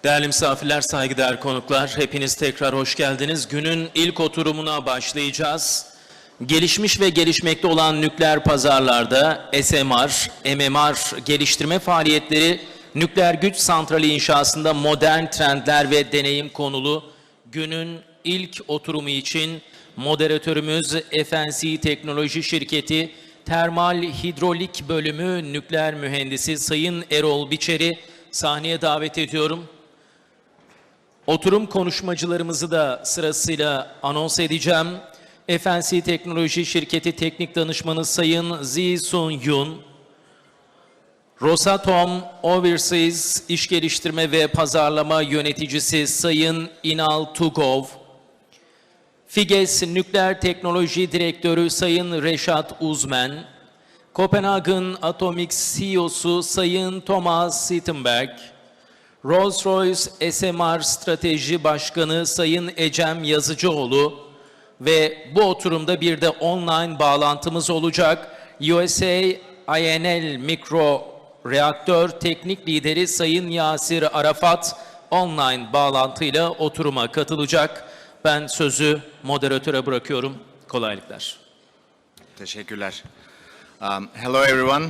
Değerli misafirler, saygıdeğer konuklar, hepiniz tekrar hoş geldiniz. Günün ilk oturumuna başlayacağız. Gelişmiş ve gelişmekte olan nükleer pazarlarda SMR, MMR geliştirme faaliyetleri, nükleer güç santrali inşasında modern trendler ve deneyim konulu günün ilk oturumu için moderatörümüz FNC Teknoloji Şirketi Termal Hidrolik Bölümü Nükleer Mühendisi Sayın Erol Bicer'i sahneye davet ediyorum. Oturum konuşmacılarımızı da sırasıyla anons edeceğim. FNC Teknoloji Şirketi Teknik Danışmanı Sayın Ji-Sun Yun, Rusatom Overseas İş Geliştirme ve Pazarlama Yöneticisi Sayın Inal Tugov, FİGES Nükleer Teknoloji Direktörü Sayın Resat Uzmen, Copenhagen Atomics CEO'su Sayın Thomas Steenberg, Rolls-Royce SMR Strateji Başkanı Sayın Ecem Yazıcıoğlu ve bu oturumda bir de online bağlantımız olacak. USA Inal Microreactor Teknik Lideri Sayın Yasir Arafat online bağlantıyla oturuma katılacak. Ben sözü moderatöre bırakıyorum. Kolaylıklar. Teşekkürler. Hello everyone,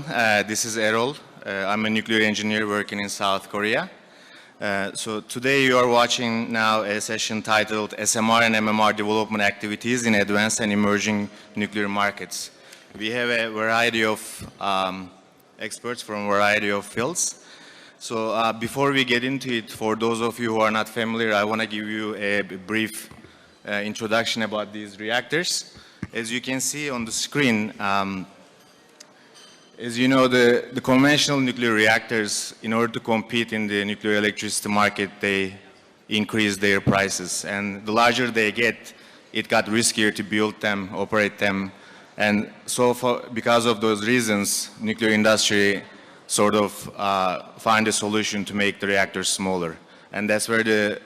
this is Erol. I'm a nuclear engineer working in South Korea. So today you are watching now a session titled SMR and MMR Development Activities in Advanced and Emerging Nuclear Markets. We have a variety of experts from a variety of fields. So before we get into it, for those of you who are not familiar, I want to give you a brief introduction about these reactors. As you can see on the screen, as you know, the conventional nuclear reactors, in order to compete in the nuclear electricity market, they increase their prices. And the larger they get, it got riskier to build them, operate them. And so because of those reasons, nuclear industry sort of find a solution to make the reactors smaller. And that's where the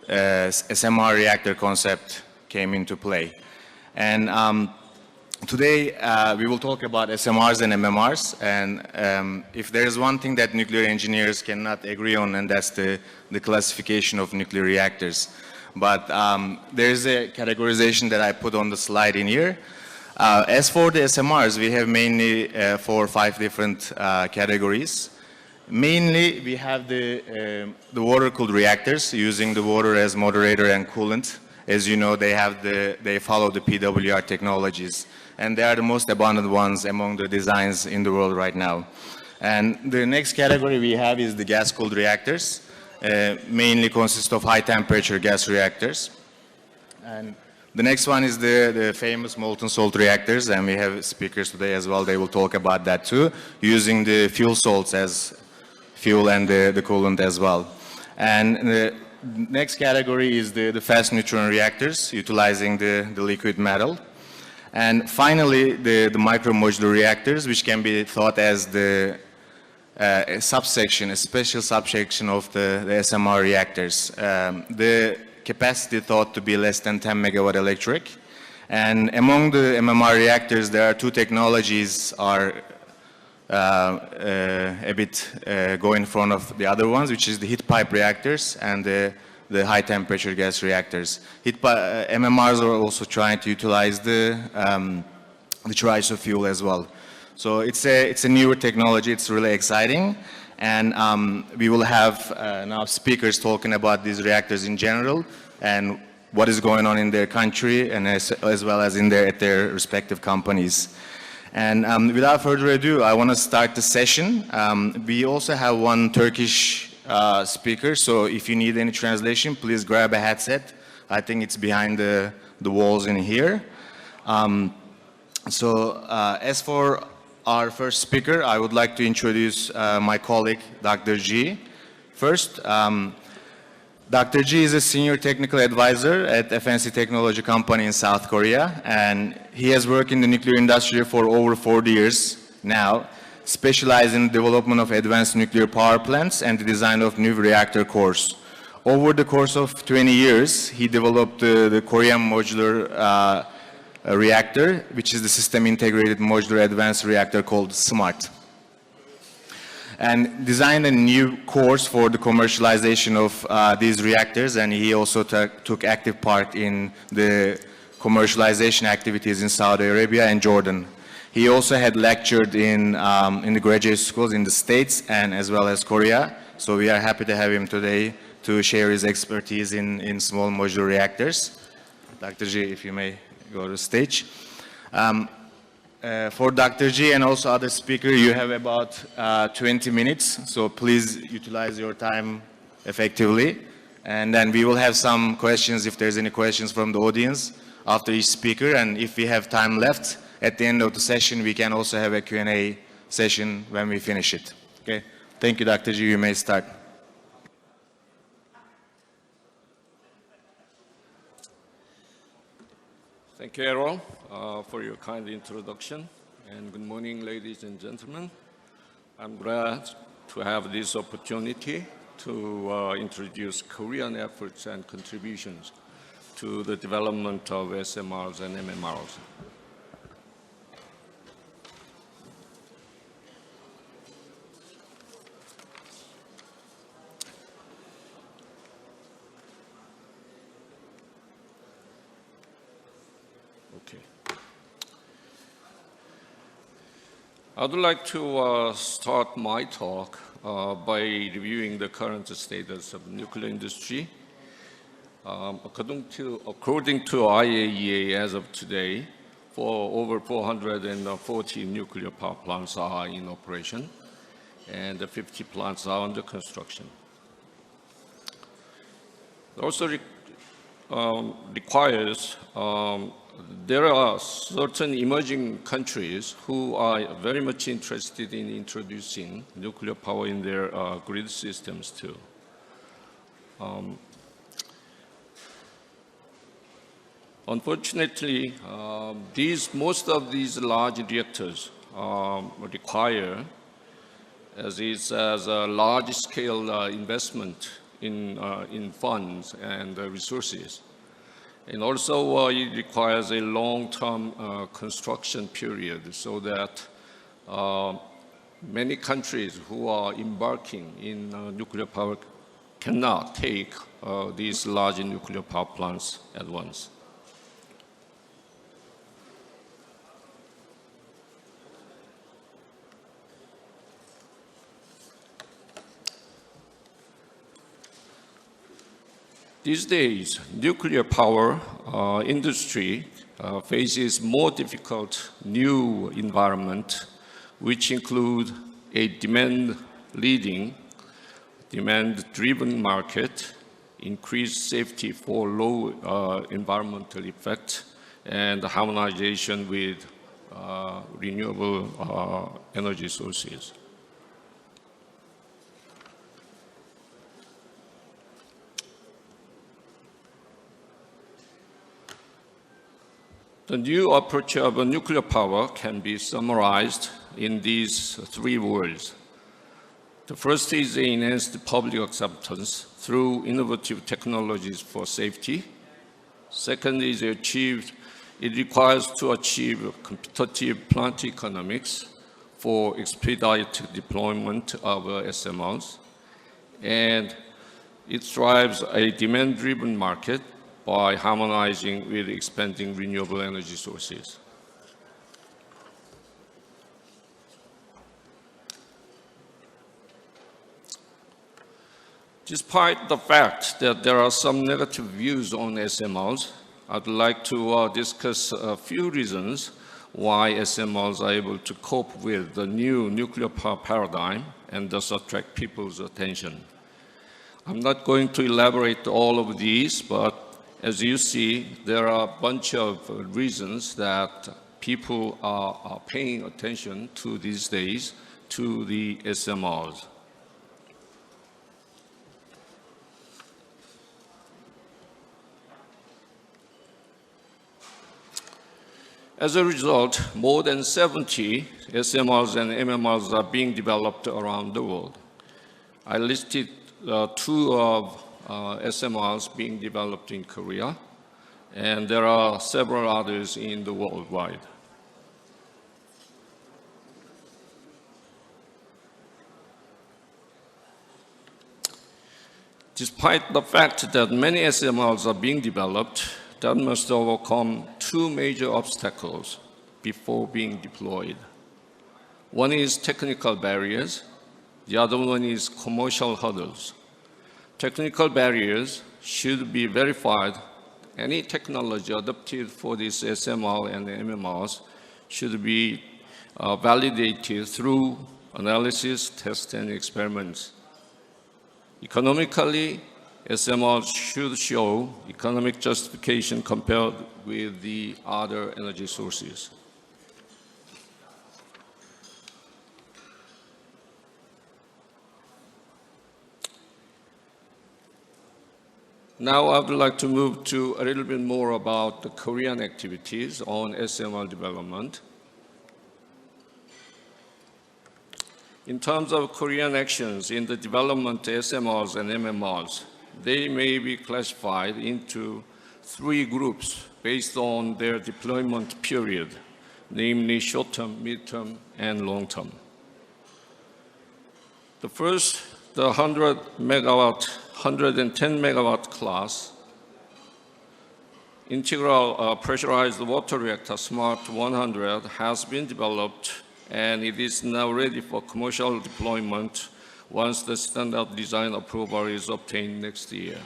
SMR reactor concept came into play. And today, we will talk about SMRs and MMRs, and if there is one thing that nuclear engineers cannot agree on, and that's the classification of nuclear reactors. But there is a categorization that I put on the slide in here. As for the SMRs, we have mainly 4 or 5 different categories. Mainly, we have the water-cooled reactors, using the water as moderator and coolant. As you know, they follow the PWR technologies. And they are the most abundant ones among the designs in the world right now. And the next category we have is the gas-cooled reactors. Mainly consist of high-temperature gas reactors. And the next one is the famous molten salt reactors, and we have speakers today as well. They will talk about that too, using the fuel salts as fuel and the coolant as well. And the next category is the fast neutron reactors, utilizing the liquid metal. And finally, the micro modular reactors, which can be thought as a subsection, a special subsection of the SMR reactors. The capacity thought to be less than 10 megawatt electric. And among the MMR reactors, there are 2 technologies are a bit going in front of the other ones, which is the heat pipe reactors and the high temperature gas reactors. MMRs are also trying to utilize the triso fuel as well. So it's a newer technology. It's really exciting, and we will have now speakers talking about these reactors in general and what is going on in their country and as well as at their respective companies. And without further ado, I want to start the session. We also have one Turkish speaker, so if you need any translation, please grab a headset. I think it's behind the walls in here. As for our first speaker, I would like to introduce my colleague, Dr. G. First, Dr. G is a senior technical advisor at FNC Technology Company in South Korea, and he has worked in the nuclear industry for over 40 years now, specialized in the development of advanced nuclear power plants and the design of new reactor cores. Over the course of 20 years, he developed the Korean modular reactor, which is the system integrated modular advanced reactor called SMART. and designed a new course for the commercialization of these reactors, and he also took active part in the commercialization activities in Saudi Arabia and Jordan. He also had lectured in the graduate schools in the States and as well as Korea, so we are happy to have him today to share his expertise in small modular reactors. Dr. G, if you may go to the stage. For Dr. G and also other speakers, you have about 20 minutes, so please utilize your time effectively. And then we will have some questions if there's any questions from the audience after each speaker. And if we have time left at the end of the session, we can also have a Q&A session when we finish it. Okay. Thank you, Dr. G. You may start. Thank you, Erol, for your kind introduction. And good morning, ladies and gentlemen. I'm glad to have this opportunity to introduce Korean efforts and contributions to the development of SMRs and MMRs. I'd like to start my talk by reviewing the current status of the nuclear industry. According to IAEA, as of today, for over 440 nuclear power plants are in operation, and 50 plants are under construction. It also requires there are certain emerging countries who are very much interested in introducing nuclear power in their grid systems too. Unfortunately, most of these large reactors require, as a large-scale investment in funds and resources. And also, it requires a long-term construction period so that many countries who are embarking in nuclear power cannot take these large nuclear power plants at once. These days, nuclear power industry faces more difficult new environment, which include a demand-driven market, increased safety for low environmental effect, and harmonization with renewable energy sources. The new approach of nuclear power can be summarized in these three words. The first is the enhanced public acceptance through innovative technologies for safety. Second is it requires to achieve competitive plant economics for expedited deployment of SMRs. And it drives a demand-driven market by harmonizing with expanding renewable energy sources. Despite the fact that there are some negative views on SMRs, I'd like to discuss a few reasons why SMRs are able to cope with the new nuclear power paradigm and thus attract people's attention. I'm not going to elaborate all of these, but as you see, there are a bunch of reasons that people are paying attention to these days to the SMRs. As a result, more than 70 SMRs and MMRs are being developed around the world. I listed two of SMRs being developed in Korea, and there are several others in the worldwide. Despite the fact that many SMRs are being developed, that must overcome two major obstacles before being deployed. One is technical barriers, the other one is commercial hurdles. Technical barriers should be verified. Any technology adopted for this SMR and MMRs should be validated through analysis, tests, and experiments. Economically, SMRs should show economic justification compared with the other energy sources. Now I would like to move to a little bit more about the Korean activities on SMR development. In terms of Korean actions in the development of SMRs and MMRs, they may be classified into three groups based on their deployment period, namely short-term, mid-term, and long-term. The first, the 110 megawatt class integral pressurized water reactor SMART 100 has been developed, and it is now ready for commercial deployment once the standard design approval is obtained next year.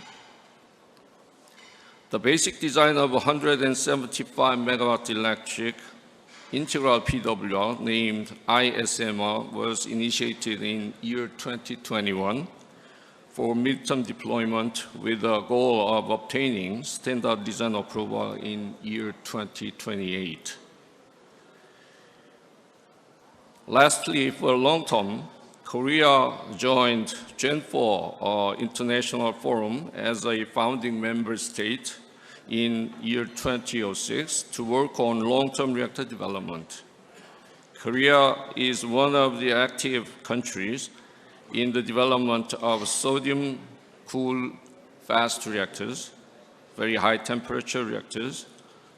The basic design of 175 megawatt electric integral PWR named ISMR was initiated in year 2021 for midterm deployment with the goal of obtaining standard design approval in year 2028. Lastly, for long term, Korea joined Gen 4 International Forum as a founding member state in year 2006 to work on long-term reactor development. Korea is one of the active countries in the development of sodium-cooled fast reactors, very high temperature reactors,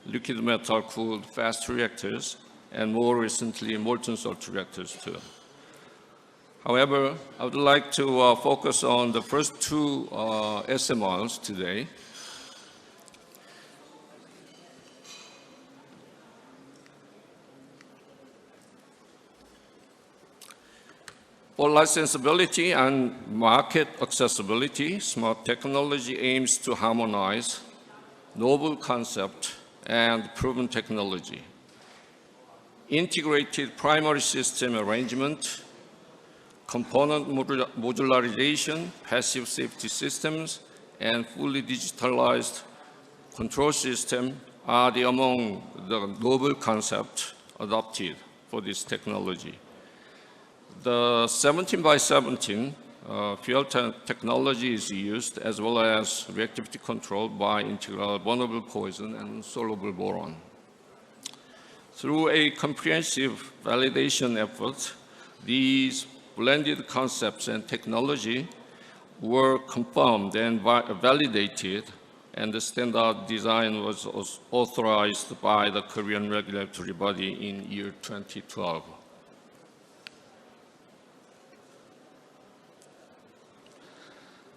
liquid metal-cooled fast reactors, and more recently, molten salt reactors too. However, I would like to focus on the first two SMRs today. For licensability and market accessibility, smart technology aims to harmonize novel concept and proven technology. Integrated primary system arrangement, component modularization, passive safety systems, and fully digitalized control system are among the novel concepts adopted for this technology. The 17 by 17 fuel technology is used, as well as reactivity control by integral vulnerable poison and soluble boron. Through a comprehensive validation effort, these blended concepts and technology were confirmed and validated, and the standard design was authorized by the Korean regulatory body in year 2012.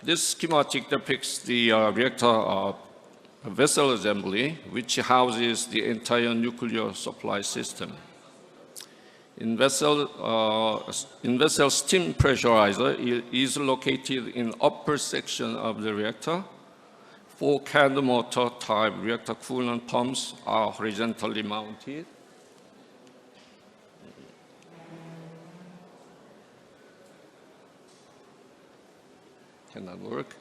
This schematic depicts the reactor vessel assembly, which houses the entire nuclear supply system. In vessel steam pressurizer is located in upper section of the reactor. 4 candle motor type reactor coolant pumps are horizontally mounted. Cannot work.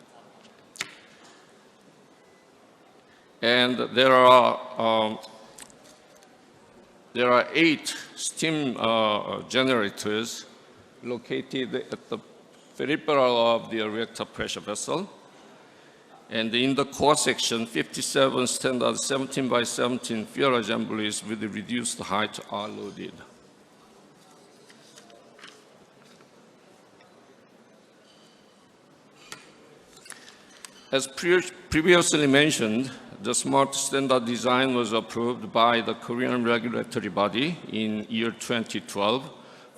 And there are 8 steam generators located at the peripheral of the reactor pressure vessel. And in the core section, 57 standard 17 by 17 fuel assemblies with the reduced height are loaded. As previously mentioned, the SMART standard design was approved by the Korean regulatory body in year 2012,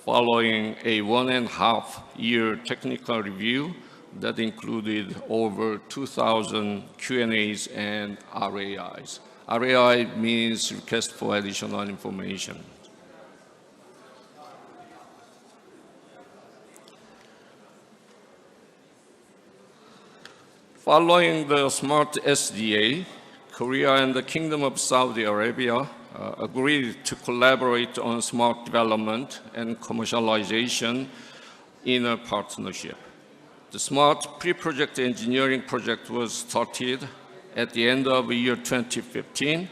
following a 1.5-year technical review that included over 2,000 Q&As and RAIs. RAI means request for additional information. Following the SMART SDA, Korea and the Kingdom of Saudi Arabia agreed to collaborate on smart development and commercialization in a partnership. The SMART pre-project engineering project was started at the end of the year 2015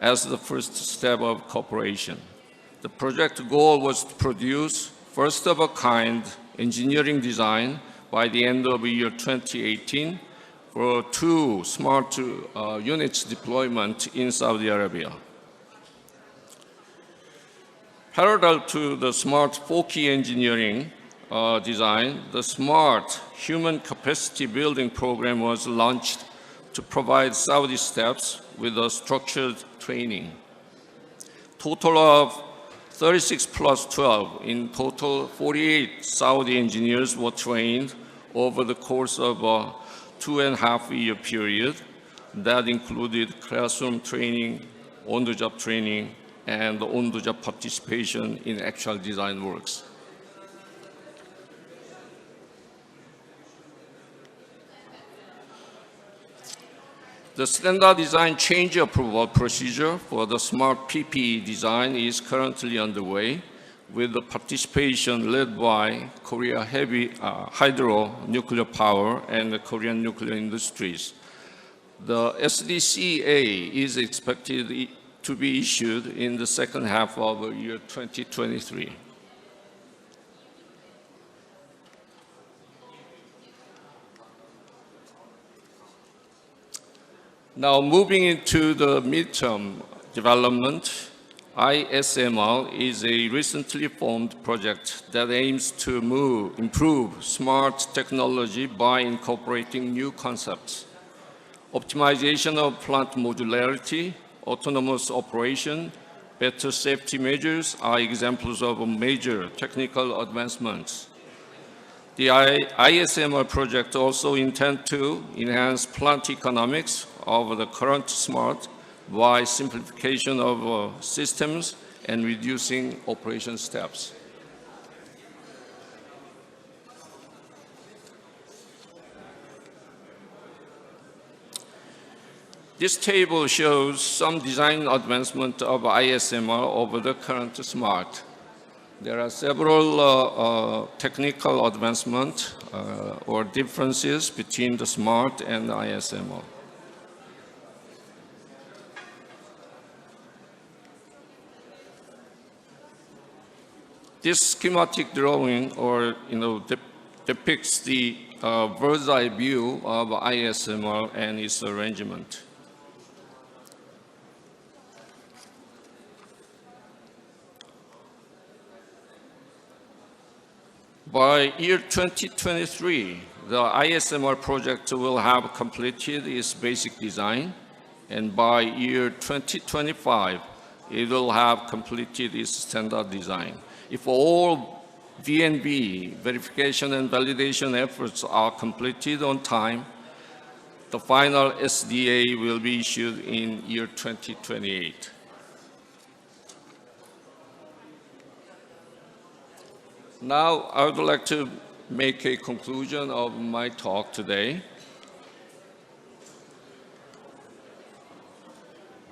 as the first step of cooperation. The project goal was to produce first-of-a-kind engineering design by the end of the year 2018 for 2 smart units deployment in Saudi Arabia. Parallel to the smart 4-key engineering design, the smart human capacity building program was launched to provide Saudi staffs with a structured training. Total of 36 plus 12, in total 48 Saudi engineers were trained over the course of a 2.5-year period that included classroom training, on-the-job training, and on-the-job participation in actual design works. The standard design change approval procedure for the smart PPE design is currently underway, with the participation led by Korea Hydro Nuclear Power and the Korean Nuclear Industries. The SDCA is expected to be issued in the second half of the year 2023. Now, moving into the midterm development, ISMR is a recently formed project that aims to improve smart technology by incorporating new concepts. Optimization of plant modularity, autonomous operation, better safety measures are examples of major technical advancements. The ISMR project also intends to enhance plant economics of the current SMART by simplification of systems and reducing operation steps. This table shows some design advancement of ISMR over the current SMART. There are several technical advancements or differences between the SMART and the ISMR. This schematic drawing, depicts the bird's eye view of ISMR and its arrangement. By year 2023, the ISMR project will have completed its basic design, and by year 2025, it will have completed its standard design. If all V&V verification and validation efforts are completed on time, the final SDA will be issued in year 2028. Now, I would like to make a conclusion of my talk today.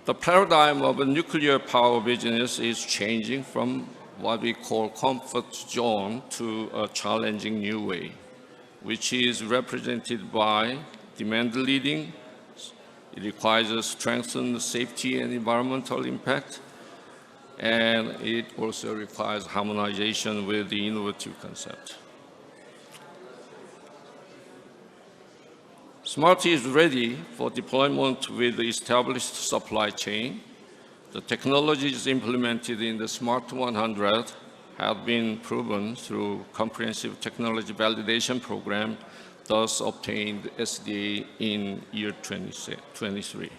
The paradigm of a nuclear power business is changing from what we call comfort zone to a challenging new way, which is represented by demand leading. It requires a strengthened safety and environmental impact, and it also requires harmonization with the innovative concept. SMART is ready for deployment with the established supply chain. The technologies implemented in the SMART 100 have been proven through comprehensive technology validation program, thus obtained SDA in year 2023.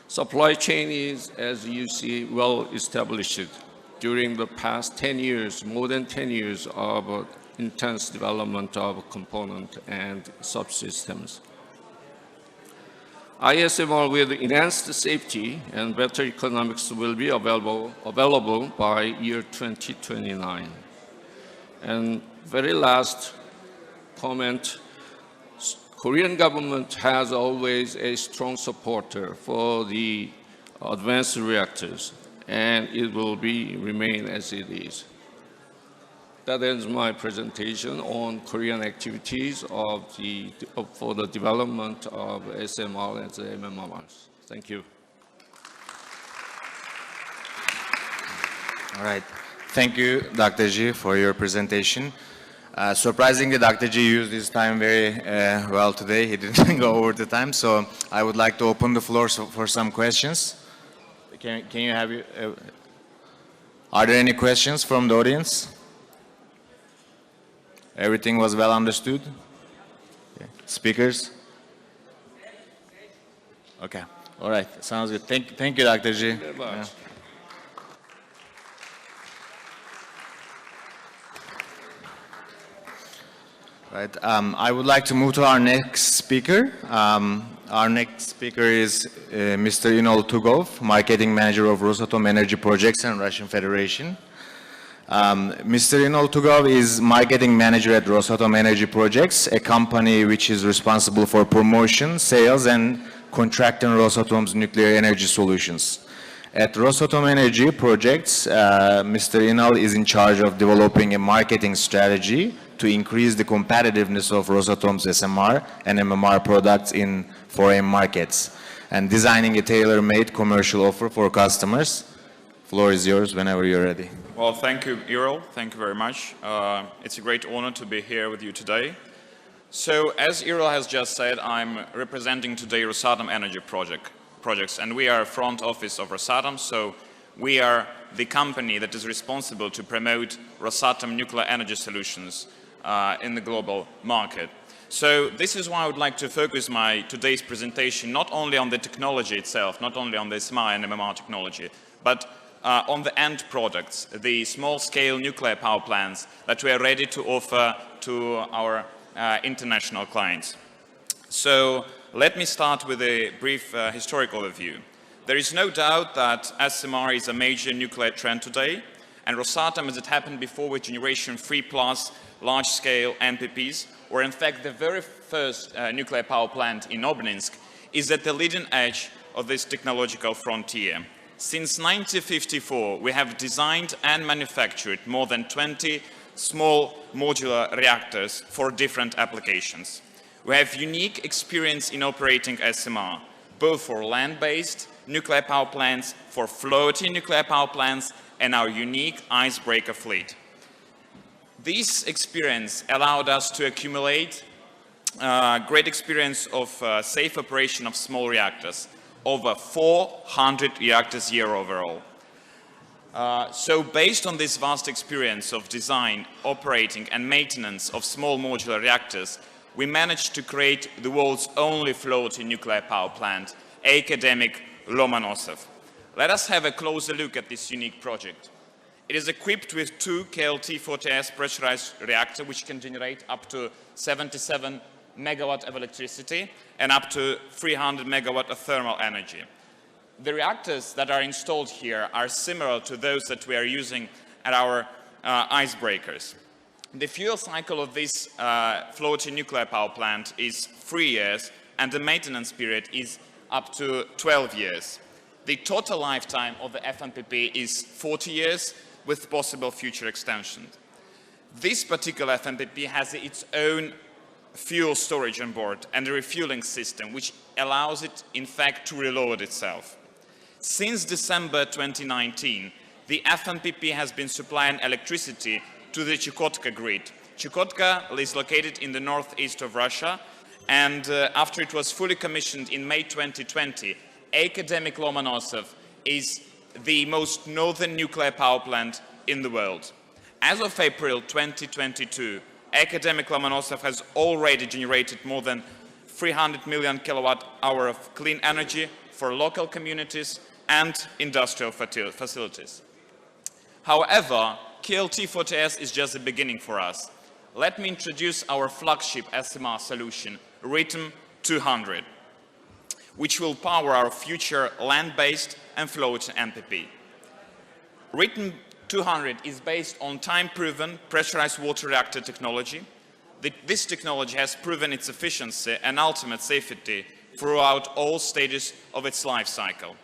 Supply chain is, as you see, well established. During the past 10 years, more than 10 years of intense development of component and subsystems. ISMR with enhanced safety and better economics will be available by year 2029. And very last comment, Korean government has always a strong supporter for the advanced reactors, and it will remain as it is. That ends my presentation on Korean activities for the development of SMR and the MMRs. Thank you. All right. Thank you, Dr. G, for your presentation. Surprisingly, Dr. G used his time very well today. He didn't go over the time, so I would like to open the floor for some questions. Can you have you? Are there any questions from the audience? Everything was well understood? Okay. Speakers? Okay. All right. Sounds good. Thank you, Dr. G. Very much. Yeah. Right. I would like to move to our next speaker. Our next speaker is Mr. Inal Tugov, Marketing Manager of Rusatom Energy Projects and Russian Federation. Mr. Inal Tugov is Marketing Manager at Rusatom Energy Projects, a company which is responsible for promotion, sales, and contracting Rosatom's nuclear energy solutions. At Rusatom Energy Projects, Mr. Inal is in charge of developing a marketing strategy to increase the competitiveness of Rosatom's SMR and MMR products in foreign markets, and designing a tailor-made commercial offer for customers. Floor is yours whenever you're ready. Well, thank you, Erol. Thank you very much. It's a great honor to be here with you today. So, as Erol has just said, I'm representing today Rusatom Energy Projects, and we are a front office of Rusatom, so we are the company that is responsible to promote Rusatom nuclear energy solutions in the global market. So this is why I would like to focus my today's presentation not only on the technology itself, not only on the SMR and MMR technology, but on the end products, the small-scale nuclear power plants that we are ready to offer to our international clients. So let me start with a brief historical overview. There is no doubt that SMR is a major nuclear trend today, and Rusatom, as it happened before with Generation 3+ large-scale NPPES, or in fact the very first nuclear power plant in Obninsk, is at the leading edge of this technological frontier. Since 1954, we have designed and manufactured more than 20 small modular reactors for different applications. We have unique experience in operating SMR, both for land-based nuclear power plants, for floating nuclear power plants, and our unique icebreaker fleet. This experience allowed us to accumulate great experience of safe operation of small reactors, over 400 reactors a year overall. So based on this vast experience of design, operating and maintenance of small modular reactors, we managed to create the world's only floating nuclear power plant, academic Lomonosov. Let us have a closer look at this unique project. It is equipped with two KLT-40S pressurized reactors which can generate up to 77 megawatt of electricity and up to 300 megawatt of thermal energy. The reactors that are installed here are similar to those that we are using at our icebreakers. The fuel cycle of this floating nuclear power plant is 3 years, and the maintenance period is up to 12 years. The total lifetime of the FMPP is 40 years, with possible future extensions. This particular FMPP has its own fuel storage on board and a refueling system, which allows it, in fact, to reload itself. Since December 2019, the FMPP has been supplying electricity to the Chukotka grid. Chukotka is located in the northeast of Russia, and after it was fully commissioned in May 2020, academic Lomonosov is the most northern nuclear power plant in the world. As of April 2022, academic Lomonosov has already generated more than 300 million kilowatt-hour of clean energy for local communities and industrial facilities. However, KLT-40S is just the beginning for us. let me introduce our flagship SMR solution, RITM 200, which will power our future land-based and floating MPP. RITM 200 is based on time-proven pressurized water reactor technology. This technology has proven its efficiency and ultimate safety throughout all stages of its life cycle.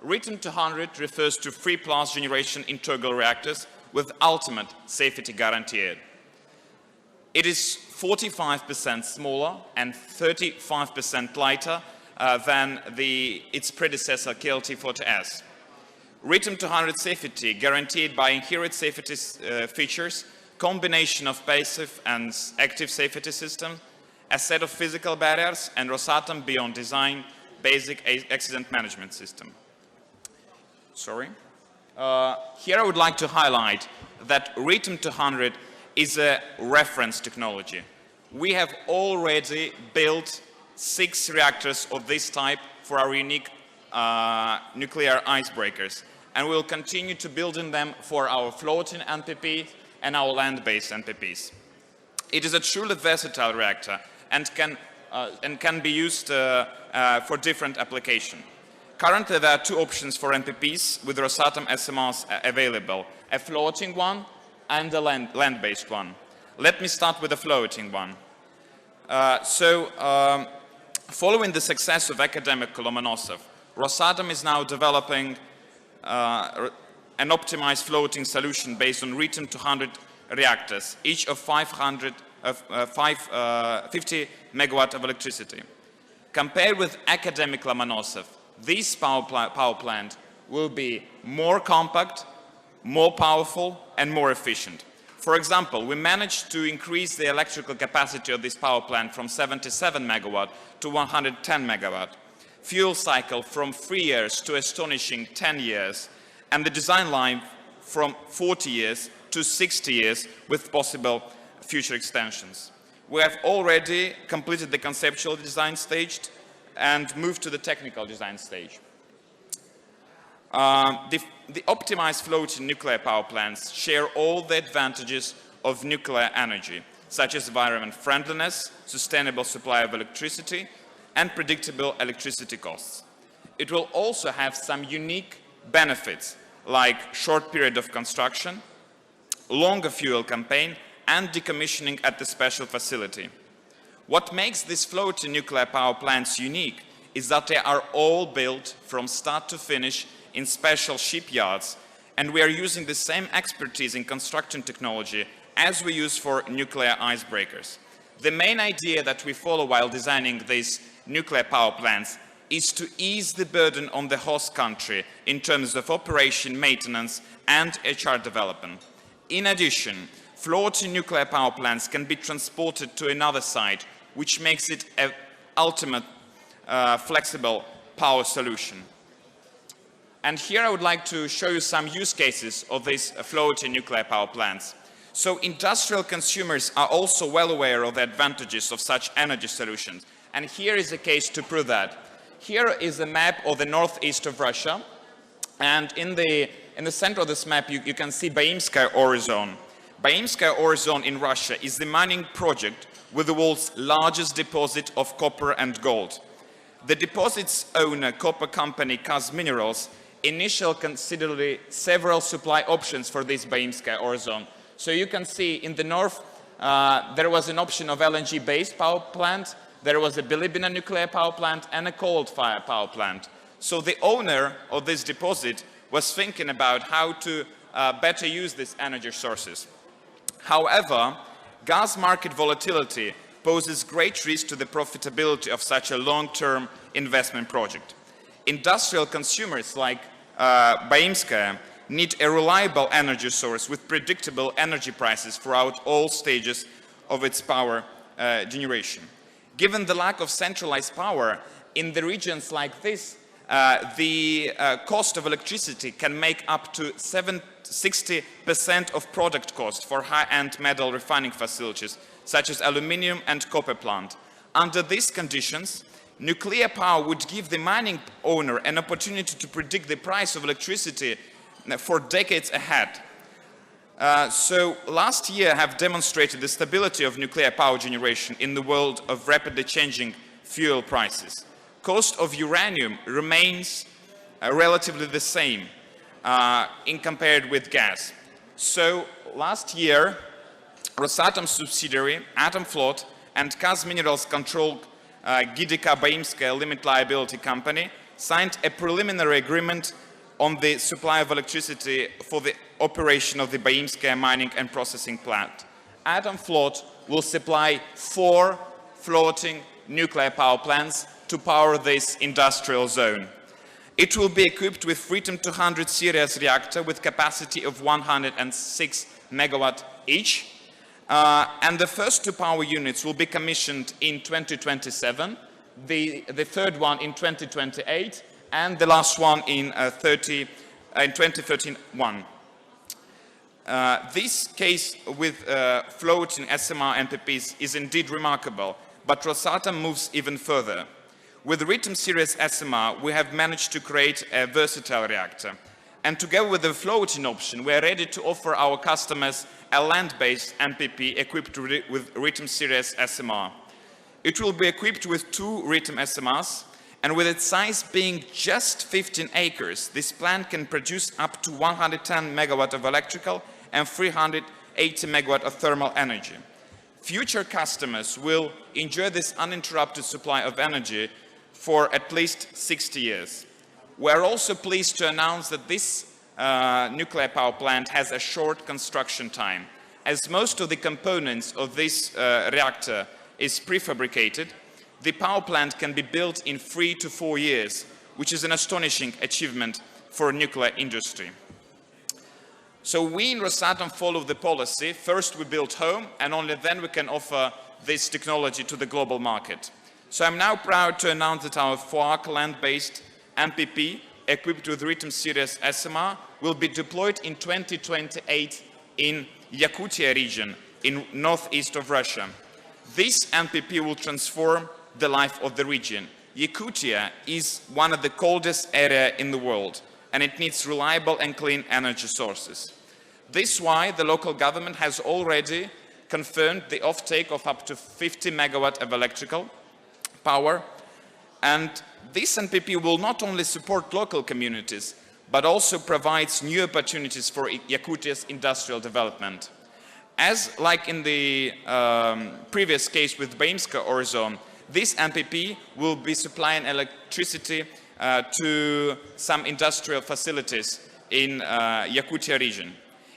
RITM 200 refers to 3+ generation integral reactors with ultimate safety guaranteed. It is 45% smaller and 35% lighter than its predecessor KLT40S. RITM 200 safety guaranteed by inherent safety features, combination of passive and active safety system, a set of physical barriers, and Rusatom Beyond Design basic accident management system. Sorry. Here I would like to highlight that RITM 200 is a reference technology. We have already built 6 reactors of this type for our unique nuclear icebreakers, and we will continue to build them for our floating NPP and our land-based NPPs. It is a truly versatile reactor and can be used for different applications. Currently, there are 2 options for NPPs with Rusatom SMRs available, a floating one and a land-based one. Let me start with the floating one. Following the success of academic Lomonosov, Rusatom is now developing an optimized floating solution based on RITM 200 reactors, each of 50 megawatt of electricity. Compared with academic Lomonosov, this power plant will be more compact, more powerful, and more efficient. For example, we managed to increase the electrical capacity of this power plant from 77 megawatt to 110 megawatt. Fuel cycle from 3 years to astonishing 10 years, and the design life from 40 years to 60 years with possible future extensions. We have already completed the conceptual design stage and moved to the technical design stage. The optimized floating nuclear power plants share all the advantages of nuclear energy, such as environment friendliness, sustainable supply of electricity, and predictable electricity costs. It will also have some unique benefits, like short period of construction, longer fuel campaign, and decommissioning at the special facility. What makes these floating nuclear power plants unique is that they are all built from start to finish in special shipyards, and we are using the same expertise in construction technology as we use for nuclear icebreakers. The main idea that we follow while designing these nuclear power plants is to ease the burden on the host country in terms of operation, maintenance, and HR development. In addition, floating nuclear power plants can be transported to another site, which makes it an ultimate flexible power solution. And here I would like to show you some use cases of these floating nuclear power plants. So industrial consumers are also well aware of the advantages of such energy solutions. And here is a case to prove that. Here is a map of the northeast of Russia. And in the center of this map, you can see Baimskaya ore zone. Baimskaya ore zone in Russia is the mining project with the world's largest deposit of copper and gold. The deposit's owner, copper company Kaz Minerals, initially considered several supply options for this Baimskaya ore zone. So you can see in the north, there was an option of LNG-based power plant, there was a Bilibina nuclear power plant, and a coal-fired power plant. So the owner of this deposit was thinking about how to better use these energy sources. However, gas market volatility poses great risk to the profitability of such a long-term investment project. Industrial consumers like Baimskaya need a reliable energy source with predictable energy prices throughout all stages of its power generation. Given the lack of centralized power in the regions like this, the cost of electricity can make up to 60% of product cost for high-end metal refining facilities, such as aluminium and copper plant. Under these conditions, nuclear power would give the mining owner an opportunity to predict the price of electricity for decades ahead. So last year have demonstrated the stability of nuclear power generation in the world of rapidly changing fuel prices. Cost of uranium remains relatively the same in compared with gas. So last year, Rusatom subsidiary, Atomflot, and Kaz Minerals controlled Gidika Baimskaya Limited Liability Company signed a preliminary agreement on the supply of electricity for the operation of the Baimskaya mining and processing plant. Atomflot will supply 4 floating nuclear power plants to power this industrial zone. It will be equipped with Freedom 200 series reactor with capacity of 106 megawatt each. And the first 2 power units will be commissioned in 2027, the third one in 2028, and the last one in 2031. This case with floating SMR NPPES is indeed remarkable, but Rusatom moves even further. With the Ritom series SMR, we have managed to create a versatile reactor. And together with the floating option, we are ready to offer our customers a land-based NPP equipped with Ritom series SMR. It will be equipped with 2 Ritom SMRs, and with its size being just 15 acres, this plant can produce up to 110 megawatt of electrical and 380 megawatt of thermal energy. Future customers will enjoy this uninterrupted supply of energy for at least 60 years. We are also pleased to announce that this nuclear power plant has a short construction time. As most of the components of this reactor is prefabricated, the power plant can be built in 3 to 4 years, which is an astonishing achievement for a nuclear industry. So we in Rusatom follow the policy, first we build home, and only then we can offer this technology to the global market. So I'm now proud to announce that our FOAK land-based NPP, equipped with Ritom series SMR, will be deployed in 2028 in Yakutia region, in northeast of Russia. This NPP will transform the life of the region. Yakutia is one of the coldest areas in the world, and it needs reliable and clean energy sources. This is why the local government has already confirmed the offtake of up to 50 megawatt of electrical power, and this NPP will not only support local communities, but also provides new opportunities for Yakutia's industrial development. As like in the previous case with Baimska ore zone, this NPP will be supplying electricity to some industrial facilities in Yakutia region.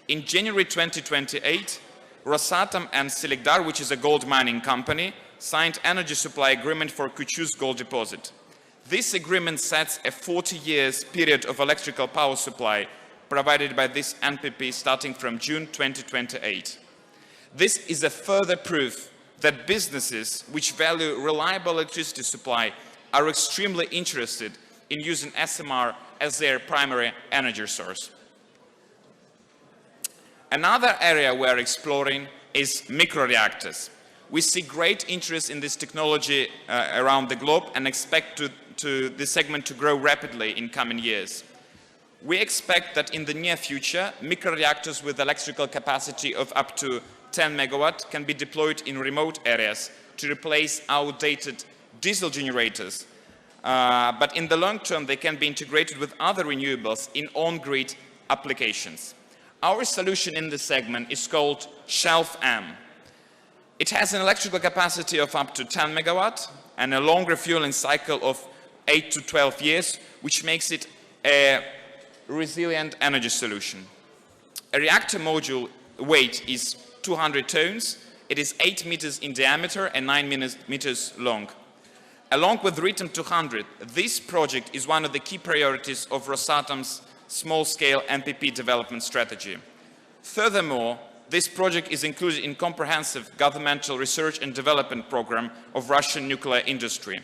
In January 2028, Rusatom and Seligdar, which is a gold mining company, signed energy supply agreement for Kuchuz gold deposit. This agreement sets a 40 years period of electrical power supply provided by this NPP starting from June 2028. This is a further proof that businesses which value reliable electricity supply are extremely interested in using SMR as their primary energy source. Another area we are exploring is microreactors. We see great interest in this technology around the globe and expect this segment to grow rapidly in coming years. We expect that in the near future, microreactors with electrical capacity of up to 10 megawatt can be deployed in remote areas to replace outdated diesel generators. But in the long term, they can be integrated with other renewables in on-grid applications. Our solution in this segment is called Shelf-M. It has an electrical capacity of up to 10 megawatt and a long refueling cycle of 8 to 12 years, which makes it a resilient energy solution. A reactor module weight is 200 tons. It is 8 meters in diameter and 9 meters long. Along with Ritom 200, this project is one of the key priorities of Rusatom's small-scale NPP development strategy. Furthermore, this project is included in comprehensive governmental research and development program of Russian nuclear industry.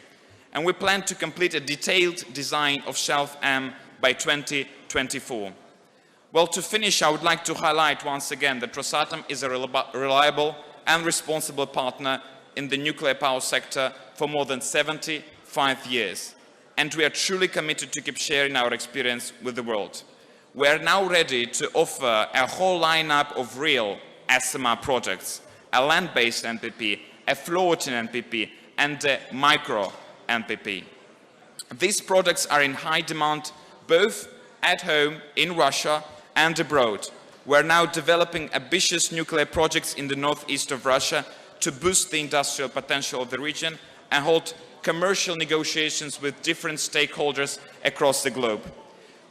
And we plan to complete a detailed design of Shelf-M by 2024. Well, to finish, I would like to highlight once again that Rusatom is a reliable and responsible partner in the nuclear power sector for more than 75 years. And we are truly committed to keep sharing our experience with the world. we are now ready to offer a whole lineup of real SMR projects, a land-based NPP, a floating NPP, and a micro NPP. These products are in high demand both at home, in Russia, and abroad. We are now developing ambitious nuclear projects in the northeast of Russia to boost the industrial potential of the region and hold commercial negotiations with different stakeholders across the globe.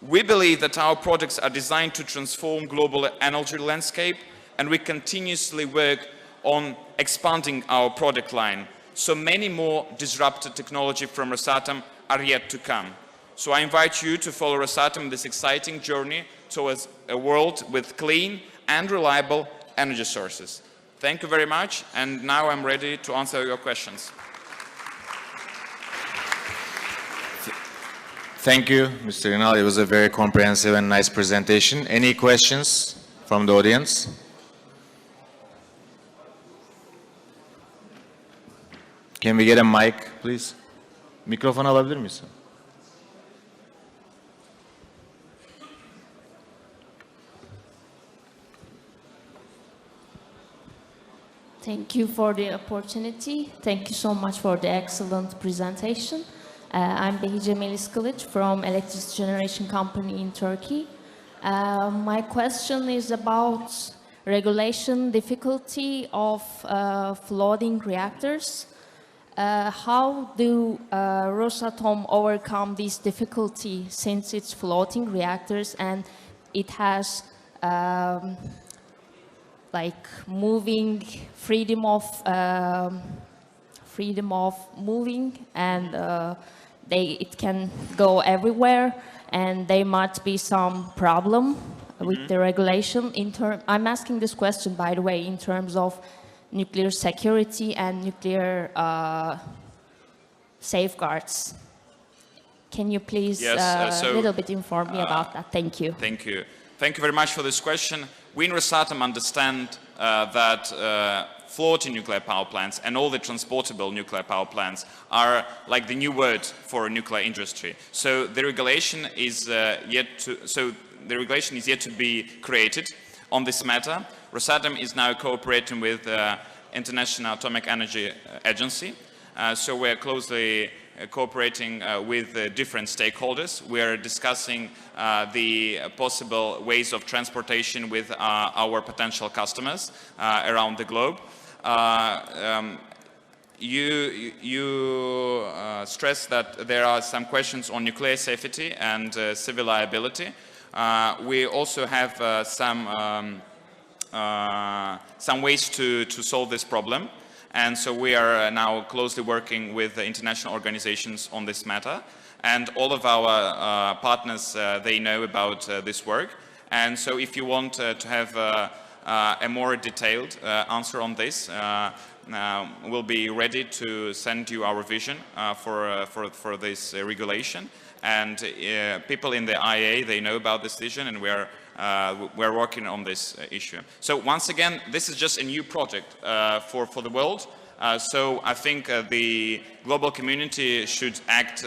We believe that our products are designed to transform global energy landscape, and we continuously work on expanding our product line. So many more disruptive technology from Rusatom are yet to come. So I invite you to follow Rusatom in this exciting journey towards a world with clean and reliable energy sources. Thank you very much, and now I'm ready to answer your questions. Thank you, Mr. Inal. It was a very comprehensive and nice presentation. Any questions from the audience? Can we get a mic, please? Mikrofon alabilir misin? Thank you for the opportunity. Thank you so much for the excellent presentation. I'm Behice Melis Kılıç from Electricity Generation Company in Turkey. My question is about regulation difficulty of floating reactors. How do Rusatom overcome this difficulty since it's floating reactors and it has like moving freedom of moving, and it can go everywhere, and there might be some problem with the regulation. I'm asking this question, by the way, in terms of nuclear security and nuclear safeguards. Can you please a little bit inform me about that? Thank you. Thank you. Thank you very much for this question. We in Rusatom understand that floating nuclear power plants and all the transportable nuclear power plants are like the new word for nuclear industry. So the regulation is yet to be created on this matter. Rusatom is now cooperating with the International Atomic Energy Agency. So we're closely cooperating with different stakeholders. We are discussing the possible ways of transportation with our potential customers around the globe. You stressed that there are some questions on nuclear safety and civil liability. We also have some ways to solve this problem. And so we are now closely working with the international organizations on this matter. And all of our partners, they know about this work. And so if you want to have a more detailed answer on this, we'll be ready to send you our vision for this regulation. And people in the IAEA, they know about this vision, and we're working on this issue. So once again, this is just a new project for the world. So I think the global community should act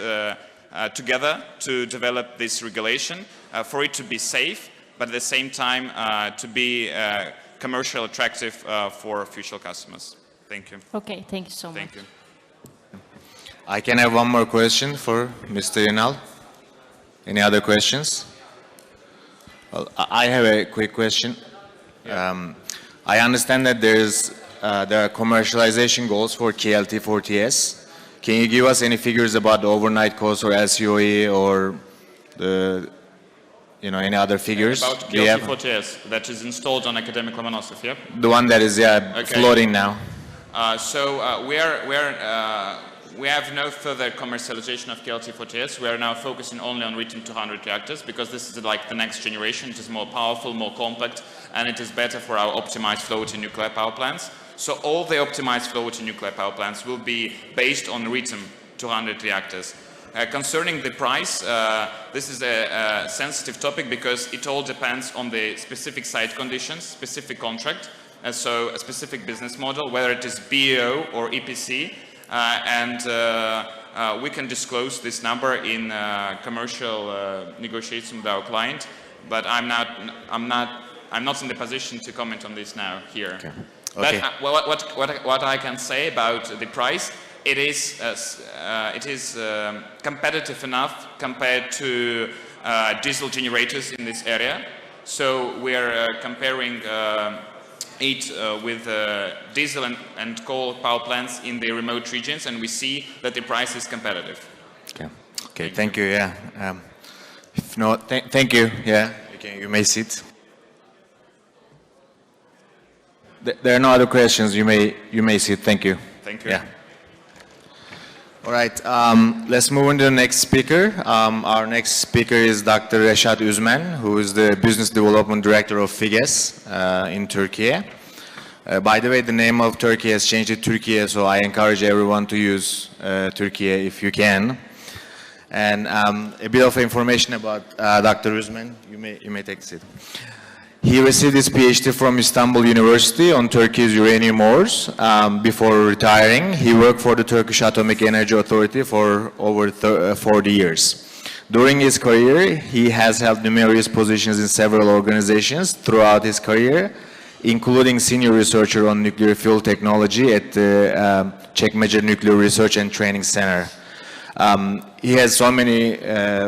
together to develop this regulation for it to be safe, but at the same time to be commercially attractive for future customers. Thank you. Okay, thank you so much. Thank you. I can have one more question for Mr. Inal. Any other questions? Well, I have a quick question. Yeah. I understand that there are commercialization goals for KLT4TS. Can you give us any figures about the overnight cost or LCOE or any other figures? About KLT4TS that is installed on academic Lomonosov, yeah? The one that is floating now. We have no further commercialization of KLT4TS. We are now focusing only on Rhythm 200 reactors because this is like the next generation. It is more powerful, more compact, and it is better for our optimized floating nuclear power plants. So all the optimized floating nuclear power plants will be based on Rhythm 200 reactors. Concerning the price, this is a sensitive topic because it all depends on the specific site conditions, specific contract, so a specific business model, whether it is BEO or EPC. We can disclose this number in commercial negotiations with our client. but I'm not in the position to comment on this now here. Okay. But Okay. what I can say about the price, it is competitive enough compared to diesel generators in this area. So we are comparing it with diesel and coal power plants in the remote regions, and we see that the price is competitive. Okay. Okay. Thank you. Yeah. If not, thank you. Yeah. Okay. You may sit. There are no other questions. You may sit. Thank you. Thank you. Yeah. All right. Let's move on to the next speaker. Our next speaker is Dr. Resat Uzmen, who is the Business Development Director of FİGES in Turkiye. By the way, the name of Turkey has changed to Turkiye, so I encourage everyone to use Turkiye if you can. And a bit of information about Dr. Uzmen. You may take a seat. He received his PhD from Istanbul University on Turkey's uranium ores. Before retiring, he worked for the Turkish Atomic Energy Authority for over 40 years. During his career, he has held numerous positions in several organizations throughout his career, including senior researcher on nuclear fuel technology at the Çekmece Nuclear Research and Training Center. He has so many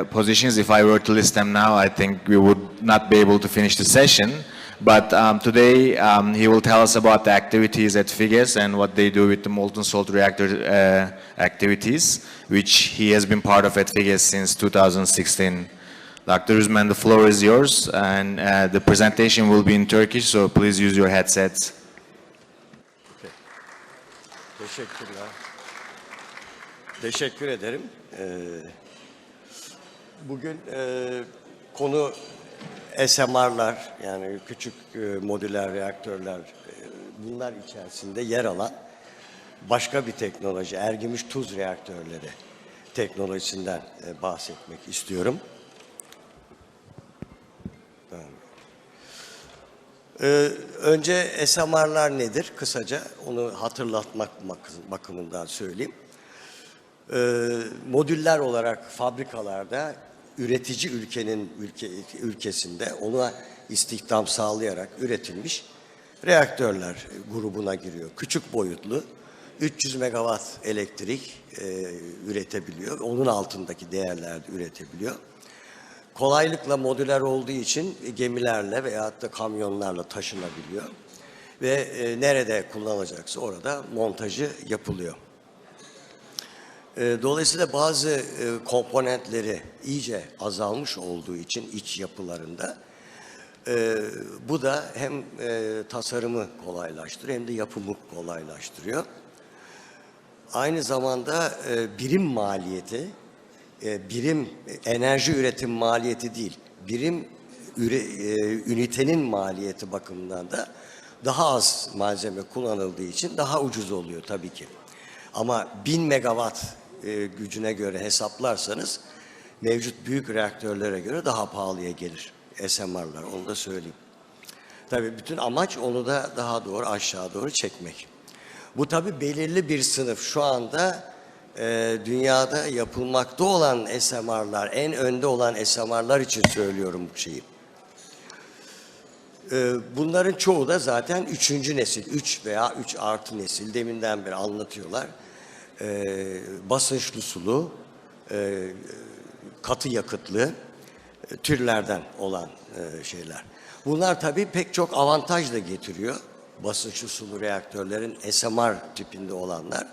positions. If I were to list them now, I think we would not be able to finish the session. But today, he will tell us about the activities at FİGES and what they do with the molten salt reactor activities, which he has been part of at FİGES since 2016. Dr. Uzmen, the floor is yours, and the presentation will be in Turkish, so please use your headsets. Okay. Teşekkürler. Teşekkür ederim. Bugün konu SMR'lar, yani küçük modüler reaktörler, bunlar içerisinde yer alan başka bir teknoloji, ergimiş tuz reaktörleri teknolojisinden bahsetmek istiyorum. Önce SMR'lar nedir? Kısaca onu hatırlatmak bakımından söyleyeyim. Modüller olarak fabrikalarda üretici ülkesinde ona istihdam sağlayarak üretilmiş reaktörler grubuna giriyor. Küçük boyutlu 300 megawatt elektrik üretebiliyor. Onun altındaki değerlerde üretebiliyor. Kolaylıkla modüler olduğu için gemilerle veyahut da kamyonlarla taşınabiliyor. Ve nerede kullanılacaksa orada montajı yapılıyor. Dolayısıyla bazı komponentleri iyice azalmış olduğu için iç yapılarında bu da hem tasarımı kolaylaştırıyor hem de yapımı kolaylaştırıyor. Aynı zamanda birim maliyeti, birim enerji üretim maliyeti değil, birim ünitenin maliyeti bakımından da daha az malzeme kullanıldığı için daha ucuz oluyor tabii ki. Ama 1000 megawatt gücüne göre hesaplarsanız mevcut büyük reaktörlere göre daha pahalıya gelir SMR'lar, onu da söyleyeyim. Tabii bütün amaç onu da daha doğru aşağı doğru çekmek. Bu tabii belirli bir sınıf. Şu anda dünyada yapılmakta olan SMR'lar, en önde olan SMR'lar için söylüyorum bu şeyi. Bunların çoğu da zaten 3. nesil, 3 veya 3 artı nesil, deminden beri anlatıyorlar. Basınçlı sulu, katı yakıtlı türlerden olan şeyler. Bunlar tabii pek çok avantaj da getiriyor. Basınçlı sulu reaktörlerin SMR tipinde olanlar.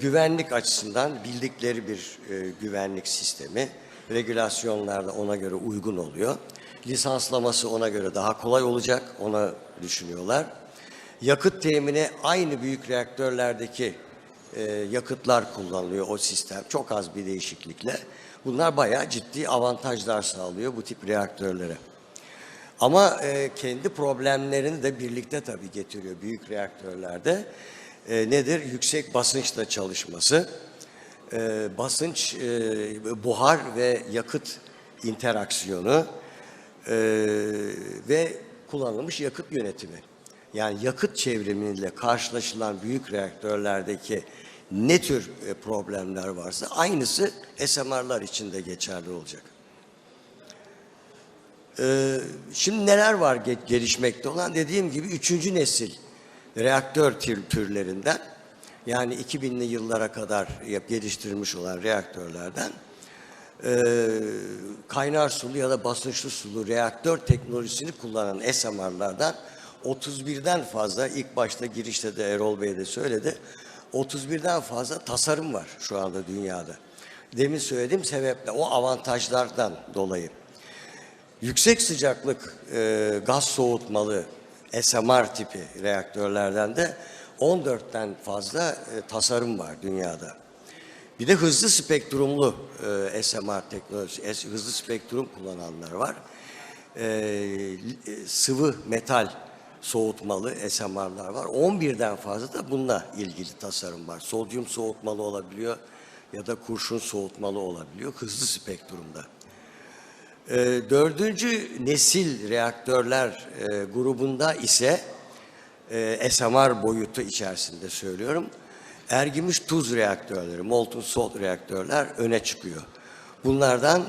Güvenlik açısından bildikleri bir güvenlik sistemi, regülasyonlar da ona göre uygun oluyor. Lisanslaması ona göre daha kolay olacak, ona düşünüyorlar. Yakıt temini aynı büyük reaktörlerdeki yakıtlar kullanılıyor o sistem, çok az bir değişiklikle. Bunlar bayağı ciddi avantajlar sağlıyor bu tip reaktörlere. Ama kendi problemlerini de birlikte tabii getiriyor büyük reaktörlerde. Nedir? Yüksek basınçla çalışması, basınç, buhar ve yakıt interaksiyonu ve kullanılmış yakıt yönetimi. Yani yakıt çevrimiyle karşılaşılan büyük reaktörlerdeki ne tür problemler varsa aynısı SMR'lar için de geçerli olacak. Şimdi neler var gelişmekte olan? Dediğim gibi 3. nesil reaktör türlerinden, yani 2000'li yıllara kadar geliştirilmiş olan reaktörlerden kaynar sulu ya da basınçlı sulu reaktör teknolojisini kullanan SMR'lardan 31'den fazla, ilk başta girişte de Erol Bey de söyledi, 31'den fazla tasarım var şu anda dünyada. Demin söylediğim sebeple, o avantajlardan dolayı. Yüksek sıcaklık gaz soğutmalı SMR tipi reaktörlerden de 14'ten fazla tasarım var dünyada. Bir de hızlı spektrumlu SMR teknolojisi, hızlı spektrum kullananlar var. Sıvı metal soğutmalı SMR'lar var. 11'den fazla da bununla ilgili tasarım var. Sodyum soğutmalı olabiliyor ya da kurşun soğutmalı olabiliyor hızlı spektrumda. 4. nesil reaktörler grubunda ise SMR boyutu içerisinde söylüyorum, ergimiş tuz reaktörleri, molten salt reaktörler öne çıkıyor. Bunlardan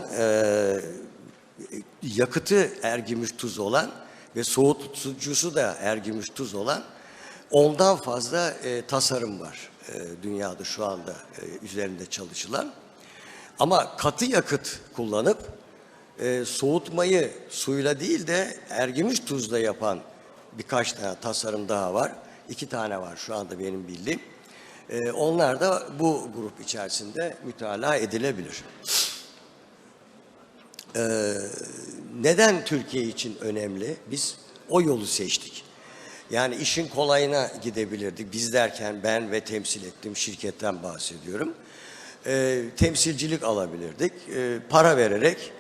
yakıtı ergimiş tuz olan ve soğutucusu da ergimiş tuz olan 10'dan fazla tasarım var dünyada şu anda üzerinde çalışılan. Ama katı yakıt kullanıp soğutmayı suyla değil de ergimiş tuzla yapan birkaç tane tasarım daha var. 2 tane var şu anda benim bildiğim. Onlar da bu grup içerisinde mütalaa edilebilir. Neden Türkiye için önemli? Biz o yolu seçtik. Yani işin kolayına gidebilirdik. Biz derken ben ve temsil ettiğim şirketten bahsediyorum. Temsilcilik alabilirdik. Para vererek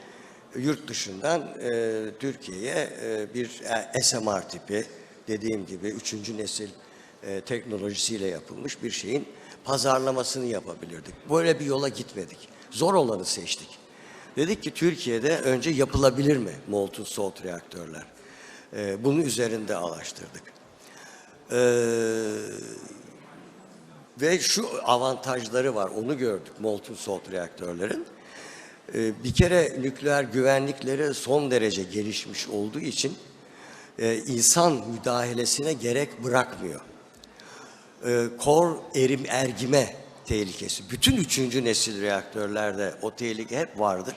yurt dışından Türkiye'ye bir SMR tipi, dediğim gibi 3. nesil teknolojisiyle yapılmış bir şeyin pazarlamasını yapabilirdik. Böyle bir yola gitmedik. Zor olanı seçtik. Dedik ki Türkiye'de önce yapılabilir mi molten salt reaktörler? Bunun üzerinde araştırdık. Ve şu avantajları var, onu gördük molten salt reaktörlerin. Bir kere nükleer güvenlikleri son derece gelişmiş olduğu için insan müdahalesine gerek bırakmıyor. Kor ergime tehlikesi. Bütün 3. nesil reaktörlerde o tehlike hep vardır.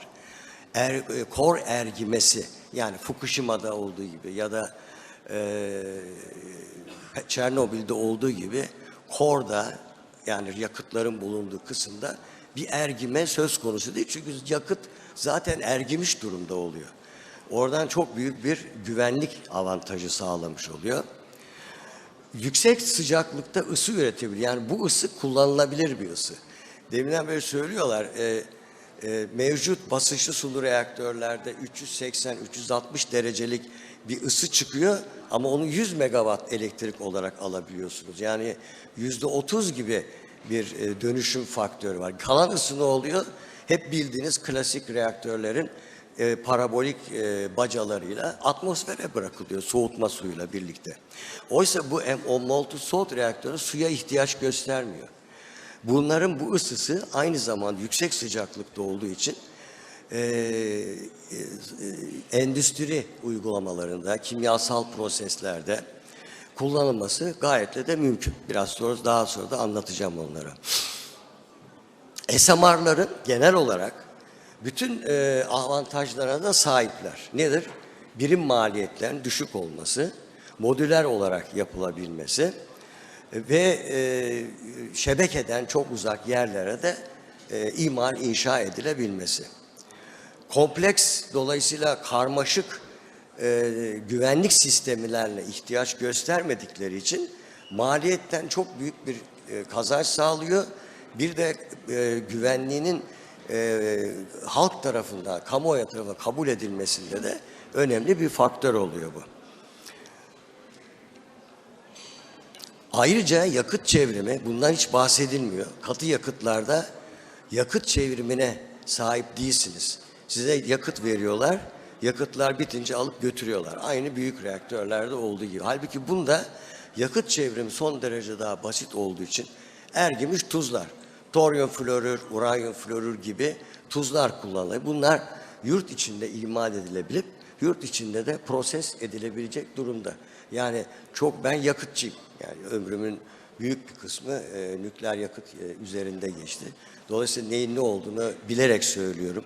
Kor ergimesi, yani Fukushima'da olduğu gibi ya da Çernobil'de olduğu gibi korda, yani yakıtların bulunduğu kısımda bir ergime söz konusu değil. Çünkü yakıt zaten ergimiş durumda oluyor. Oradan çok büyük bir güvenlik avantajı sağlamış oluyor. Yüksek sıcaklıkta ısı üretebilir. Yani bu ısı kullanılabilir bir ısı. Deminden beri söylüyorlar, mevcut basınçlı sulu reaktörlerde 380-360 derecelik bir ısı çıkıyor ama onu 100 megawatt elektrik olarak alabiliyorsunuz. Yani %30 gibi bir dönüşüm faktörü var. Kalan ısı ne oluyor? Hep bildiğiniz klasik reaktörlerin parabolik bacalarıyla atmosfere bırakılıyor soğutma suyuyla birlikte. Oysa o molten salt reaktörü suya ihtiyaç göstermiyor. Bunların bu ısısı aynı zamanda yüksek sıcaklıkta olduğu için endüstri uygulamalarında, kimyasal proseslerde kullanılması gayet de mümkün. Daha sonra da anlatacağım onları. SMR'ların genel olarak bütün avantajlarına da sahipler. Nedir? Birim maliyetlerin düşük olması, modüler olarak yapılabilmesi ve şebekeden çok uzak yerlere de inşa edilebilmesi. Kompleks, dolayısıyla karmaşık güvenlik sistemlerine ihtiyaç göstermedikleri için maliyetten çok büyük bir kazanç sağlıyor. Bir de güvenliğinin halk tarafından, kamuoyu tarafından kabul edilmesinde de önemli bir faktör oluyor bu. Ayrıca yakıt çevrimi, bundan hiç bahsedilmiyor. Katı yakıtlarda yakıt çevrimine sahip değilsiniz. Size yakıt veriyorlar, yakıtlar bitince alıp götürüyorlar. Aynı büyük reaktörlerde olduğu gibi. Halbuki bunda yakıt çevrimi son derece daha basit olduğu için ergimiş tuzlar, toryum florür, uranyum florür gibi tuzlar kullanılıyor. Bunlar yurt içinde imal edilebilip yurt içinde de proses edilebilecek durumda. Yani ben yakıtçıyım. Yani ömrümün büyük bir kısmı nükleer yakıt üzerinde geçti. Dolayısıyla neyin ne olduğunu bilerek söylüyorum.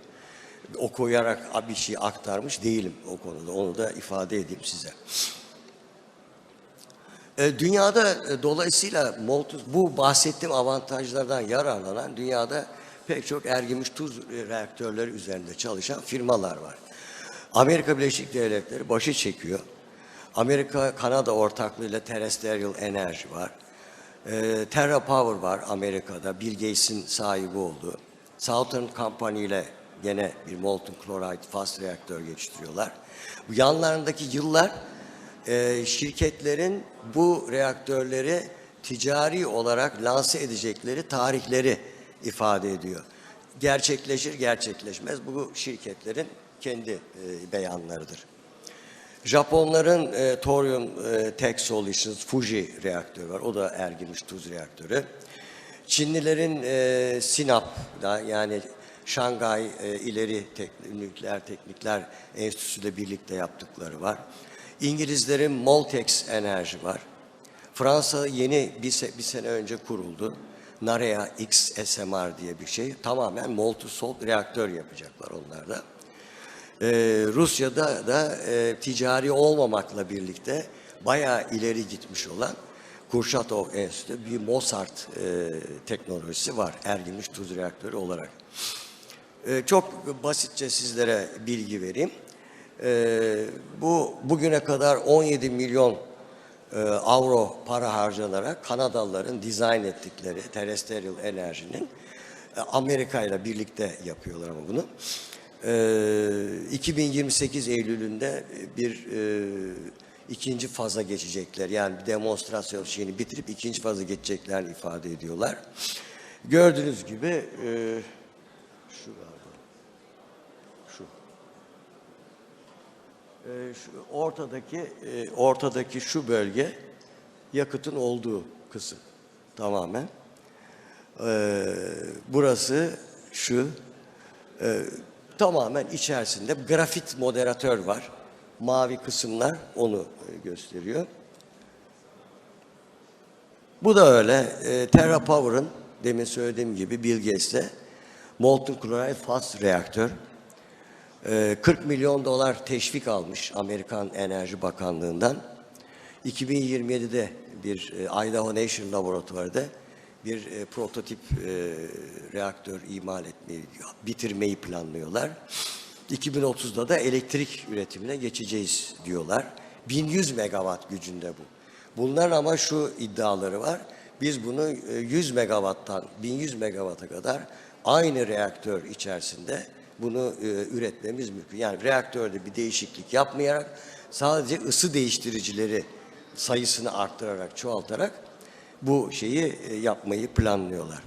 Okuyarak bir şey aktarmış değilim o konuda. Onu da ifade edeyim size. Dünyada dolayısıyla bu bahsettiğim avantajlardan yararlanan dünyada pek çok erginmiş tuz reaktörleri üzerinde çalışan firmalar var. Amerika Birleşik Devletleri başı çekiyor. Amerika-Kanada ortaklığıyla Terrestrial Enerji var. Terra Power var Amerika'da. Bill Gates'in sahibi olduğu. Southern Company ile gene bir molten chloride fast reaktör geliştiriyorlar. Bu yanlarındaki yıllar şirketlerin bu reaktörleri ticari olarak lanse edecekleri tarihleri ifade ediyor. Gerçekleşir gerçekleşmez bu şirketlerin kendi beyanlarıdır. Japonların Thorium Tech Solutions Fuji reaktörü var. O da erginmiş tuz reaktörü. Çinlilerin Sinap yani Şangay İleri Nükleer Teknikler Enstitüsü ile birlikte yaptıkları var. İngilizlerin Moltex Enerji var. Fransa yeni bir sene önce kuruldu. Narea X SMR diye bir şey. Tamamen molten salt reaktör yapacaklar onlar da. Rusya'da da ticari olmamakla birlikte bayağı ileri gitmiş olan Kurşatov Enstitüsü bir Mozart teknolojisi var. Erginmiş tuz reaktörü olarak. Çok basitçe sizlere bilgi vereyim. Bugüne kadar 17 milyon avro para harcanarak Kanadalıların dizayn ettikleri Terrestrial Enerji'nin Amerika ile birlikte yapıyorlar ama bunu. 2028 Eylül'ünde bir ikinci faza geçecekler. Yani bir demonstrasyon şeyini bitirip ikinci faza geçeceklerini ifade ediyorlar. Gördüğünüz gibi şu galiba. Şu ortadaki şu bölge yakıtın olduğu kısım tamamen. Burası şu tamamen içerisinde grafit moderatör var. Mavi kısımlar onu gösteriyor. Bu da öyle. Terra Power'ın demin söylediğim gibi Bill Gates'le molten chloride fast reaktör 40 milyon dolar teşvik almış Amerikan Enerji Bakanlığı'ndan. 2027'de bir Idaho National Laboratuvarı'da bir prototip reaktör bitirmeyi planlıyorlar. 2030'da da elektrik üretimine geçeceğiz diyorlar. 1100 megawatt gücünde bu. Bunların ama şu iddiaları var. Biz bunu 100 megawatttan 1100 megawatt'a kadar aynı reaktör içerisinde bunu üretmemiz mümkün. Yani reaktörde bir değişiklik yapmayarak sadece ısı değiştiricileri sayısını arttırarak, çoğaltarak bu şeyi yapmayı planlıyorlar.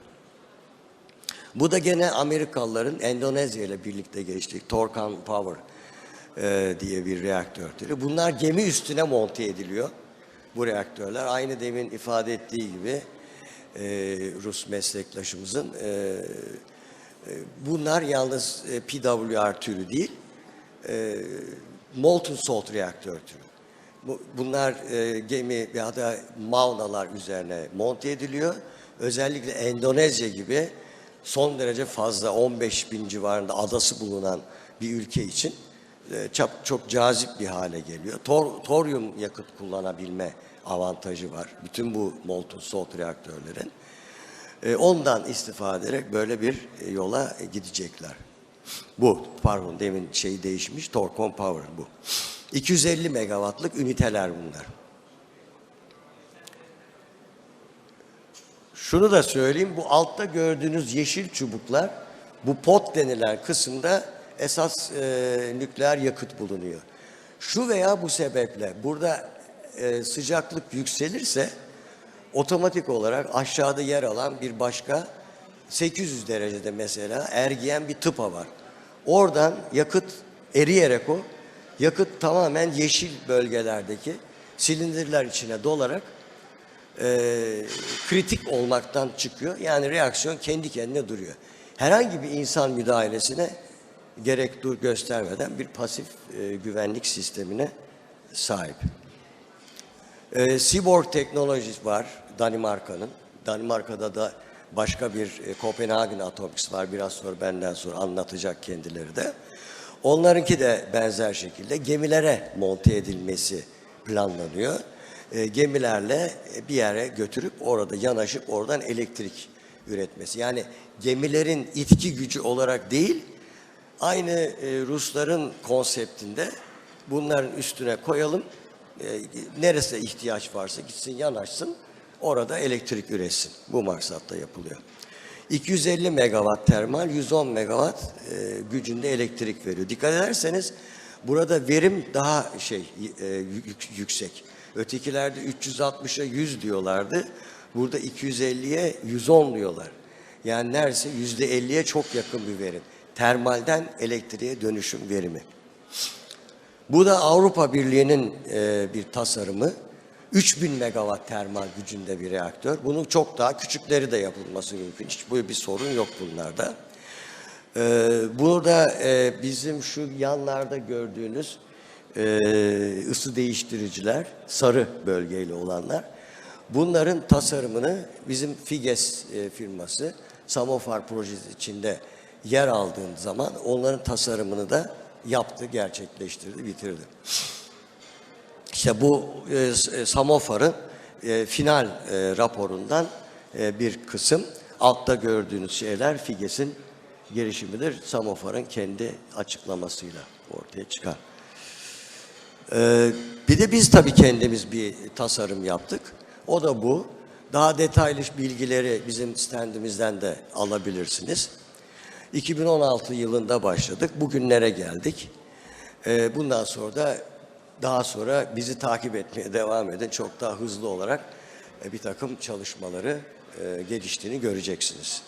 Bu da gene Amerikalıların Endonezya ile birlikte geliştirdiği Torcan Power diye bir reaktör türü. Bunlar gemi üstüne monte ediliyor. Bu reaktörler aynı demin ifade ettiği gibi Rus meslektaşımızın bunlar yalnız PWR türü değil, molten salt reaktör türü. Bunlar gemi ya da mavnalar üzerine monte ediliyor. Özellikle Endonezya gibi son derece fazla 15 bin civarında adası bulunan bir ülke için çok cazip bir hale geliyor. Toryum yakıt kullanabilme avantajı var. Bütün bu molten salt reaktörlerin. Ondan istifade ederek böyle bir yola gidecekler. Demin şey değişmiş, Torcan Power bu. 250 megawattlık üniteler bunlar. Şunu da söyleyeyim, bu altta gördüğünüz yeşil çubuklar, bu pot denilen kısımda esas nükleer yakıt bulunuyor. Şu veya bu sebeple burada sıcaklık yükselirse otomatik olarak aşağıda yer alan bir başka 800 derecede mesela ergiyen bir tıpa var. Oradan yakıt eriyerek yakıt tamamen yeşil bölgelerdeki silindirler içine dolarak kritik olmaktan çıkıyor. Yani reaksiyon kendi kendine duruyor. Herhangi bir insan müdahalesine gerek dur göstermeden bir pasif güvenlik sistemine sahip. Seaborg Technologies var Danimarka'nın. Danimarka'da da başka bir Copenhagen Atomics var. Biraz sonra benden sonra anlatacak kendileri de. Onlarınki de benzer şekilde gemilere monte edilmesi planlanıyor. Gemilerle bir yere götürüp orada yanaşıp oradan elektrik üretmesi. Yani gemilerin itki gücü olarak değil, aynı Rusların konseptinde bunların üstüne koyalım. Neresi ihtiyaç varsa gitsin yanaşsın, orada elektrik üretsin. Bu maksatla yapılıyor. 250 megawatt termal, 110 megawatt gücünde elektrik veriyor. Dikkat ederseniz burada verim daha yüksek. Ötekilerde 360'a 100 diyorlardı. Burada 250'ye 110 diyorlar. Yani neredeyse %50'ye çok yakın bir verim. Termalden elektriğe dönüşüm verimi. Bu da Avrupa Birliği'nin bir tasarımı. 3000 megawatt termal gücünde bir reaktör. Bunun çok daha küçükleri de yapılması mümkün. Hiç böyle bir sorun yok bunlarda. Burada bizim şu yanlarda gördüğünüz ısı değiştiriciler, sarı bölgeyle olanlar. Bunların tasarımını bizim FİGES firması Samofar projesi içinde yer aldığım zaman onların tasarımını da yaptı, gerçekleştirdi, bitirdi. İşte bu Samofar'ın final raporundan bir kısım. Altta gördüğünüz şeyler FİGES'in gelişimidir. Samofar'ın kendi açıklamasıyla ortaya çıkar. Bir de biz tabii kendimiz bir tasarım yaptık. O da bu. Daha detaylı bilgileri bizim standımızdan da alabilirsiniz. 2016 yılında başladık. Bugünlere geldik. Bundan sonra da daha sonra bizi takip etmeye devam edin. Çok daha hızlı olarak bir takım çalışmaları geliştiğini göreceksiniz.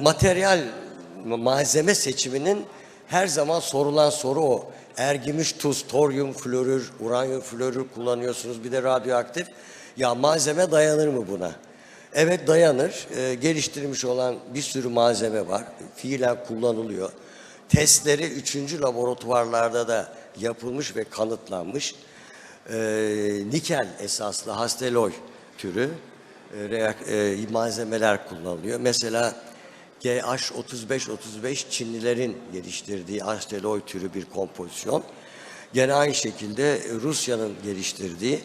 Materyal, malzeme seçiminin her zaman sorulan soru o. Ergümiş tuz, toryum florür, uranyum florür kullanıyorsunuz. Bir de radyoaktif. Ya malzeme dayanır mı buna? Evet dayanır. Geliştirilmiş olan bir sürü malzeme var. Fiilen kullanılıyor. Testleri 3. laboratuvarlarda da yapılmış ve kanıtlanmış. Nikel esaslı hasteloy türü malzemeler kullanılıyor. Mesela GH35-35 Çinlilerin geliştirdiği hasteloy türü bir kompozisyon. Gene aynı şekilde Rusya'nın geliştirdiği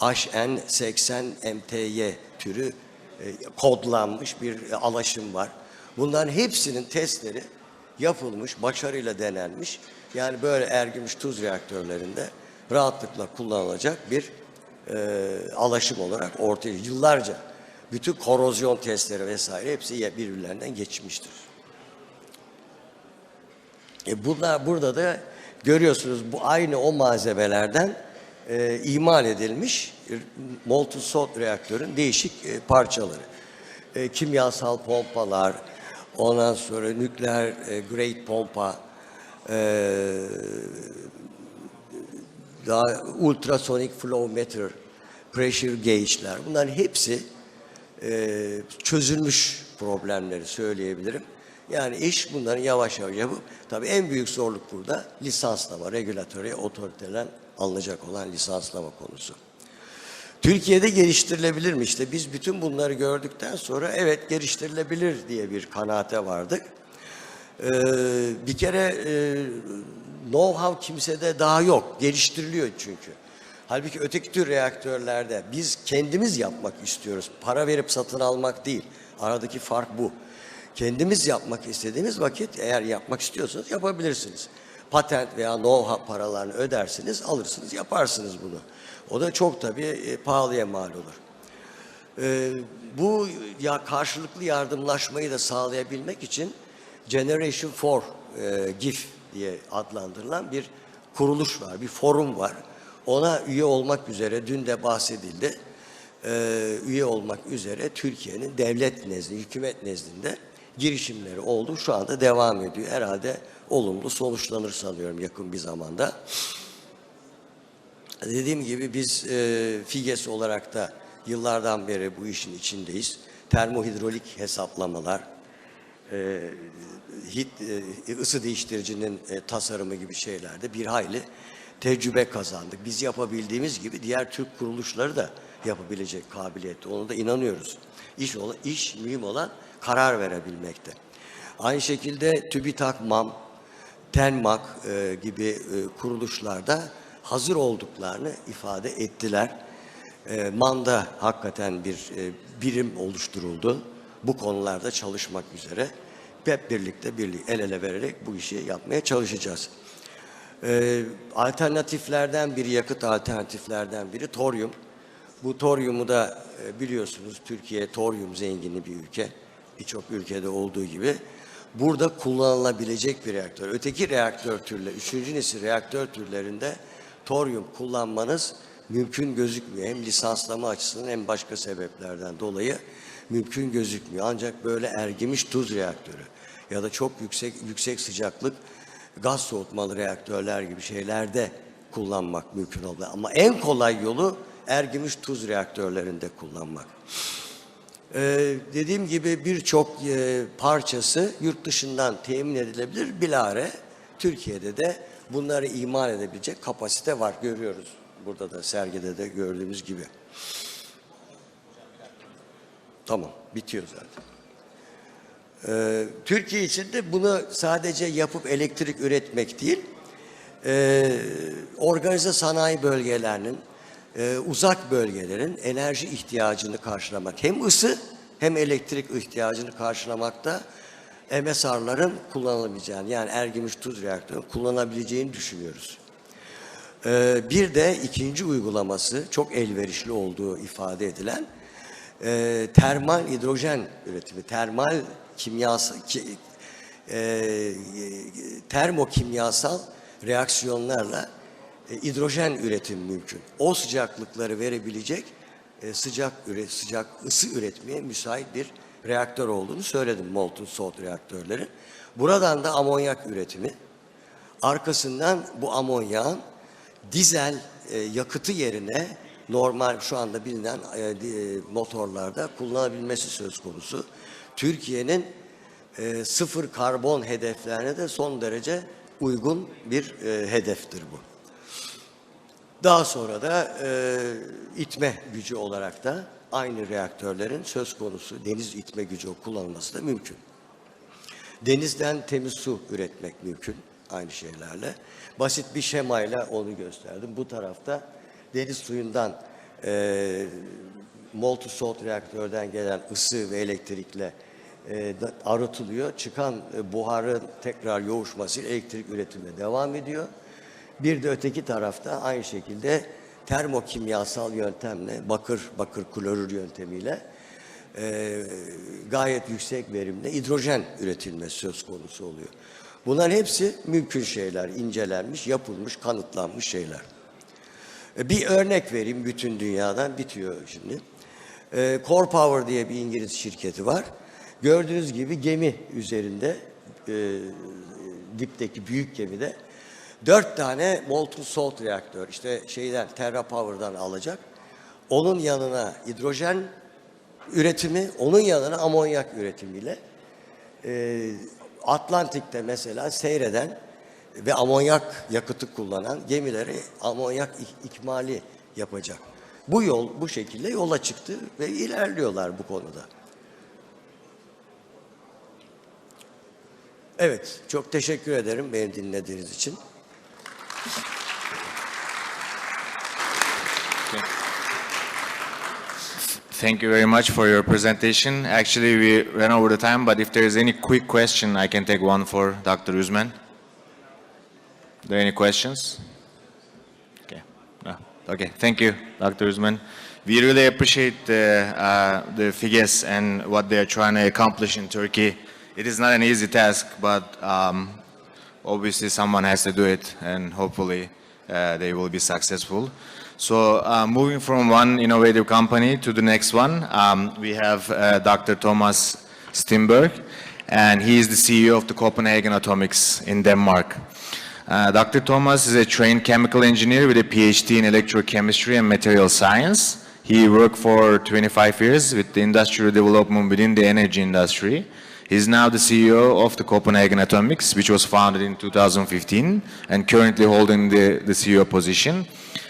HN80 MTY türü kodlanmış bir alaşım var. Bunların hepsinin testleri yapılmış, başarıyla denenmiş. Yani böyle ergümiş tuz reaktörlerinde rahatlıkla kullanılacak bir alaşım olarak ortaya yıllarca bütün korozyon testleri vesaire hepsi birbirlerinden geçmiştir. Burada da görüyorsunuz bu aynı o malzemelerden imal edilmiş molten salt reaktörün değişik parçaları. Kimyasal pompalar, ondan sonra nükleer grade pompa, daha ultrasonic flow meter, pressure gauge'ler, bunların hepsi çözülmüş problemleri söyleyebilirim. Yani iş bunların yavaş yavaş yapıp, tabii en büyük zorluk burada lisanslama, regülatöre otoriteden alınacak olan lisanslama konusu. Türkiye'de geliştirilebilir mi? İşte biz bütün bunları gördükten sonra evet geliştirilebilir diye bir kanaate vardık. Bir kere know-how kimsede daha yok. Geliştiriliyor çünkü. Halbuki öteki tür reaktörlerde biz kendimiz yapmak istiyoruz. Para verip satın almak değil. Aradaki fark bu. Kendimiz yapmak istediğimiz vakit eğer yapmak istiyorsanız yapabilirsiniz. Patent veya know-how paralarını ödersiniz, alırsınız, yaparsınız bunu. O da çok tabii pahalıya mal olur. Bu karşılıklı yardımlaşmayı da sağlayabilmek için Generation 4 GIF diye adlandırılan bir kuruluş var, bir forum var. Ona üye olmak üzere, dün de bahsedildi, üye olmak üzere Türkiye'nin devlet nezdinde, hükümet nezdinde girişimleri oldu. Şu anda devam ediyor. Herhalde olumlu sonuçlanır sanıyorum yakın bir zamanda. Dediğim gibi biz FİGES olarak da yıllardan beri bu işin içindeyiz. Termohidrolik hesaplamalar, ısı değiştiricinin tasarımı gibi şeylerde bir hayli tecrübe kazandık. Biz yapabildiğimiz gibi diğer Türk kuruluşları da yapabilecek kabiliyette. Ona da inanıyoruz. İş mühim olan karar verebilmekte. Aynı şekilde TÜBİTAK, MAM, TENMAK gibi kuruluşlarda hazır olduklarını ifade ettiler. MAN'da hakikaten bir birim oluşturuldu. Bu konularda çalışmak üzere. Hep birlikte el ele vererek bu işi yapmaya çalışacağız. Alternatiflerden biri, yakıt alternatiflerden biri toryum. Bu toryumu da biliyorsunuz Türkiye toryum zengini bir ülke. Birçok ülkede olduğu gibi. Burada kullanılabilecek bir reaktör. Öteki reaktör türleri, 3. nesil reaktör türlerinde toryum kullanmanız mümkün gözükmüyor. Hem lisanslama açısından hem başka sebeplerden dolayı mümkün gözükmüyor. Ancak böyle ergimiş tuz reaktörü ya da çok yüksek sıcaklık gaz soğutmalı reaktörler gibi şeylerde kullanmak mümkün oluyor. Ama en kolay yolu ergimiş tuz reaktörlerinde kullanmak. Dediğim gibi birçok parçası yurt dışından temin edilebilir. Bilahare Türkiye'de de bunları imal edebilecek kapasite var. Görüyoruz. Burada da sergide de gördüğümüz gibi. Tamam, bitiyor zaten. Türkiye için de bunu sadece yapıp elektrik üretmek değil, organize sanayi bölgelerinin, uzak bölgelerin enerji ihtiyacını karşılamak, hem ısı hem elektrik ihtiyacını karşılamakta MSR'ların kullanılabileceğini, yani ergimiş tuz reaktörünün kullanabileceğini düşünüyoruz. Bir de ikinci uygulaması çok elverişli olduğu ifade edilen termal hidrojen üretimi, termokimyasal reaksiyonlarla hidrojen üretimi mümkün. O sıcaklıkları verebilecek ısı üretmeye müsait bir reaktör olduğunu söyledim, molten salt reaktörlerin. Buradan da amonyak üretimi, arkasından bu amonyağın dizel yakıtı yerine normal şu anda bilinen motorlarda kullanabilmesi söz konusu. Türkiye'nin sıfır karbon hedeflerine de son derece uygun bir hedeftir bu. Daha sonra da itme gücü olarak da aynı reaktörlerin söz konusu deniz itme gücü kullanılması da mümkün. Denizden temiz su üretmek mümkün aynı şeylerle. Basit bir şemayla onu gösterdim. Bu tarafta deniz suyundan molten salt reaktörden gelen ısı ve elektrikle arıtılıyor. Çıkan buharın tekrar yoğuşmasıyla elektrik üretime devam ediyor. Bir de öteki tarafta aynı şekilde termokimyasal yöntemle, bakır klorür yöntemiyle gayet yüksek verimle hidrojen üretilmesi söz konusu oluyor. Bunların hepsi mümkün şeyler, incelenmiş, yapılmış, kanıtlanmış şeyler. Bir örnek vereyim, bütün dünyadan bitiyor şimdi. Core Power diye bir İngiliz şirketi var. Gördüğünüz gibi gemi üzerinde, dipteki büyük gemide 4 tane molten salt reaktör, işte Terra Power'dan alacak. Onun yanına hidrojen üretimi, onun yanına amonyak üretimiyle Atlantik'te mesela seyreden ve amonyak yakıtı kullanan gemilere amonyak ikmali yapacak. Bu şekilde yola çıktı ve ilerliyorlar bu konuda. Evet, çok teşekkür ederim beni dinlediğiniz için. Thank you very much for your presentation. Actually, we ran over the time, but if there is any quick question, I can take one for Dr. Uzmen. Are there any questions? Okay. No. Okay. Thank you, Dr. Uzmen. We really appreciate the FİGES and what they are trying to accomplish in Turkey. It is not an easy task, but obviously someone has to do it, and hopefully they will be successful. So moving from one innovative company to the next one, we have Dr. Thomas Steenberg, and he is the CEO of the Copenhagen Atomics in Denmark. Dr. Thomas is a trained chemical engineer with a PhD in electrochemistry and material science. He worked for 25 years with the industrial development within the energy industry. He's now the CEO of the Copenhagen Atomics, which was founded in 2015 and currently holding the CEO position.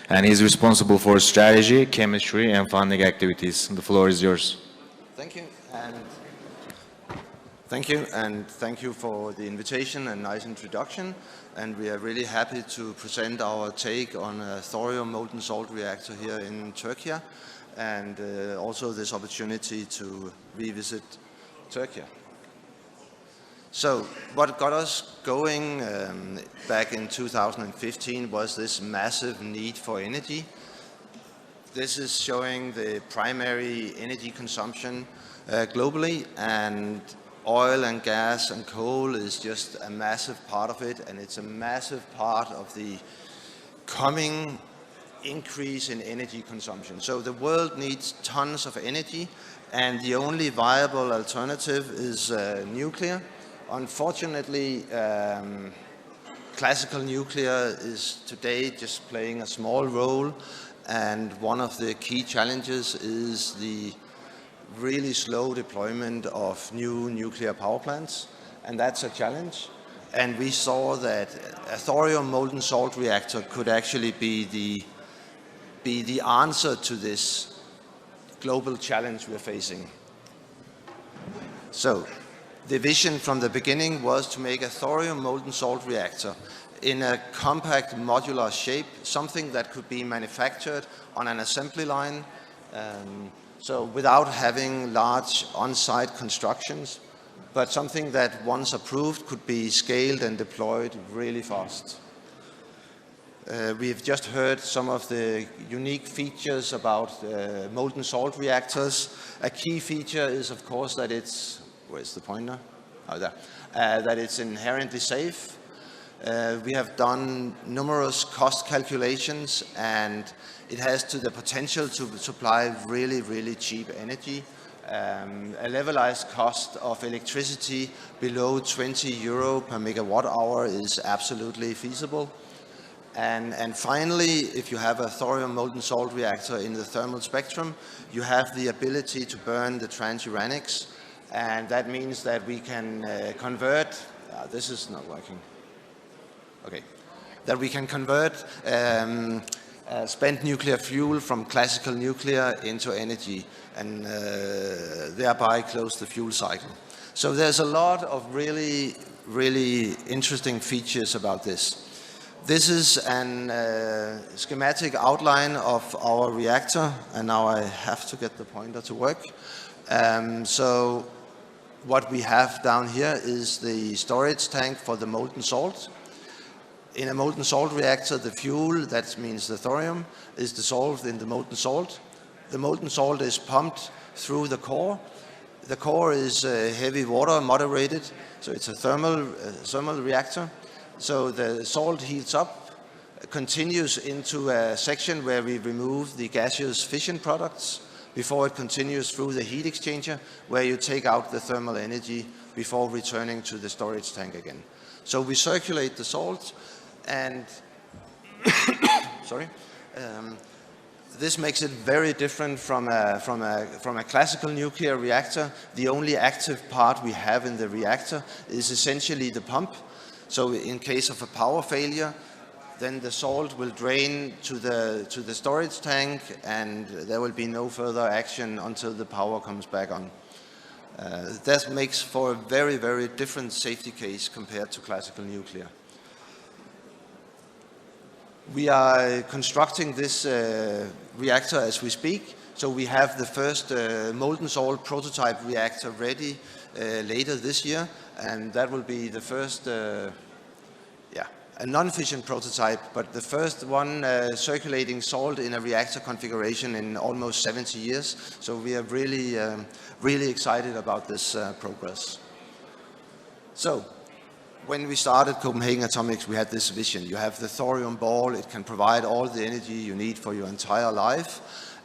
And he's responsible for strategy, chemistry, and funding activities. The floor is yours. Thank you, and thank you for the invitation and nice introduction. And we are really happy to present our take on a thorium molten salt reactor here in Turkey, and also this opportunity to revisit Turkey. So what got us going back in 2015 was this massive need for energy. This is showing the primary energy consumption globally, and oil and gas and coal is just a massive part of it, and it's a massive part of the coming increase in energy consumption. So the world needs tons of energy, and the only viable alternative is nuclear. Unfortunately, classical nuclear is today just playing a small role, and one of the key challenges is the really slow deployment of new nuclear power plants, and that's a challenge. And we saw that a thorium molten salt reactor could actually be the answer to this global challenge we're facing. So the vision from the beginning was to make a thorium molten salt reactor in a compact modular shape, something that could be manufactured on an assembly line, so without having large on-site constructions, but something that once approved could be scaled and deployed really fast. We've just heard some of the unique features about molten salt reactors. A key feature is, of course, that it's, where's the pointer? Oh, there. That it's inherently safe. We have done numerous cost calculations, and it has the potential to supply really, really cheap energy. A levelized cost of electricity below 20 euro per megawatt hour is absolutely feasible. And finally, if you have a thorium molten salt reactor in the thermal spectrum, you have the ability to burn the transuranics, and that means that we can convert, this is not working. Okay, that we can convert spent nuclear fuel from classical nuclear into energy, and thereby close the fuel cycle. So there's a lot of really, really interesting features about this. This is an schematic outline of our reactor, and now I have to get the pointer to work. So what we have down here is the storage tank for the molten salt. In a molten salt reactor, the fuel, that means the thorium, is dissolved in the molten salt. The molten salt is pumped through the core. The core is heavy water moderated, so it's a thermal reactor. So the salt heats up, continues into a section where we remove the gaseous fission products before it continues through the heat exchanger, where you take out the thermal energy before returning to the storage tank again. So we circulate the salt, and this makes it very different from a classical nuclear reactor. The only active part we have in the reactor is essentially the pump. So in case of a power failure, then the salt will drain to the storage tank, and there will be no further action until the power comes back on. That makes for a very, very different safety case compared to classical nuclear. We are constructing this reactor as we speak, so we have the first molten salt prototype reactor ready later this year, and that will be the first, a non-fission prototype, but the first one circulating salt in a reactor configuration in almost 70 years. So we are really, really excited about this progress. So when we started Copenhagen Atomics, we had this vision. You have the thorium ball, it can provide all the energy you need for your entire life.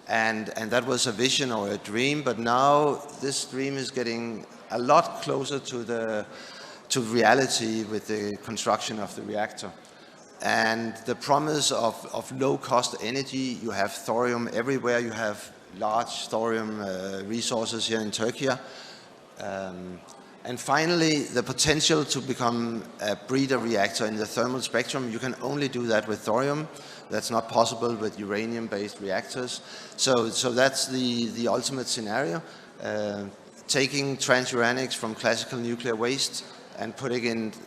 And that was a vision or a dream, but now this dream is getting a lot closer to reality with the construction of the reactor. And the promise of low-cost energy, you have thorium everywhere, you have large thorium resources here in Turkey. And finally, the potential to become a breeder reactor in the thermal spectrum, you can only do that with thorium. That's not possible with uranium-based reactors. So that's the ultimate scenario. Taking transuranics from classical nuclear waste and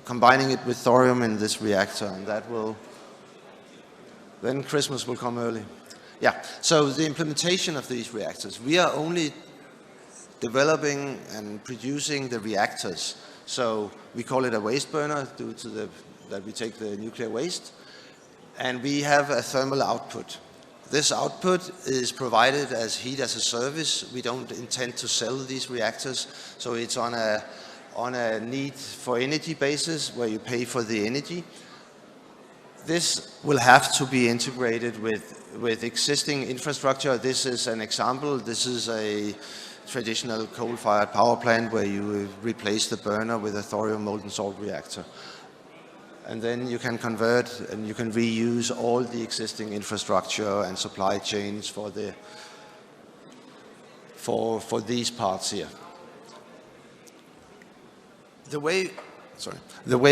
combining it with thorium in this reactor, and then Christmas will come early. Yeah, so the implementation of these reactors, we are only developing and producing the reactors. So we call it a waste burner due to that we take the nuclear waste, and we have a thermal output. This output is provided as heat as a service. We don't intend to sell these reactors, so it's on a need for energy basis where you pay for the energy. This will have to be integrated with existing infrastructure. This is an example. This is a traditional coal-fired power plant where you replace the burner with a thorium molten salt reactor. And then you can convert and you can reuse all the existing infrastructure and supply chains for these parts here. The way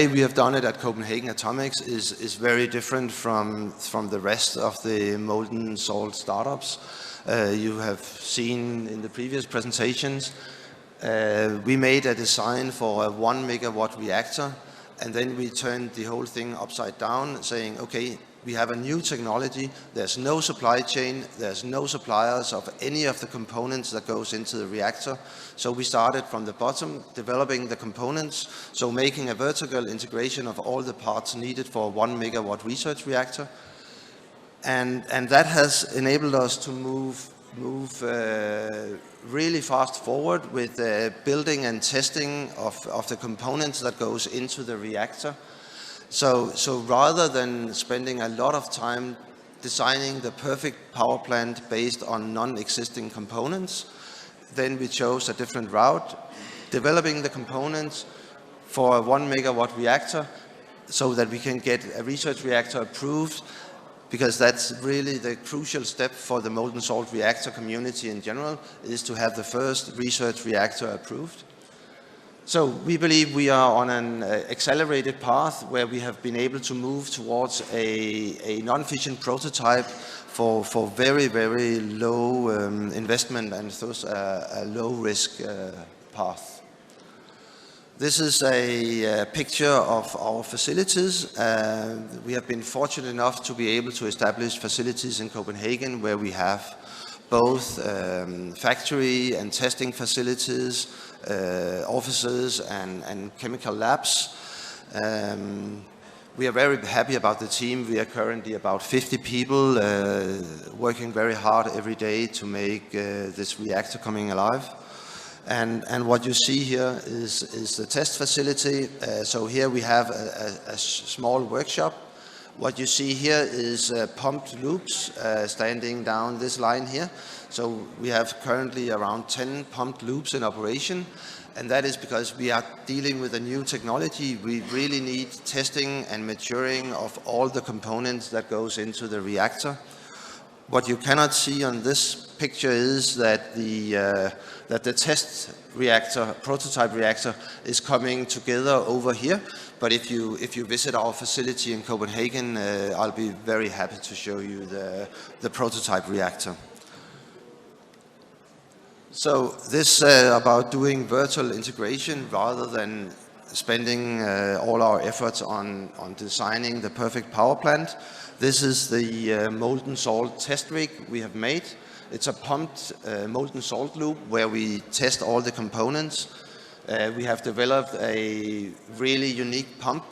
we have done it at Copenhagen Atomics is very different from the rest of the molten salt startups. You have seen in the previous presentations, we made a design for a 1 megawatt reactor, and then we turned the whole thing upside down, saying, okay, we have a new technology, there's no supply chain, there's no suppliers of any of the components that goes into the reactor. So we started from the bottom, developing the components, so making a vertical integration of all the parts needed for a 1 megawatt research reactor. And that has enabled us to move really fast forward with building and testing of the components that goes into the reactor. So rather than spending a lot of time designing the perfect power plant based on non-existing components, then we chose a different route, developing the components for a 1 megawatt reactor so that we can get a research reactor approved, because that's really the crucial step for the molten salt reactor community in general, is to have the first research reactor approved. So we believe we are on an accelerated path where we have been able to move towards a non-fission prototype for very, very low investment and thus a low risk path. This is a picture of our facilities. We have been fortunate enough to be able to establish facilities in Copenhagen where we have both factory and testing facilities, offices and chemical labs. We are very happy about the team. We are currently about 50 people working very hard every day to make this reactor coming alive. And what you see here is the test facility. So here we have a small workshop. What you see here is pumped loops standing down this line here. So we have currently around 10 pumped loops in operation. And that is because we are dealing with a new technology. We really need testing and maturing of all the components that goes into the reactor. What you cannot see on this picture is that the test reactor, prototype reactor, is coming together over here. But if you visit our facility in Copenhagen, I'll be very happy to show you the prototype reactor. So this about doing virtual integration rather than spending all our efforts on designing the perfect power plant. This is the molten salt test rig we have made. It's a pumped molten salt loop where we test all the components. We have developed a really unique pump.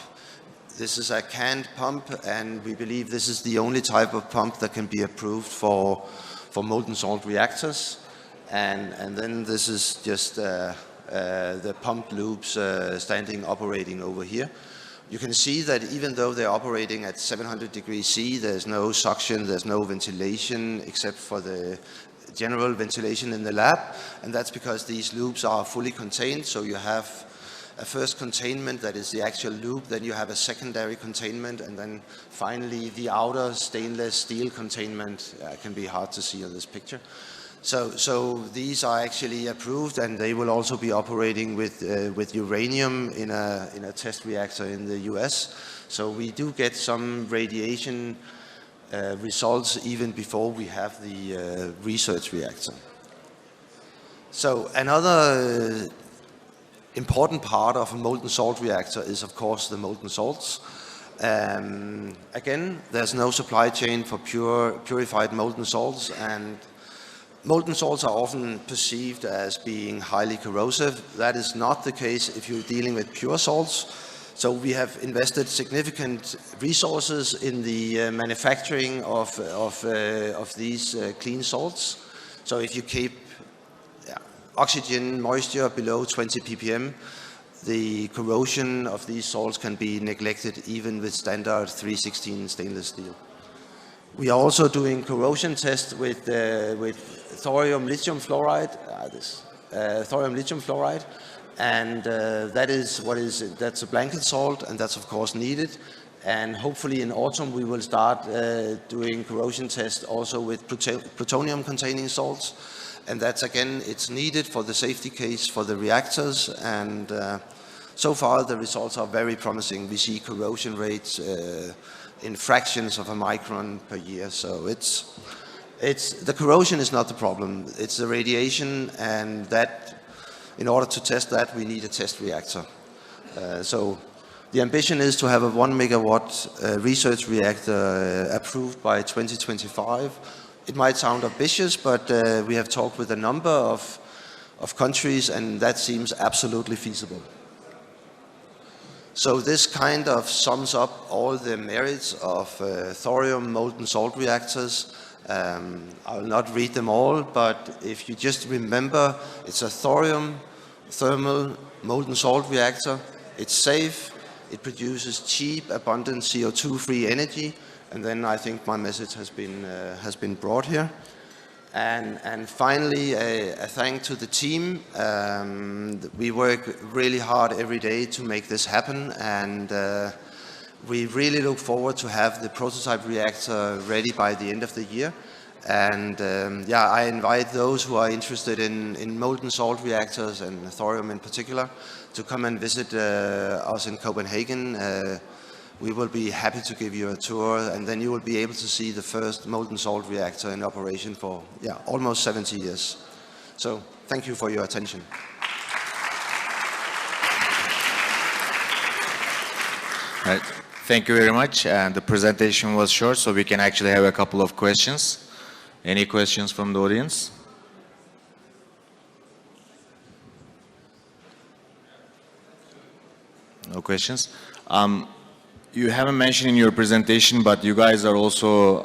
This is a canned pump, and we believe this is the only type of pump that can be approved for molten salt reactors. And then this is just the pump loops operating over here. You can see that even though they're operating at 700 degrees C, there's no suction, there's no ventilation except for the general ventilation in the lab. And that's because these loops are fully contained. So you have a first containment that is the actual loop, then you have a secondary containment, and then finally the outer stainless steel containment can be hard to see on this picture. So these are actually approved, and they will also be operating with uranium in a test reactor in the US. So we do get some radiation results even before we have the research reactor. So another important part of a molten salt reactor is, of course, the molten salts. Again, there's no supply chain for purified molten salts, and molten salts are often perceived as being highly corrosive. That is not the case if you're dealing with pure salts. So we have invested significant resources in the manufacturing of these clean salts. So if you keep oxygen moisture below 20 ppm, the corrosion of these salts can be neglected even with standard 316 stainless steel. We are also doing corrosion tests with thorium lithium fluoride, and that's a blanket salt, and that's of course needed. And hopefully in autumn we will start doing corrosion tests also with plutonium containing salts, and that's again, it's needed for the safety case for the reactors, and so far the results are very promising. We see corrosion rates in fractions of a micron per year. So the corrosion is not the problem, it's the radiation, and that in order to test that we need a test reactor. So the ambition is to have a 1 megawatt research reactor approved by 2025. It might sound ambitious, but we have talked with a number of countries, and that seems absolutely feasible. So this kind of sums up all the merits of thorium molten salt reactors. I will not read them all, but if you just remember, it's a thorium thermal molten salt reactor. It's safe, it produces cheap, abundant CO2-free energy, and then I think my message has been brought here. And finally, a thank to the team. We work really hard every day to make this happen, and we really look forward to have the prototype reactor ready by the end of the year. And I invite those who are interested in molten salt reactors and thorium in particular to come and visit us in Copenhagen. We will be happy to give you a tour, and then you will be able to see the first molten salt reactor in operation for almost 70 years. So thank you for your attention. Right. Thank you very much. And the presentation was short, so we can actually have a couple of questions. Any questions from the audience? No questions? You haven't mentioned in your presentation, but you guys are also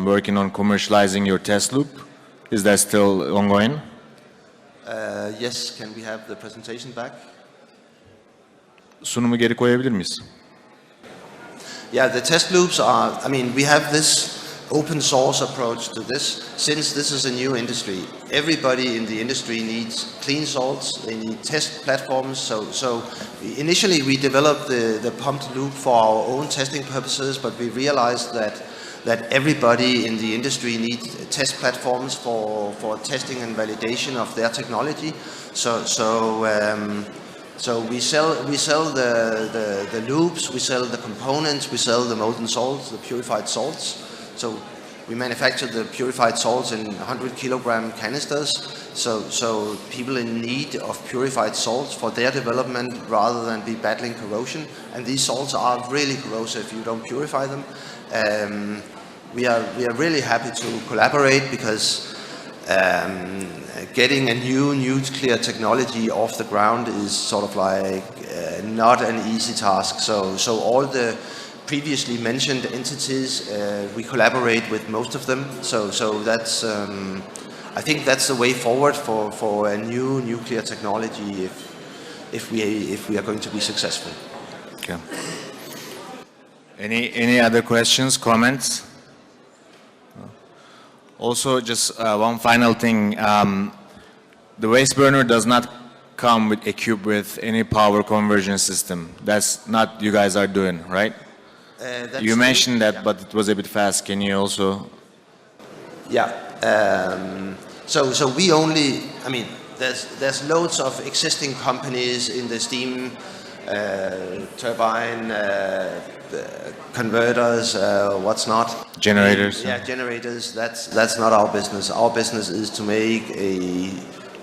working on commercializing your test loop. Is that still ongoing? Yes, can we have the presentation back? Sunumu geri koyabilir miyiz? Yeah, the test loops are, we have this open source approach to this. Since this is a new industry, everybody in the industry needs clean salts, they need test platforms. So initially we developed the pumped loop for our own testing purposes, but we realized that everybody in the industry needs test platforms for testing and validation of their technology. So we sell the loops, we sell the components, we sell the molten salts, the purified salts. So we manufacture the purified salts in 100 kilogram canisters. So people in need of purified salts for their development rather than be battling corrosion. And these salts are really corrosive if you don't purify them. We are really happy to collaborate because getting a new nuclear technology off the ground is sort of like not an easy task. So all the previously mentioned entities, we collaborate with most of them. So that's, I think that's the way forward for a new nuclear technology if we are going to be successful. Okay. Any other questions, comments? Also, just one final thing. The waste burner does not come equipped with any power conversion system. That's not you guys are doing, right? You mentioned that, but it was a bit fast. Can you also? Yeah. So we only, I mean, there's loads of existing companies in the steam turbine converters, what's not. Generators. Yeah, generators. That's not our business. Our business is to make a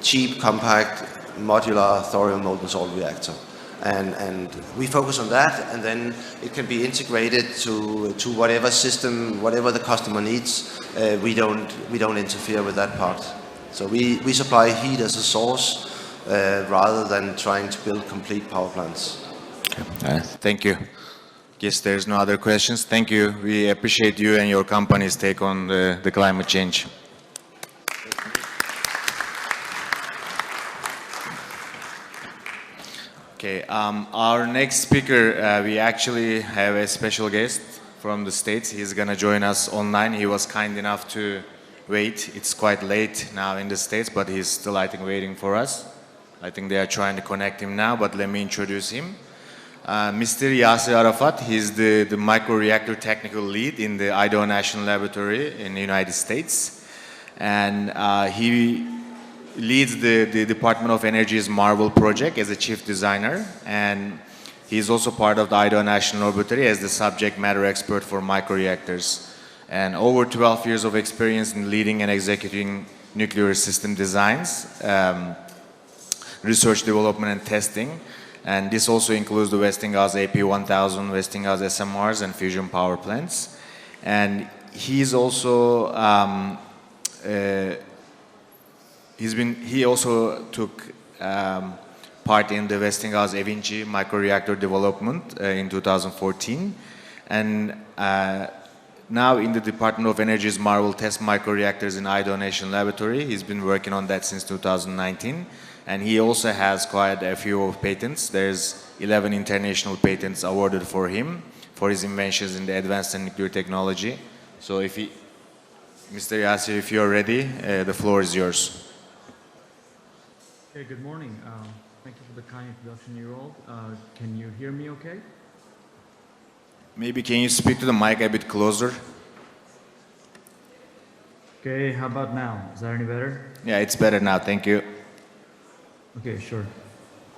cheap, compact, modular thorium molten salt reactor. And we focus on that, and then it can be integrated to whatever system, whatever the customer needs. We don't interfere with that part. So we supply heat as a source rather than trying to build complete power plants. Okay. Thank you. Guess there's no other questions. Thank you. We appreciate you and your company's take on the climate change. Okay, our next speaker, we actually have a special guest from the States. He's going to join us online. He was kind enough to wait. It's quite late now in the States, but he's still, I think, waiting for us. I think they are trying to connect him now, but let me introduce him. Mr. Yasir Arafat, he's the microreactor technical lead in the Idaho National Laboratory in the United States. And he leads the Department of Energy's Marvel project as a chief designer, and he's also part of the Idaho National Laboratory as the subject matter expert for microreactors. And over 12 years of experience in leading and executing nuclear system designs, research, development, and testing. And this also includes the Westinghouse AP1000, Westinghouse SMRs, and fusion power plants. And he's also he also took part in the Westinghouse Evinci microreactor development in 2014, and now in the Department of Energy's Marvel test microreactors in Idaho National Laboratory. He's been working on that since 2019, and he also has quite a few patents. There's 11 international patents awarded for him for his inventions in the advanced and nuclear technology. So if he, Mr. Yasir, if you're ready, the floor is yours. Hey, good morning. Thank you for the kind introduction, Erol. Can you hear me okay? Maybe can you speak to the mic a bit closer? Okay, how about now? Is that any better? Yeah, it's better now. Thank you. Okay, sure.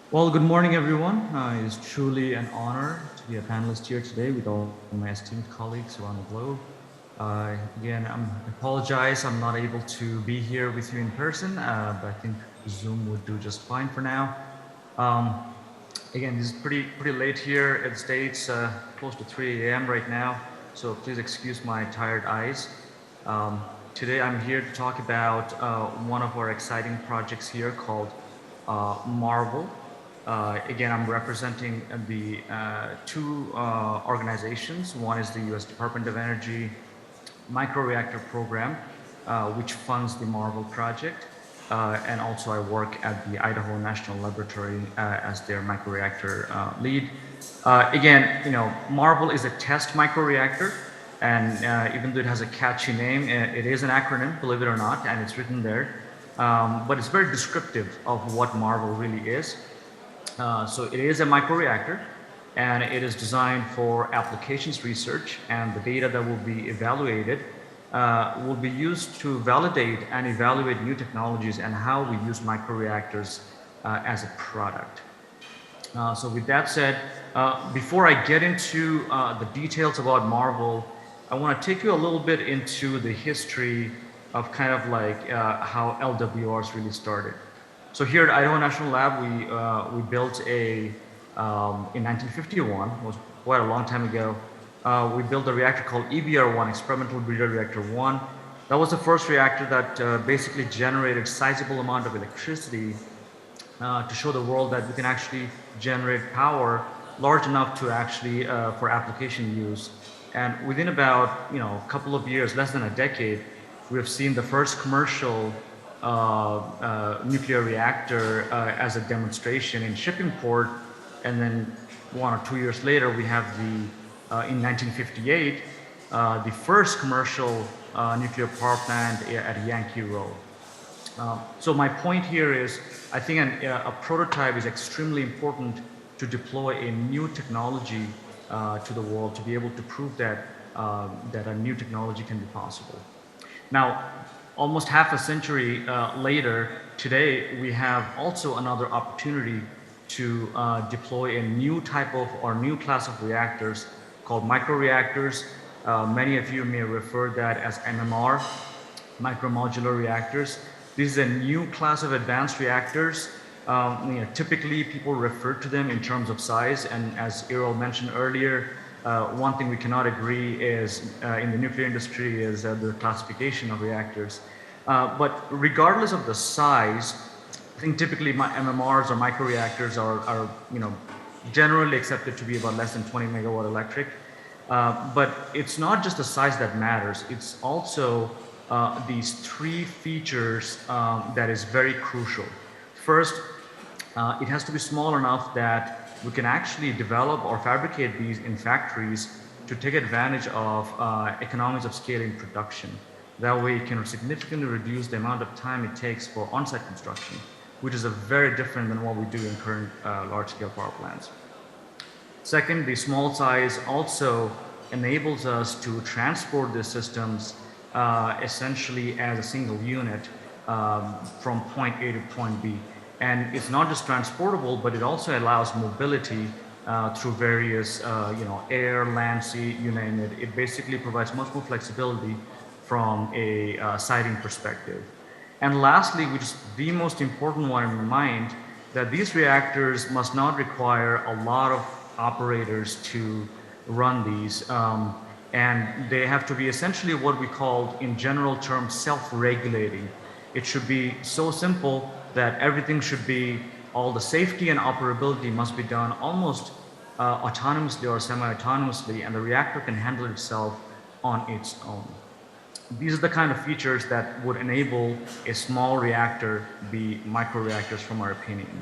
Well, good morning, everyone. It is truly an honor to be a panelist here today with all my esteemed colleagues around the globe. Again, I apologize I'm not able to be here with you in person, but I think Zoom would do just fine for now. Again, this is pretty late here at the States, close to 3 a.m. right now, so please excuse my tired eyes. Today I'm here to talk about one of our exciting projects here called Marvel. Again, I'm representing the two organizations. One is the U.S. Department of Energy Microreactor Program, which funds the Marvel project. And also I work at the Idaho National Laboratory as their microreactor lead. Again, you know, Marvel is a test microreactor, and even though it has a catchy name, it is an acronym, believe it or not, and it's written there. But it's very descriptive of what Marvel really is. So it is a microreactor, and it is designed for applications research, and the data that will be evaluated will be used to validate and evaluate new technologies and how we use microreactors as a product. So with that said, before I get into the details about Marvel, I want to take you a little bit into the history of kind of like how LWRs really started. So here at Idaho National Lab, we built a, in 1951, was quite a long time ago, we built a reactor called EBR-1, Experimental Breeder Reactor 1. That was the first reactor that basically generated sizable amount of electricity to show the world that we can actually generate power large enough to actually for application use. And within about a couple of years, less than a decade, we have seen the first commercial nuclear reactor as a demonstration in Shippingport, and then 1 or 2 years later, we have the in 1958, the first commercial nuclear power plant at Yankee Road. So my point here is, I think a prototype is extremely important to deploy a new technology to the world, to be able to prove that that a new technology can be possible. Now, almost half a century later, today we have also another opportunity to deploy a new type of or new class of reactors called microreactors. Many of you may refer that as MMR, Micro Modular Reactors. This is a new class of advanced reactors. Typically people refer to them in terms of size, and as Erol mentioned earlier, one thing we cannot agree is in the nuclear industry is the classification of reactors. But regardless of the size, I think typically MMRs or microreactors are generally accepted to be about less than 20 megawatt electric. But it's not just the size that matters, it's also these three features that is very crucial. First, it has to be small enough that we can actually develop or fabricate these in factories to take advantage of economies of scale in production. That way it can significantly reduce the amount of time it takes for on-site construction, which is very different than what we do in current large-scale power plants. Second, the small size also enables us to transport the systems essentially as a single unit from point A to point B. And it's not just transportable, but it also allows mobility through various, air, land, sea, you name it. It basically provides much more flexibility from a siting perspective. And lastly, which is the most important one in my mind, that these reactors must not require a lot of operators to run these. And they have to be essentially what we call in general terms self-regulating. It should be so simple that everything should be, all the safety and operability must be done almost autonomously or semi-autonomously, and the reactor can handle itself on its own. These are the kind of features that would enable a small reactor be microreactors from our opinion.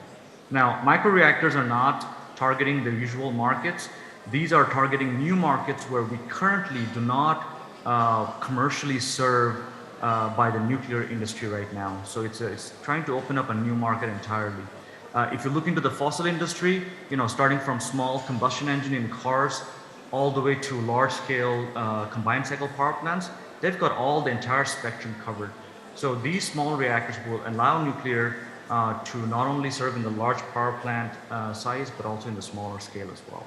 Now, microreactors are not targeting the usual markets. These are targeting new markets where we currently do not commercially serve by the nuclear industry right now. So it's trying to open up a new market entirely. If you look into the fossil industry, starting from small combustion engine in cars all the way to large scale combined cycle power plants, they've got all the entire spectrum covered. So these small reactors will allow nuclear to not only serve in the large power plant size, but also in the smaller scale as well.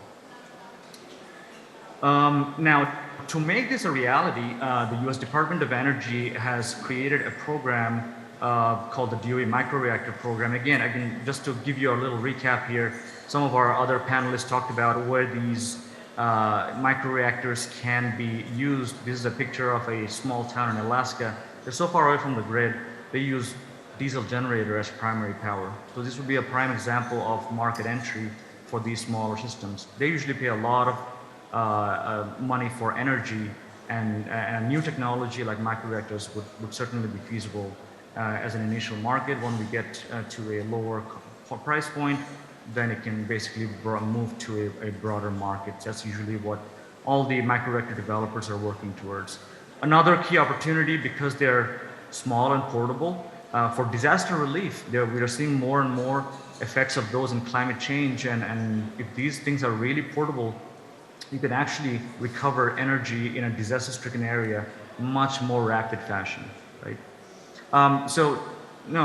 Now, to make this a reality, the US Department of Energy has created a program called the DOE Microreactor Program. Again, just to give you a little recap here, some of our other panelists talked about where these microreactors can be used. This is a picture of a small town in Alaska. They're so far away from the grid, they use diesel generator as primary power. So this would be a prime example of market entry for these smaller systems. They usually pay a lot of money for energy, and new technology like microreactors would certainly be feasible as an initial market. When we get to a lower price point, then it can basically move to a broader market. That's usually what all the microreactor developers are working towards. Another key opportunity, because they're small and portable, for disaster relief, we are seeing more and more effects of those in climate change, and if these things are really portable, you can actually recover energy in a disaster-stricken area much more rapid fashion, right?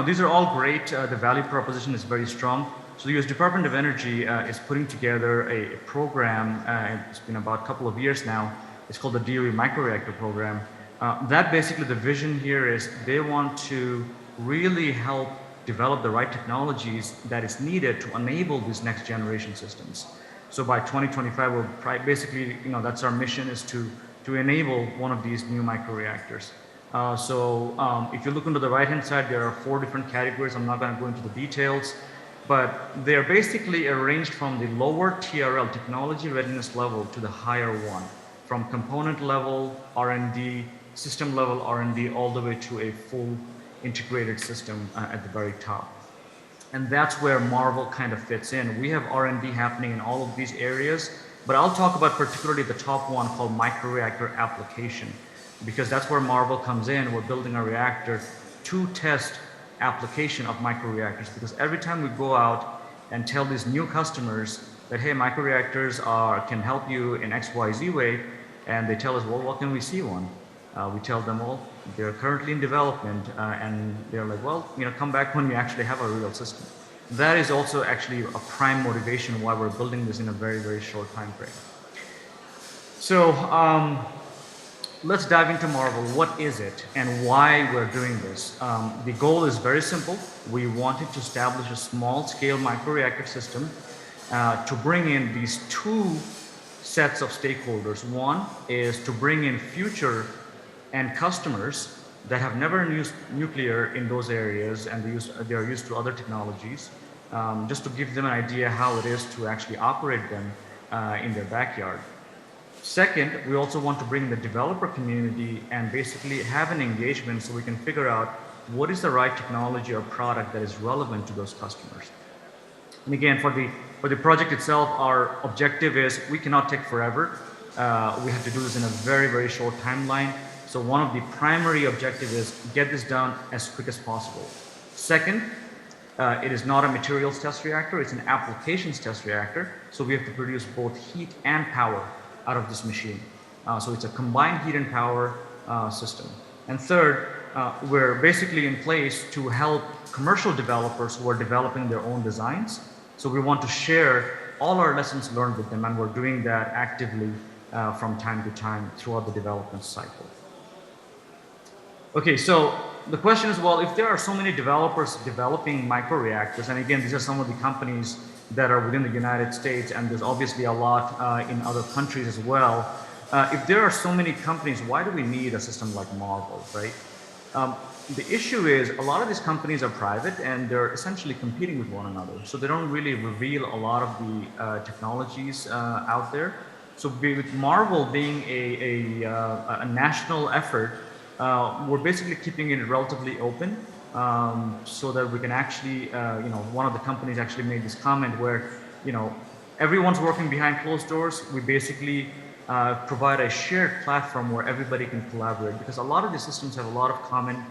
These are all great. The value proposition is very strong. So the US Department of Energy is putting together a program, it's been about a couple of years now, it's called the DOE Microreactor Program. That basically, the vision here is they want to really help develop the right technologies that is needed to enable these next generation systems. So by 2025, we'll basically, that's our mission, is to enable one of these new microreactors. If you look into the right-hand side, there are 4 different categories. I'm not going to go into the details, but they're basically arranged from the lower TRL, technology readiness level, to the higher one, from component level R&D, system level R&D, all the way to a full integrated system at the very top. And that's where Marvel kind of fits in. We have R&D happening in all of these areas, but I'll talk about particularly the top one called microreactor application, because that's where Marvel comes in. We're building a reactor to test application of microreactors, because every time we go out and tell these new customers that, hey, microreactors can help you in XYZ way, and they tell us, well, what can we see one? We tell them, well, They're currently in development, and they're like, well, come back when you actually have a real system. That is also actually a prime motivation why we're building this in a very, very short time frame. So let's dive into Marvel. What is it and why we're doing this? The goal is very simple. We wanted to establish a small-scale microreactor system to bring in these two sets of stakeholders. One is to bring in future and customers that have never used nuclear in those areas and they are used to other technologies, just to give them an idea how it is to actually operate them in their backyard. Second, we also want to bring the developer community and basically have an engagement so we can figure out what is the right technology or product that is relevant to those customers. And again, for the project itself, our objective is we cannot take forever. We have to do this in a very, very short timeline. So one of the primary objectives is get this done as quick as possible. Second, it is not a materials test reactor, it's an applications test reactor. So we have to produce both heat and power out of this machine. So it's a combined heat and power system. And third, we're basically in place to help commercial developers who are developing their own designs. So we want to share all our lessons learned with them, and we're doing that actively from time to time throughout the development cycle. Okay, so the question is, well, if there are so many developers developing microreactors, and again, these are some of the companies that are within the United States, and there's obviously a lot in other countries as well. If there are so many companies, why do we need a system like Marvel, right? The issue is a lot of these companies are private and they're essentially competing with one another. So they don't really reveal a lot of the technologies out there. So with Marvel being a national effort, we're basically keeping it relatively open so that we can actually, one of the companies actually made this comment where, everyone's working behind closed doors. We basically provide a shared platform where everybody can collaborate, because a lot of these systems have a lot of common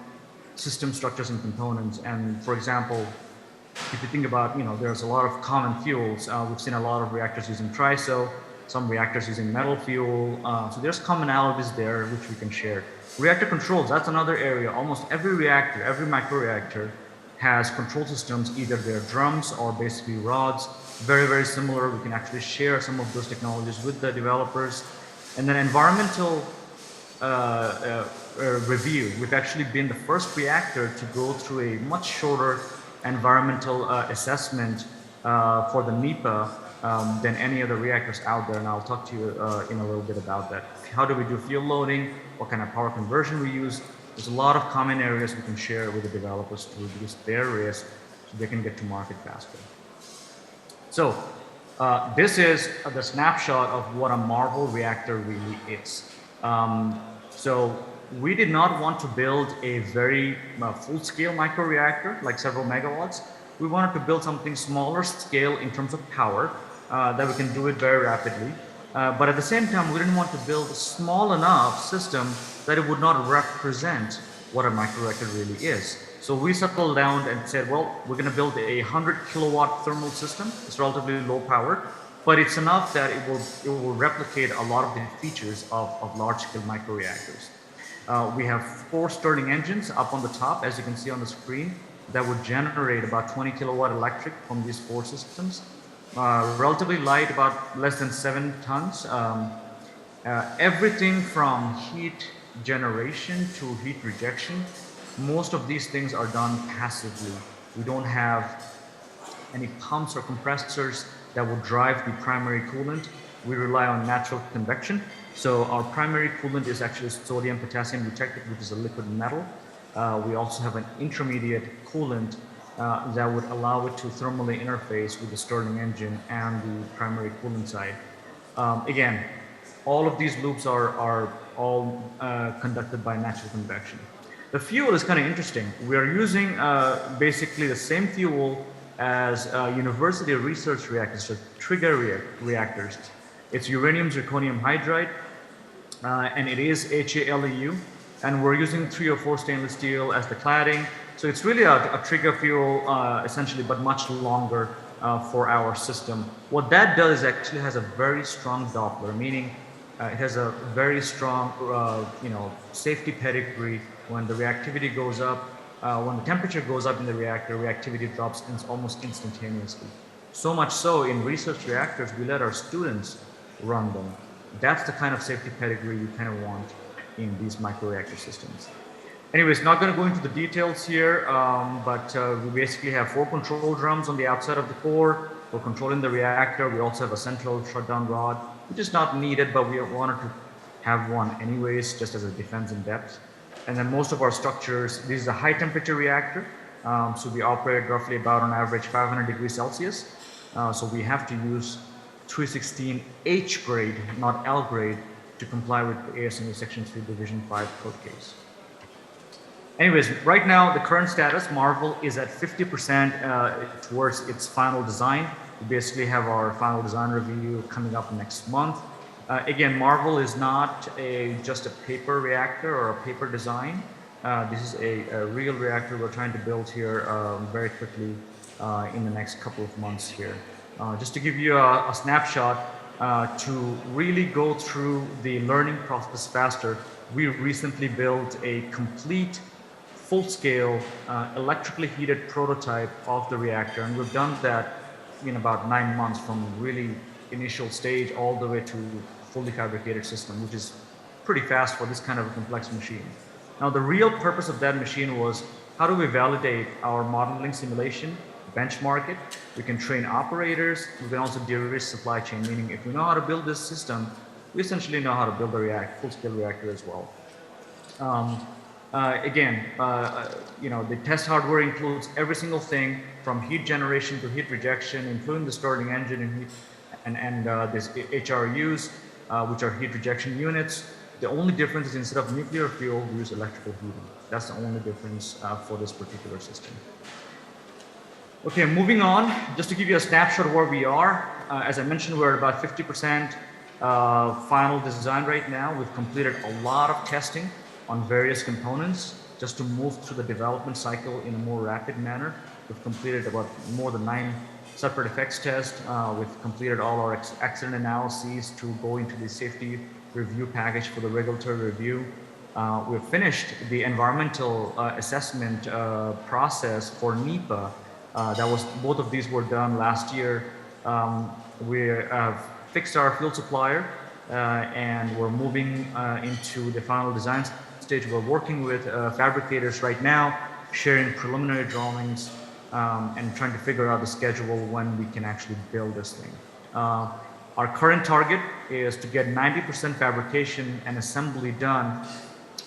system structures and components. And for example, if you think about, there's a lot of common fuels. We've seen a lot of reactors using TRISO, some reactors using metal fuel. So there's commonalities there which we can share. Reactor controls, that's another area. Almost every reactor, every microreactor has control systems, either they're drums or basically rods. Very, very similar. We can actually share some of those technologies with the developers. And then environmental review. We've actually been the first reactor to go through a much shorter environmental assessment for the NEPA than any other reactors out there, and I'll talk to you in a little bit about that. How do we do fuel loading? What kind of power conversion we use? There's a lot of common areas we can share with the developers to reduce their risk so they can get to market faster. So this is the snapshot of what a Marvel reactor really is. So we did not want to build a very full-scale microreactor, like several megawatts. We wanted to build something smaller scale in terms of power, that we can do it very rapidly. But at the same time, we didn't want to build a small enough system that it would not represent what a microreactor really is. So we settled down and said, well, we're going to build a 100 kilowatt thermal system. It's relatively low power, but it's enough that it will replicate a lot of the features of large-scale microreactors. We have 4 Stirling engines up on the top, as you can see on the screen, that would generate about 20 kilowatt electric from these 4 systems. Relatively light, about less than 7 tons. Everything from heat generation to heat rejection, most of these things are done passively. We don't have any pumps or compressors that will drive the primary coolant. We rely on natural convection. So our primary coolant is actually sodium potassium eutectic, which is a liquid metal. We also have an intermediate coolant that would allow it to thermally interface with the Stirling engine and the primary coolant side. Again, all of these loops are all conducted by natural convection. The fuel is kind of interesting. We are using basically the same fuel as university research reactors, so trigger reactors. It's uranium zirconium hydride, and it is HALEU, and we're using 304 stainless steel as the cladding. So it's really a trigger fuel, essentially, but much longer for our system. What that does is actually has a very strong Doppler, meaning it has a very strong, safety pedigree when the reactivity goes up, when the temperature goes up in the reactor, reactivity drops almost instantaneously. So much so, in research reactors, we let our students run them. That's the kind of safety pedigree you kind of want in these microreactor systems. Anyways, not going to go into the details here, but we basically have 4 control drums on the outside of the core. We're controlling the reactor. We also have a central shutdown rod, which is not needed, but we wanted to have one anyways, just as a defense in depth. And then most of our structures, this is a high temperature reactor. So we operate roughly about on average 500 degrees Celsius. So we have to use 316H grade, not L grade, to comply with the ASME Section 3 Division 5 code case. Anyways, right now, the current status, Marvel is at 50% towards its final design. We basically have our final design review coming up next month. Again, Marvel is not just a paper reactor or a paper design. This is a real reactor we're trying to build here very quickly in the next couple of months here. Just to give you a snapshot, to really go through the learning process faster, we recently built a complete full-scale electrically heated prototype of the reactor, and we've done that in about 9 months from really initial stage all the way to fully fabricated system, which is pretty fast for this kind of a complex machine. Now, the real purpose of that machine was how do we validate our modeling simulation, benchmark it, we can train operators, we can also de-risk supply chain, meaning if we know how to build this system, we essentially know how to build a full-scale reactor as well. Again, the test hardware includes every single thing from heat generation to heat rejection, including the Stirling engine and this HRUs, which are heat rejection units. The only difference is instead of nuclear fuel, we use electrical heating. That's the only difference for this particular system. Okay, moving on, just to give you a snapshot of where we are. As I mentioned, we're at about 50% final design right now. We've completed a lot of testing on various components just to move through the development cycle in a more rapid manner. We've completed about more than 9 separate effects tests. We've completed all our accident analyses to go into the safety review package for the regulatory review. We've finished the environmental assessment process for NEPA. Both of these were done last year. We have fixed our fuel supplier and we're moving into the final design stage. We're working with fabricators right now, sharing preliminary drawings and trying to figure out the schedule when we can actually build this thing. Our current target is to get 90% fabrication and assembly done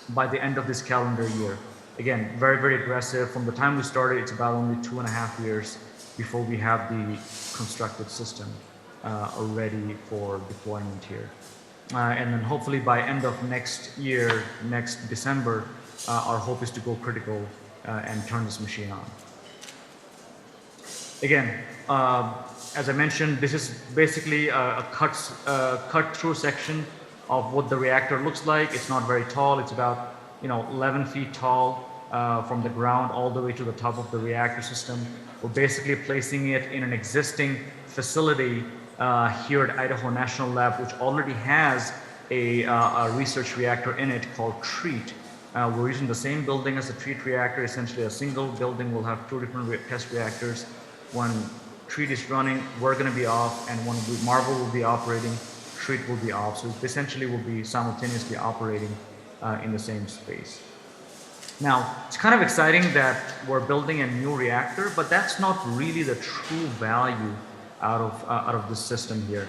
by the end of this calendar year. Again, very, very aggressive. From the time we started, it's about only 2.5 years before we have the constructed system ready for deployment here. And then hopefully by end of next year, next December, our hope is to go critical and turn this machine on. Again, as I mentioned, this is basically a cut-through section of what the reactor looks like. It's not very tall. It's about 11 feet tall from the ground all the way to the top of the reactor system. We're basically placing it in an existing facility here at Idaho National Lab, which already has a research reactor in it called TREAT. We're using the same building as the TREAT reactor. Essentially, a single building will have 2 different test reactors. When TREAT is running, we're going to be off, and when Marvel will be operating, TREAT will be off. So essentially, we'll be simultaneously operating in the same space. Now, it's kind of exciting that we're building a new reactor, but that's not really the true value out of this system here.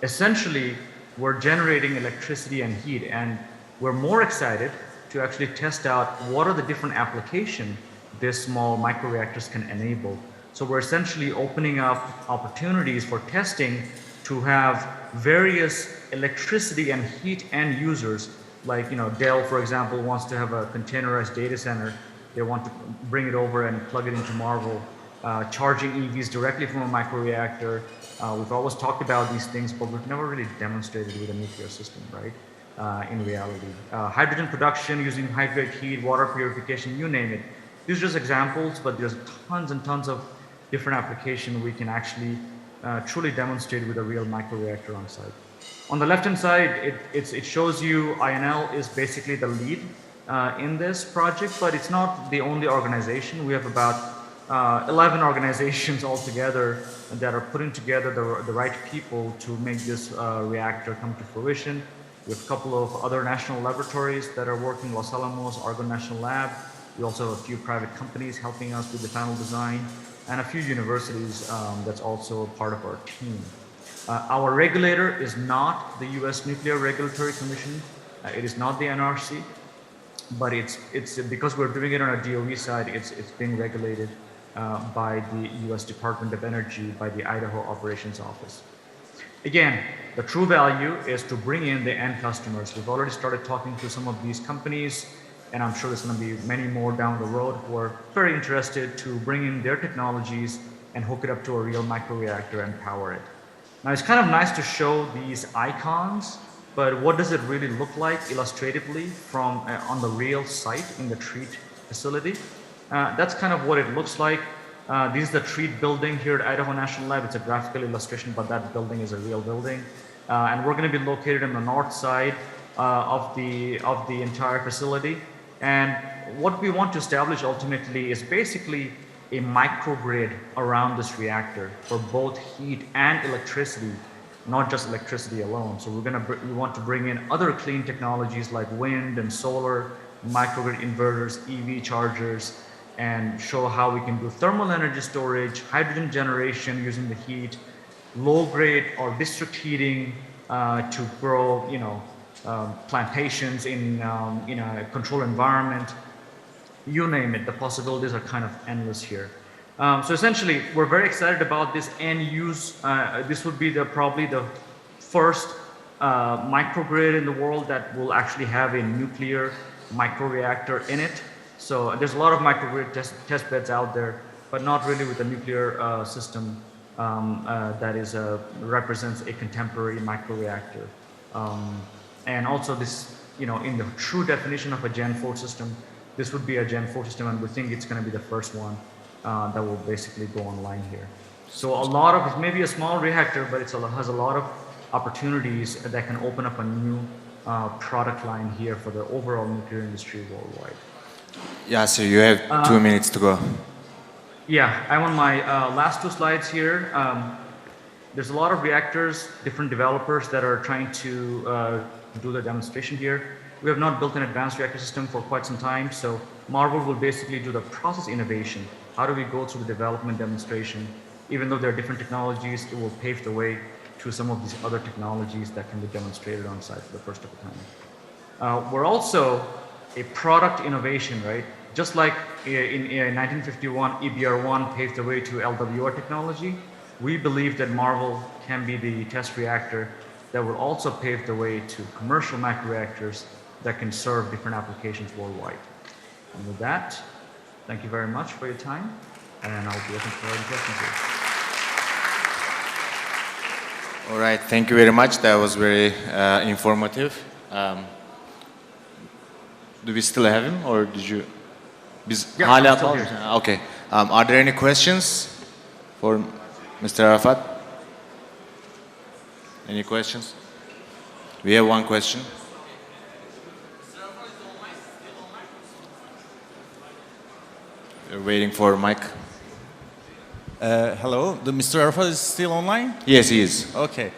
Essentially, we're generating electricity and heat, and we're more excited to actually test out what are the different applications this small microreactors can enable. So we're essentially opening up opportunities for testing to have various electricity and heat end users. Like, Dell, for example, wants to have a containerized data center. They want to bring it over and plug it into Marvel, charging EVs directly from a microreactor. We've always talked about these things, but we've never really demonstrated with a nuclear system, right? In reality. Hydrogen production using high-grade heat, water purification, you name it. These are just examples, but there's tons and tons of different applications we can actually truly demonstrate with a real microreactor on site. On the left-hand side, it shows you Inal is basically the lead in this project, but it's not the only organization. We have about 11 organizations altogether that are putting together the right people to make this reactor come to fruition. We have a couple of other national laboratories that are working, Los Alamos, Argonne National Lab. We also have a few private companies helping us with the final design, and a few universities that's also part of our team. Our regulator is not the U.S. Nuclear Regulatory Commission. It is not the NRC, but it's because we're doing it on a DOE side, it's being regulated by the U.S. Department of Energy, by the Idaho Operations Office. Again, the true value is to bring in the end customers. We've already started talking to some of these companies, and I'm sure there's going to be many more down the road who are very interested to bring in their technologies and hook it up to a real microreactor and power it. Now, it's kind of nice to show these icons, but what does it really look like illustratively from on the real site in the treat facility? That's kind of what it looks like. This is the treat building here at Idaho National Lab. It's a graphical illustration, but that building is a real building. And we're going to be located on the north side of the entire facility. And what we want to establish ultimately is basically a microgrid around this reactor for both heat and electricity, not just electricity alone. So we want to bring in other clean technologies like wind and solar, microgrid inverters, EV chargers, and show how we can do thermal energy storage, hydrogen generation using the heat, low grade or district heating to grow, plantations in a controlled environment. You name it, the possibilities are kind of endless here. So essentially, we're very excited about this end use. This would be probably the first microgrid in the world that will actually have a nuclear microreactor in it. So there's a lot of microgrid test beds out there, but not really with a nuclear system that represents a contemporary microreactor. And also this, in the true definition of a Gen 4 system, this would be a Gen 4 system, and we think it's going to be the first one that will basically go online here. So it's maybe a small reactor, but it has a lot of opportunities that can open up a new product line here for the overall nuclear industry worldwide. Yeah, so you have 2 minutes to go. Yeah, I'm on my last 2 slides here. There's a lot of reactors, different developers that are trying to do the demonstration here. We have not built an advanced reactor system for quite some time, so Marvel will basically do the process innovation. How do we go through the development demonstration? Even though there are different technologies, it will pave the way to some of these other technologies that can be demonstrated on site for the first of a time. We're also a product innovation, right? Just like in 1951, EBR-1 paved the way to LWR technology, we believe that Marvel can be the test reactor that will also pave the way to commercial microreactors that can serve different applications worldwide. And with that, thank you very much for your time, and I'll be looking forward to questions here. All right, thank you very much. That was very informative. Do we still have him, or did you? Yeah, I'm still here. Okay. Are there any questions for Mr. Arafat? Any questions? We have one question. We're waiting for Mike. Hello, Mr. Arafat is still online? Yes, he is. Okay.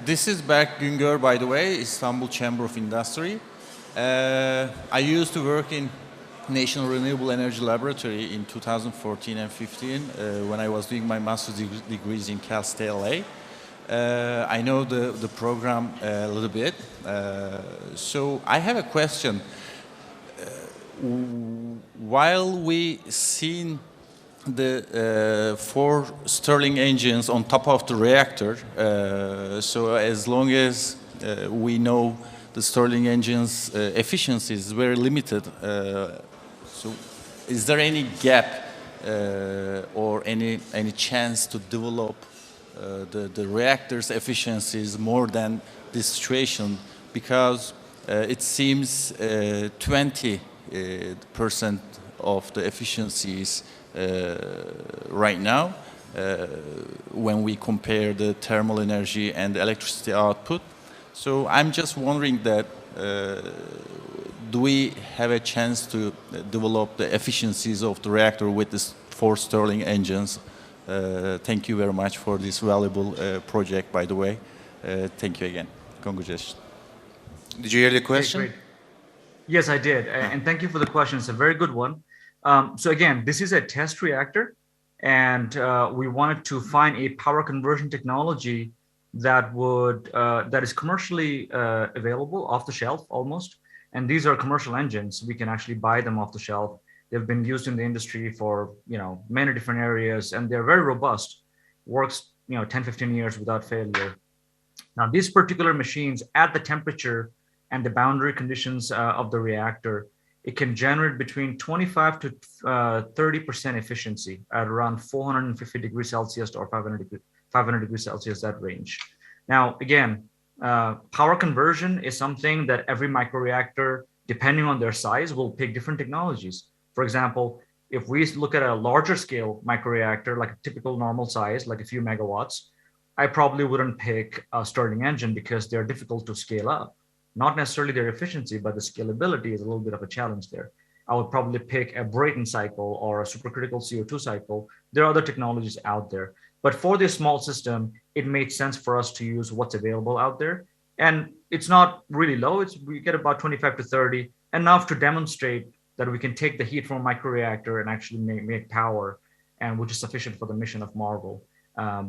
This is Berk Güngör, by the way, Istanbul Chamber of Industry. I used to work in National Renewable Energy Laboratory in 2014 and 15 when I was doing my master's degrees in Cal State LA. I know the program a little bit. So I have a question. While we seen the 4 Stirling engines on top of the reactor, so as long as we know the Stirling engines' efficiency is very limited, so is there any gap or any chance to develop the reactor's efficiencies more than this situation? Because it seems 20% of the efficiencies right now when we compare the thermal energy and the electricity output. So I'm just wondering that do we have a chance to develop the efficiencies of the reactor with these 4 Stirling engines? Thank you very much for this valuable project, by the way. Thank you again. Congratulations. Did you hear the question? Great. Yes, I did. And thank you for the question. It's a very good one. So again, this is a test reactor, and we wanted to find a power conversion technology that is commercially available off the shelf almost. And these are commercial engines. We can actually buy them off the shelf. They've been used in the industry for many different areas, and they're very robust. Works 10, 15 years without failure. Now, these particular machines, at the temperature and the boundary conditions of the reactor, it can generate between 25 to 30% efficiency at around 450 degrees Celsius or 500 degrees Celsius, that range. Now, again, power conversion is something that every microreactor, depending on their size, will pick different technologies. For example, if we look at a larger scale microreactor, like a typical normal size, like a few megawatts, I probably wouldn't pick a Stirling engine because they're difficult to scale up. Not necessarily their efficiency, but the scalability is a little bit of a challenge there. I would probably pick a Brayton cycle or a supercritical CO2 cycle. There are other technologies out there. But for this small system, it made sense for us to use what's available out there. And it's not really low. We get about 25 to 30, enough to demonstrate that we can take the heat from a microreactor and actually make power, and which is sufficient for the mission of MARVEL.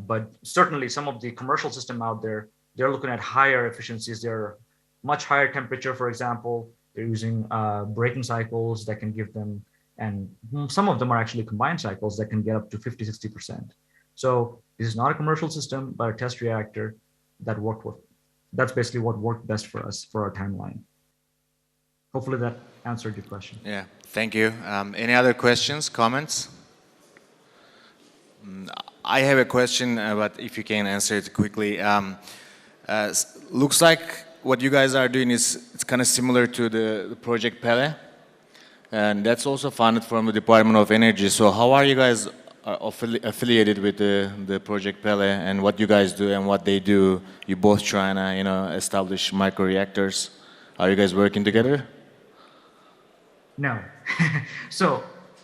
But certainly some of the commercial system out there, they're looking at higher efficiencies. They're much higher temperature, for example. They're using Brayton cycles that can give them, and some of them are actually combined cycles that can get up to 50, 60%. So this is not a commercial system, but a test reactor that worked with. That's basically what worked best for us for our timeline. Hopefully that answered your question. Yeah, thank you. Any other questions, comments? I have a question, but if you can answer it quickly. Looks like what you guys are doing it's kind of similar to the Project Pele, and that's also funded from the Department of Energy. So how are you guys affiliated with the Project Pele, and what you guys do and what they do? You both trying to establish microreactors. Are you guys working together? No. So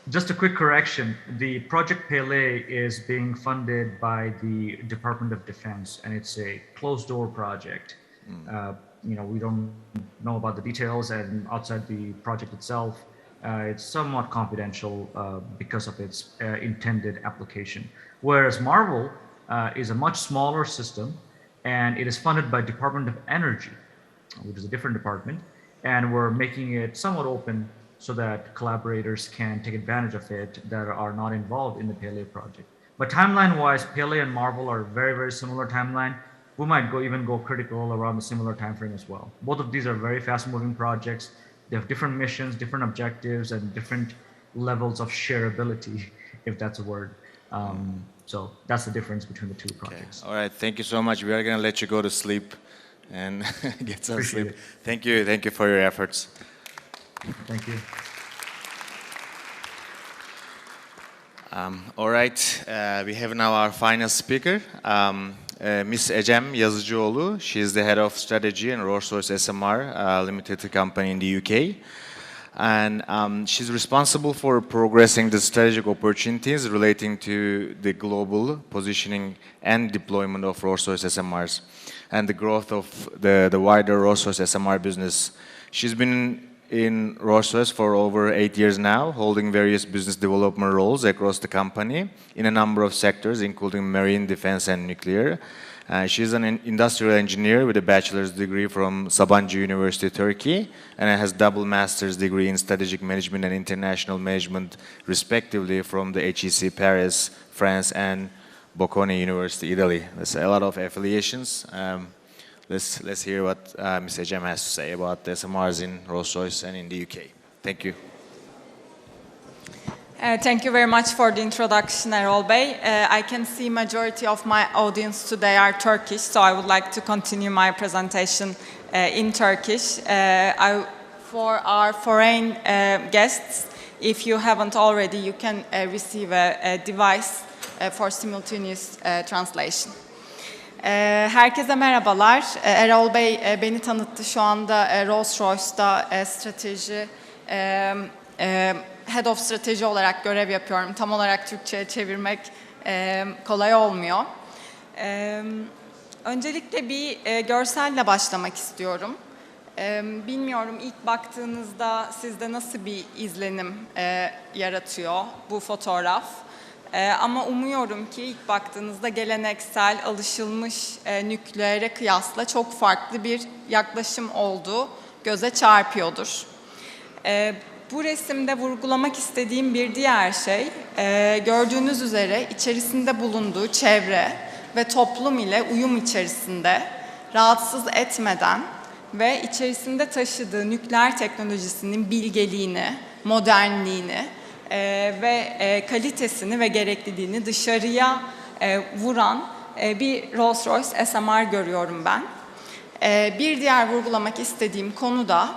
just a quick correction. The Project Pele is being funded by the Department of Defense, and it's a closed door project. We don't know about the details, and outside the project itself, it's somewhat confidential because of its intended application. Whereas MARVEL is a much smaller system, and it is funded by Department of Energy, which is a different department, and we're making it somewhat open so that collaborators can take advantage of it that are not involved in the Pele project. But timeline-wise, Pele and MARVEL are very, very similar timeline. We might even go critical around the similar time frame as well. Both of these are very fast-moving projects. They have different missions, different objectives, and different levels of shareability, if that's a word. So that's the difference between the two projects. Okay. All right, thank you so much. We are going to let you go to sleep and get some sleep. Thank you for your efforts. Thank you. All right, we have now our final speaker, Ms. Ecem Yazıcıoğlu. She is the head of strategy and Rolls-Royce SMR limited company in the UK. And she's responsible for progressing the strategic opportunities relating to the global positioning and deployment of Rolls-Royce SMRs and the growth of the wider Rolls-Royce SMR business. She's been in Rolls-Royce for over 8 years now, holding various business development roles across the company in a number of sectors, including marine, defense, and nuclear. She's an industrial engineer with a bachelor's degree from Sabancı University, Turkey, and has double master's degree in strategic management and international management, respectively, from the HEC Paris, France, and Bocconi University, Italy. There's a lot of affiliations. Let's hear what Ms. Ecem has to say about the SMRs in Rolls-Royce and in the UK. Thank you. Thank you very much for the introduction, Erol Bey. I can see majority of my audience today are Turkish, so I would like to continue my presentation in Turkish. For our foreign guests, if you haven't already, you can receive a device for simultaneous translation. Herkese merhabalar. Erol Bey beni tanıttı. Şu anda Rolls-Royce'da strateji, Head of Strateji olarak görev yapıyorum. Tam olarak Türkçe'ye çevirmek kolay olmuyor. Öncelikle bir görselle başlamak istiyorum. Bilmiyorum ilk baktığınızda sizde nasıl bir izlenim yaratıyor bu fotoğraf. Ama umuyorum ki ilk baktığınızda geleneksel, alışılmış nükleere kıyasla çok farklı bir yaklaşım olduğu göze çarpıyordur. Bu resimde vurgulamak istediğim bir diğer şey, gördüğünüz üzere içerisinde bulunduğu çevre ve toplum ile uyum içerisinde rahatsız etmeden ve içerisinde taşıdığı nükleer teknolojisinin bilgeliğini, modernliğini ve kalitesini ve gerekliliğini dışarıya vuran bir Rolls-Royce SMR görüyorum ben. Bir diğer vurgulamak istediğim konu da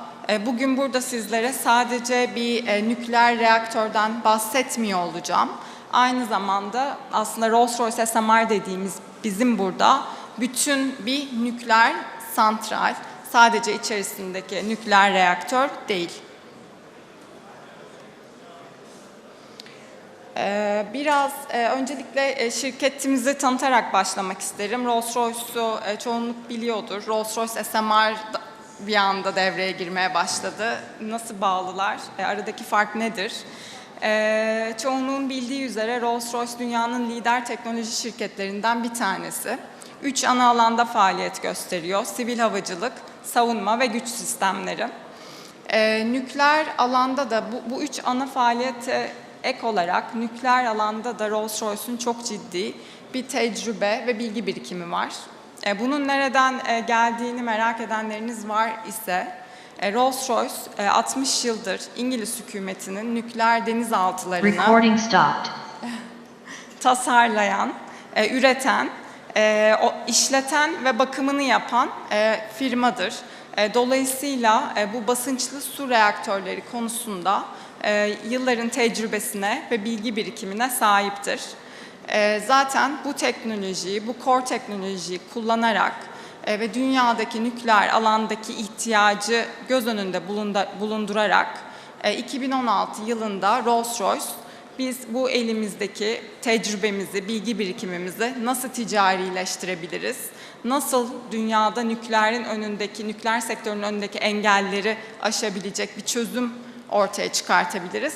bugün burada sizlere sadece bir nükleer reaktörden bahsetmiyor olacağım. Aynı zamanda aslında Rolls-Royce SMR dediğimiz bizim burada bütün bir nükleer santral, sadece içerisindeki nükleer reaktör değil. Biraz öncelikle şirketimizi tanıtarak başlamak isterim. Rolls-Royce'u çoğunluk biliyordur. Rolls-Royce SMR bir anda devreye girmeye başladı. Nasıl bağlılar? Aradaki fark nedir? Çoğunluğun bildiği üzere Rolls-Royce dünyanın lider teknoloji şirketlerinden bir tanesi. 3 ana alanda faaliyet gösteriyor. Sivil havacılık, savunma ve güç sistemleri. Nükleer alanda da bu 3 ana faaliyete ek olarak nükleer alanda da Rolls-Royce'un çok ciddi bir tecrübe ve bilgi birikimi var. Bunun nereden geldiğini merak edenleriniz var ise Rolls-Royce 60 yıldır İngiliz hükümetinin nükleer denizaltılarını tasarlayan, üreten, işleten ve bakımını yapan firmadır. Dolayısıyla bu basınçlı su reaktörleri konusunda yılların tecrübesine ve bilgi birikimine sahiptir. Zaten bu teknolojiyi, bu core teknolojiyi kullanarak ve dünyadaki nükleer alandaki ihtiyacı göz önünde bulundurarak 2016 yılında Rolls-Royce biz bu elimizdeki tecrübemizi, bilgi birikimimizi nasıl ticarileştirebiliriz? Nasıl dünyada nükleer sektörünün önündeki engelleri aşabilecek bir çözüm ortaya çıkartabiliriz?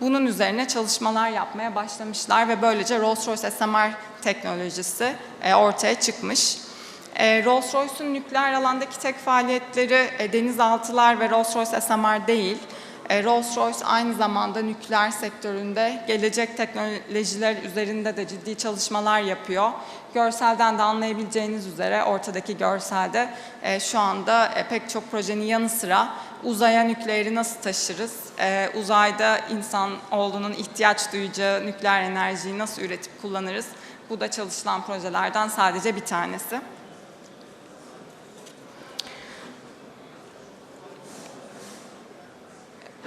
Bunun üzerine çalışmalar yapmaya başlamışlar ve böylece Rolls-Royce SMR teknolojisi ortaya çıkmış. Rolls-Royce'un nükleer alandaki tek faaliyetleri denizaltılar ve Rolls-Royce SMR değil. Rolls-Royce aynı zamanda nükleer sektöründe gelecek teknolojiler üzerinde de ciddi çalışmalar yapıyor. Görselden de anlayabileceğiniz üzere ortadaki görselde şu anda pek çok projenin yanı sıra uzaya nükleeri nasıl taşırız, uzayda insanoğlunun ihtiyaç duyacağı nükleer enerjiyi nasıl üretip kullanırız, bu da çalışılan projelerden sadece bir tanesi.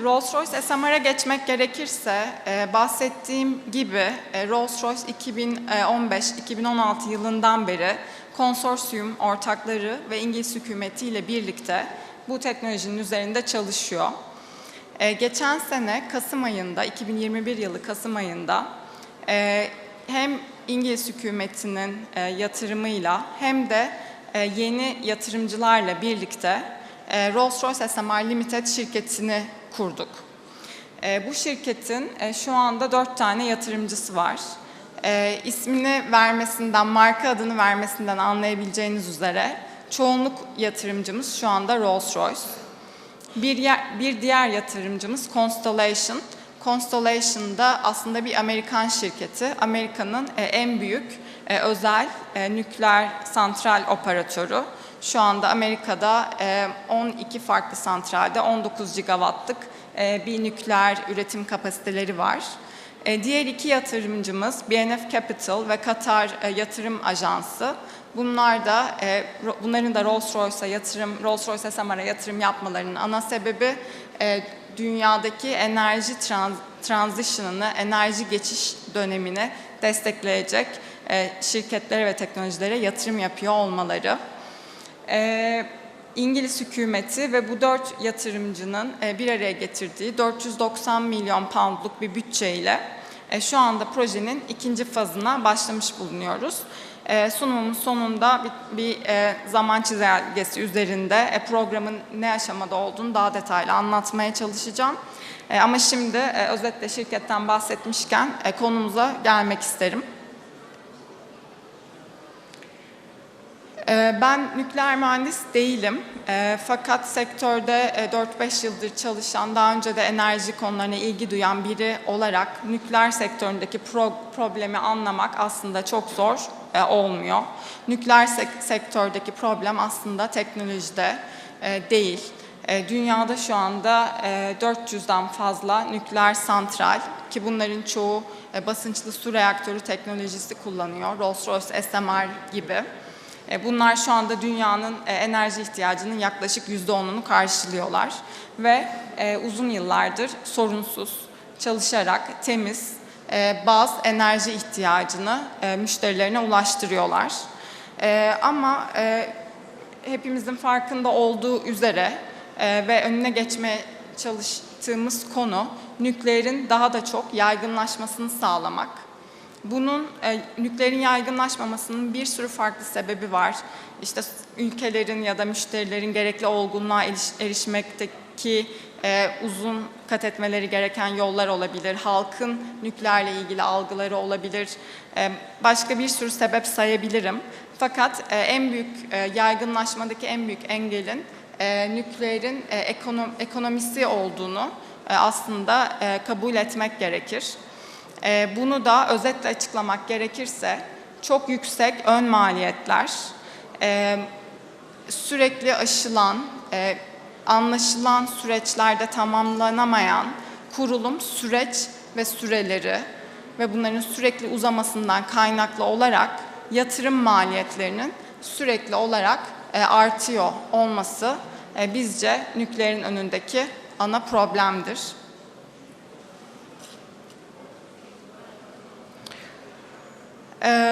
Rolls-Royce SMR'a geçmek gerekirse bahsettiğim gibi Rolls-Royce 2015-2016 yılından beri konsorsiyum ortakları ve İngiliz hükümetiyle birlikte bu teknolojinin üzerinde çalışıyor. Geçen sene Kasım ayında, 2021 yılı Kasım ayında hem İngiliz hükümetinin yatırımıyla hem de yeni yatırımcılarla birlikte Rolls-Royce SMR Limited şirketini kurduk. Bu şirketin şu anda 4 tane yatırımcısı var. İsmini vermesinden, marka adını vermesinden anlayabileceğiniz üzere çoğunluk yatırımcımız şu anda Rolls-Royce. Bir diğer yatırımcımız Constellation. Constellation da aslında bir Amerikan şirketi. Amerika'nın en büyük özel nükleer santral operatörü. Şu anda Amerika'da 12 farklı santralde 19 gigawattlık bir nükleer üretim kapasiteleri var. Diğer iki yatırımcımız BNF Capital ve Katar Yatırım Ajansı. Bunların da Rolls-Royce SMR'a yatırım yapmalarının ana sebebi dünyadaki enerji transition'ını, enerji geçiş dönemini destekleyecek şirketlere ve teknolojilere yatırım yapıyor olmaları. İngiliz hükümeti ve bu 4 yatırımcının bir araya getirdiği 490 milyon poundluk bir bütçeyle şu anda projenin ikinci fazına başlamış bulunuyoruz. Sunumun sonunda bir zaman çizelgesi üzerinde programın ne aşamada olduğunu daha detaylı anlatmaya çalışacağım. Ama şimdi özetle şirketten bahsetmişken konumuza gelmek isterim. Ben nükleer mühendis değilim. Fakat sektörde 4-5 yıldır çalışan, daha önce de enerji konularına ilgi duyan biri olarak nükleer sektöründeki problemi anlamak aslında çok zor olmuyor. Nükleer sektördeki problem aslında teknolojide değil. Dünyada şu anda 400'den fazla nükleer santral, ki bunların çoğu basınçlı su reaktörü teknolojisi kullanıyor. Rolls-Royce SMR gibi. Bunlar şu anda dünyanın enerji ihtiyacının yaklaşık %10'unu karşılıyorlar. Ve uzun yıllardır sorunsuz çalışarak temiz, baz enerji ihtiyacını müşterilerine ulaştırıyorlar. Ama hepimizin farkında olduğu üzere ve önüne geçmeye çalıştığımız konu nükleerin daha da çok yaygınlaşmasını sağlamak. Bunun nükleerin yaygınlaşmamasının bir sürü farklı sebebi var. İşte ülkelerin ya da müşterilerin gerekli olgunluğa erişmekteki uzun kat etmeleri gereken yollar olabilir. Halkın nükleerle ilgili algıları olabilir. Başka bir sürü sebep sayabilirim. Fakat en büyük yaygınlaşmadaki en büyük engelin nükleerin ekonomisi olduğunu aslında kabul etmek gerekir. Bunu da özetle açıklamak gerekirse çok yüksek ön maliyetler, sürekli aşılan, anlaşılan süreçlerde tamamlanamayan kurulum süreç ve süreleri ve bunların sürekli uzamasından kaynaklı olarak yatırım maliyetlerinin sürekli olarak artıyor olması bizce nükleerin önündeki ana problemdir.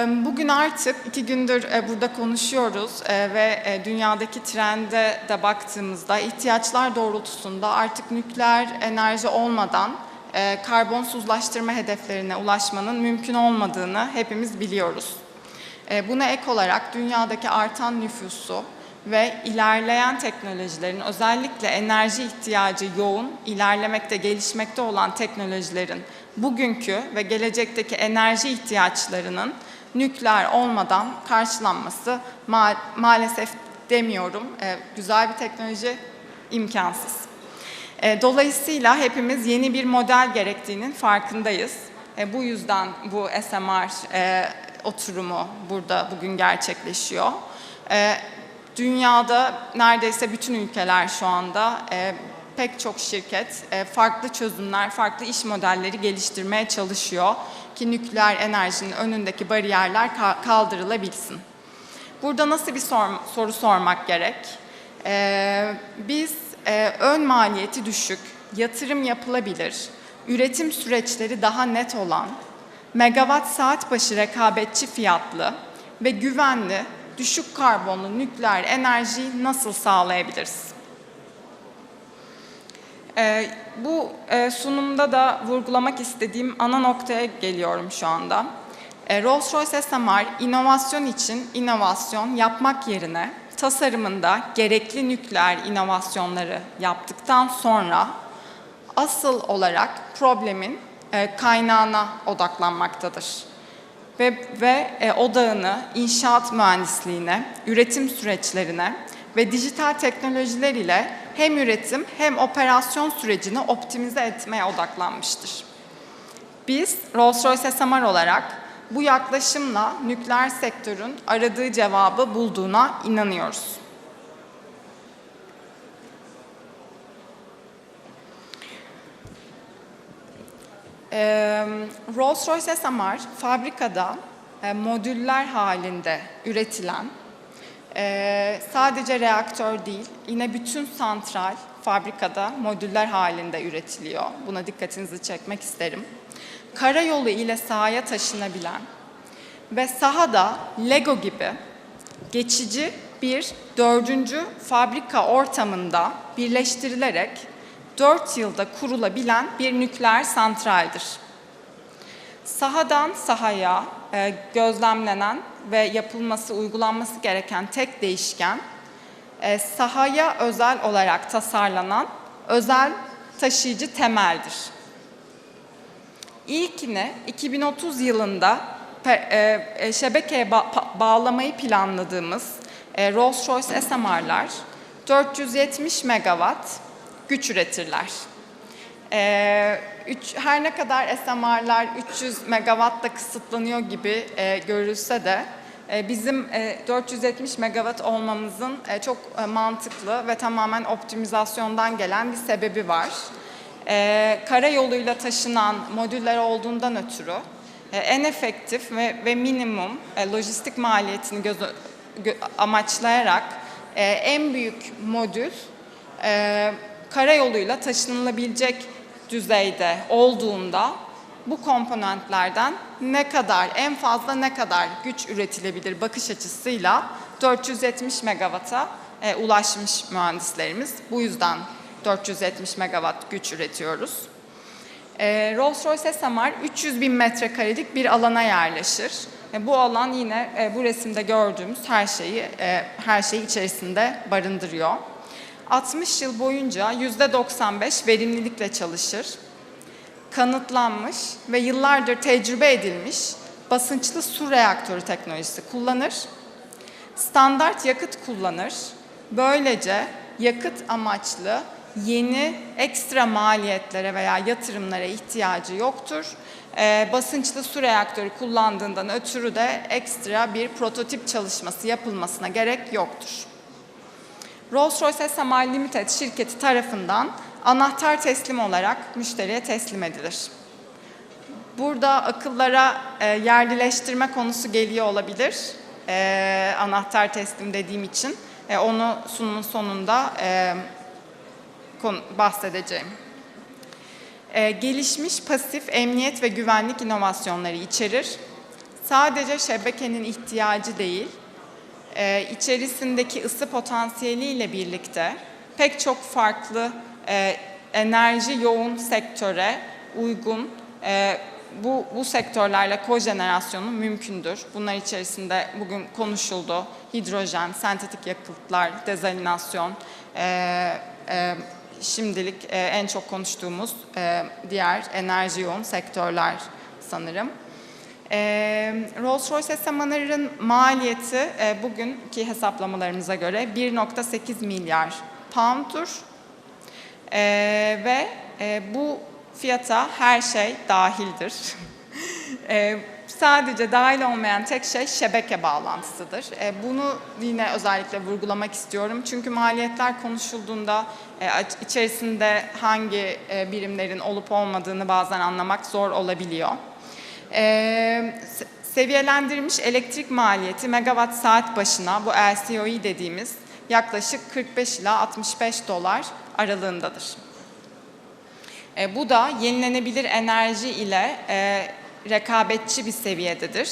Bugün artık 2 gündür burada konuşuyoruz ve dünyadaki trende de baktığımızda ihtiyaçlar doğrultusunda artık nükleer enerji olmadan karbonsuzlaştırma hedeflerine ulaşmanın mümkün olmadığını hepimiz biliyoruz. Buna ek olarak dünyadaki artan nüfusu ve ilerleyen teknolojilerin, özellikle enerji ihtiyacı yoğun, ilerlemekte, gelişmekte olan teknolojilerin bugünkü ve gelecekteki enerji ihtiyaçlarının nükleer olmadan karşılanması maalesef demiyorum, güzel bir teknoloji, imkansız. Dolayısıyla hepimiz yeni bir model gerektiğinin farkındayız. Bu yüzden bu SMR oturumu burada bugün gerçekleşiyor. Dünyada neredeyse bütün ülkeler şu anda pek çok şirket farklı çözümler, farklı iş modelleri geliştirmeye çalışıyor ki nükleer enerjinin önündeki bariyerler kaldırılabilsin. Burada nasıl bir soru sormak gerek? Biz ön maliyeti düşük, yatırım yapılabilir, üretim süreçleri daha net olan, megawatt saat başı rekabetçi fiyatlı ve güvenli, düşük karbonlu nükleer enerjiyi nasıl sağlayabiliriz? Bu sunumda da vurgulamak istediğim ana noktaya geliyorum şu anda. Rolls-Royce SMR, inovasyon için inovasyon yapmak yerine tasarımında gerekli nükleer inovasyonları yaptıktan sonra asıl olarak problemin kaynağına odaklanmaktadır. Ve odağını inşaat mühendisliğine, üretim süreçlerine ve dijital teknolojiler ile hem üretim hem operasyon sürecini optimize etmeye odaklanmıştır. Biz Rolls-Royce SMR olarak bu yaklaşımla nükleer sektörün aradığı cevabı bulduğuna inanıyoruz. Rolls-Royce SMR fabrikada modüller halinde üretilen, sadece reaktör değil, yine bütün santral fabrikada modüller halinde üretiliyor. Buna dikkatinizi çekmek isterim. Karayolu ile sahaya taşınabilen ve sahada Lego gibi geçici bir 4. fabrika ortamında birleştirilerek 4 yılda kurulabilen bir nükleer santraldir. Sahadan sahaya gözlemlenen ve yapılması, uygulanması gereken tek değişken, sahaya özel olarak tasarlanan özel taşıyıcı temeldir. İlkini 2030 yılında şebekeye bağlamayı planladığımız Rolls-Royce SMR'lar 470 megawatt güç üretirler. Her ne kadar SMR'lar 300 megawattla kısıtlanıyor gibi görülse de bizim 470 megawatt olmamızın çok mantıklı ve tamamen optimizasyondan gelen bir sebebi var. Karayoluyla taşınan modüller olduğundan ötürü en efektif ve minimum lojistik maliyetini amaçlayarak en büyük modül karayoluyla taşınılabilecek düzeyde olduğunda bu komponentlerden en fazla ne kadar güç üretilebilir bakış açısıyla 470 megawatt'a ulaşmış mühendislerimiz. Bu yüzden 470 megawatt güç üretiyoruz. Rolls-Royce SMR 300 bin metrekarelik bir alana yerleşir. Bu alan yine bu resimde gördüğümüz her şeyi içerisinde barındırıyor. 60 yıl boyunca %95 verimlilikle çalışır. Kanıtlanmış ve yıllardır tecrübe edilmiş basınçlı su reaktörü teknolojisi kullanır. Standart yakıt kullanır. Böylece yakıt amaçlı yeni ekstra maliyetlere veya yatırımlara ihtiyacı yoktur. Basınçlı su reaktörü kullandığından ötürü de ekstra bir prototip çalışması yapılmasına gerek yoktur. Rolls-Royce SMR Limited şirketi tarafından anahtar teslim olarak müşteriye teslim edilir. Burada akıllara yerlileştirme konusu geliyor olabilir. Anahtar teslim dediğim için. Onu sunumun sonunda bahsedeceğim. Gelişmiş pasif emniyet ve güvenlik inovasyonları içerir. Sadece şebekenin ihtiyacı değil, içerisindeki ısı potansiyeliyle birlikte pek çok farklı enerji yoğun sektöre uygun bu sektörlerle kojenerasyonu mümkündür. Bunlar içerisinde bugün konuşuldu. Hidrojen, sentetik yakıtlar, dezalinasyon, şimdilik en çok konuştuğumuz diğer enerji yoğun sektörler sanırım. Rolls-Royce SMR'ın maliyeti bugünkü hesaplamalarımıza göre 1.8 milyar pound'tur. Ve bu fiyata her şey dahildir. Sadece dahil olmayan tek şey şebeke bağlantısıdır. Bunu yine özellikle vurgulamak istiyorum. Çünkü maliyetler konuşulduğunda içerisinde hangi birimlerin olup olmadığını bazen anlamak zor olabiliyor. Seviyelendirilmiş elektrik maliyeti megawatt saat başına bu LCOE dediğimiz yaklaşık 45 ila 65 dolar aralığındadır. Bu da yenilenebilir enerji ile rekabetçi bir seviyededir.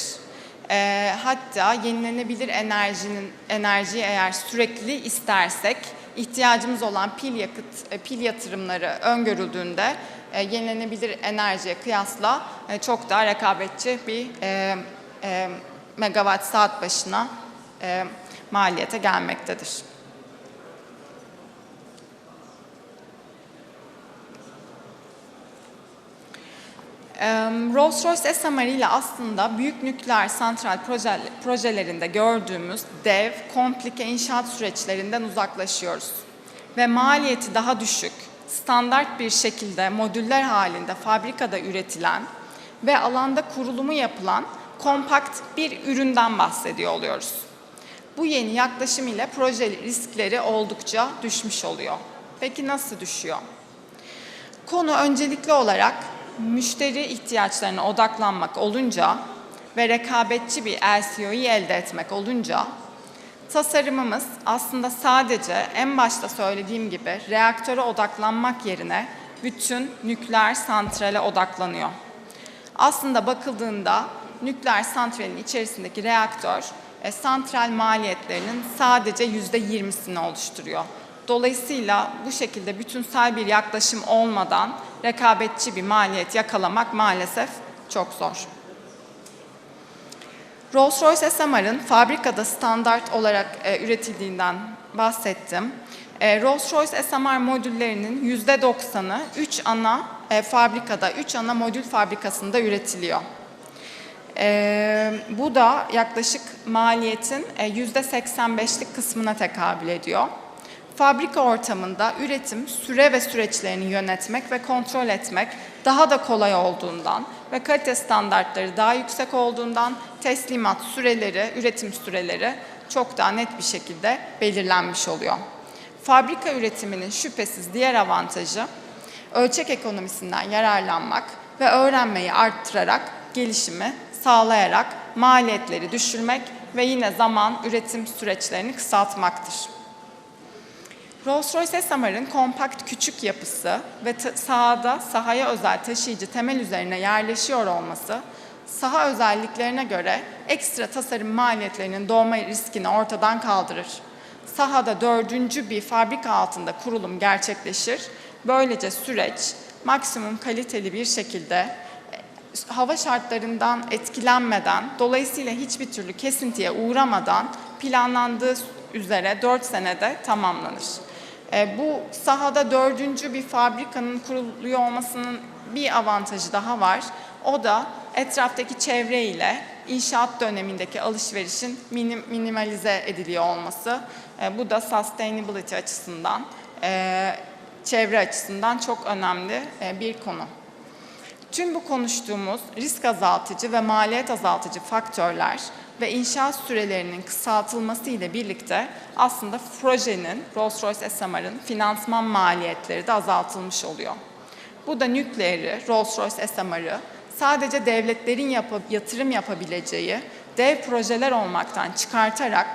Hatta yenilenebilir enerjiyi eğer sürekli istersek ihtiyacımız olan pil yatırımları öngörüldüğünde yenilenebilir enerjiye kıyasla çok daha rekabetçi bir megawatt saat başına maliyete gelmektedir. Rolls-Royce SMR ile aslında büyük nükleer santral projelerinde gördüğümüz dev, komplike inşaat süreçlerinden uzaklaşıyoruz. Ve maliyeti daha düşük, standart bir şekilde modüller halinde fabrikada üretilen ve alanda kurulumu yapılan kompakt bir üründen bahsediyor oluyoruz. Bu yeni yaklaşım ile proje riskleri oldukça düşmüş oluyor. Peki nasıl düşüyor? Konu öncelikli olarak müşteri ihtiyaçlarına odaklanmak olunca ve rekabetçi bir LCOE elde etmek olunca tasarımımız aslında sadece en başta söylediğim gibi reaktöre odaklanmak yerine bütün nükleer santrale odaklanıyor. Aslında bakıldığında nükleer santralin içerisindeki reaktör santral maliyetlerinin sadece %20'sini oluşturuyor. Dolayısıyla bu şekilde bütünsel bir yaklaşım olmadan rekabetçi bir maliyet yakalamak maalesef çok zor. Rolls-Royce SMR'ın fabrikada standart olarak üretildiğinden bahsettim. Rolls-Royce SMR modüllerinin %90'ı 3 ana fabrikada, 3 ana modül fabrikasında üretiliyor. Bu da yaklaşık maliyetin %85'lik kısmına tekabül ediyor. Fabrika ortamında üretim, süre ve süreçlerini yönetmek ve kontrol etmek daha da kolay olduğundan ve kalite standartları daha yüksek olduğundan teslimat süreleri, üretim süreleri çok daha net bir şekilde belirlenmiş oluyor. Fabrika üretiminin şüphesiz diğer avantajı, ölçek ekonomisinden yararlanmak ve öğrenmeyi arttırarak gelişimi sağlayarak maliyetleri düşürmek ve yine zaman üretim süreçlerini kısaltmaktır. Rolls-Royce SMR'ın kompakt küçük yapısı ve sahaya özel taşıyıcı temel üzerine yerleşiyor olması, saha özelliklerine göre ekstra tasarım maliyetlerinin doğma riskini ortadan kaldırır. Sahada dördüncü bir fabrika altında kurulum gerçekleşir. Böylece süreç maksimum kaliteli bir şekilde hava şartlarından etkilenmeden, dolayısıyla hiçbir türlü kesintiye uğramadan planlandığı üzere 4 senede tamamlanır. Bu sahada dördüncü bir fabrikanın kuruluyor olmasının bir avantajı daha var. O da etraftaki çevre ile inşaat dönemindeki alışverişin minimalize ediliyor olması. Bu da sustainability açısından, çevre açısından çok önemli bir konu. Tüm bu konuştuğumuz risk azaltıcı ve maliyet azaltıcı faktörler ve inşaat sürelerinin kısaltılması ile birlikte aslında projenin, Rolls-Royce SMR'ın finansman maliyetleri de azaltılmış oluyor. Bu da nükleeri, Rolls-Royce SMR'ı sadece devletlerin yatırım yapabileceği dev projeler olmaktan çıkartarak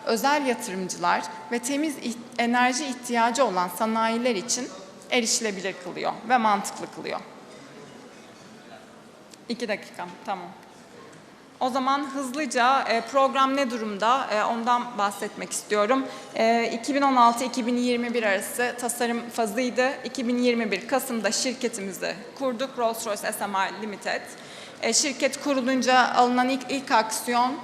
özel yatırımcılar ve temiz enerji ihtiyacı olan sanayiler için erişilebilir kılıyor ve mantıklı kılıyor. 2 dakika, tamam. O zaman hızlıca program ne durumda ondan bahsetmek istiyorum. 2016-2021 arası tasarım fazıydı. 2021 Kasım'da şirketimizi kurduk, Rolls-Royce SMR Limited. Şirket kurulunca alınan ilk aksiyon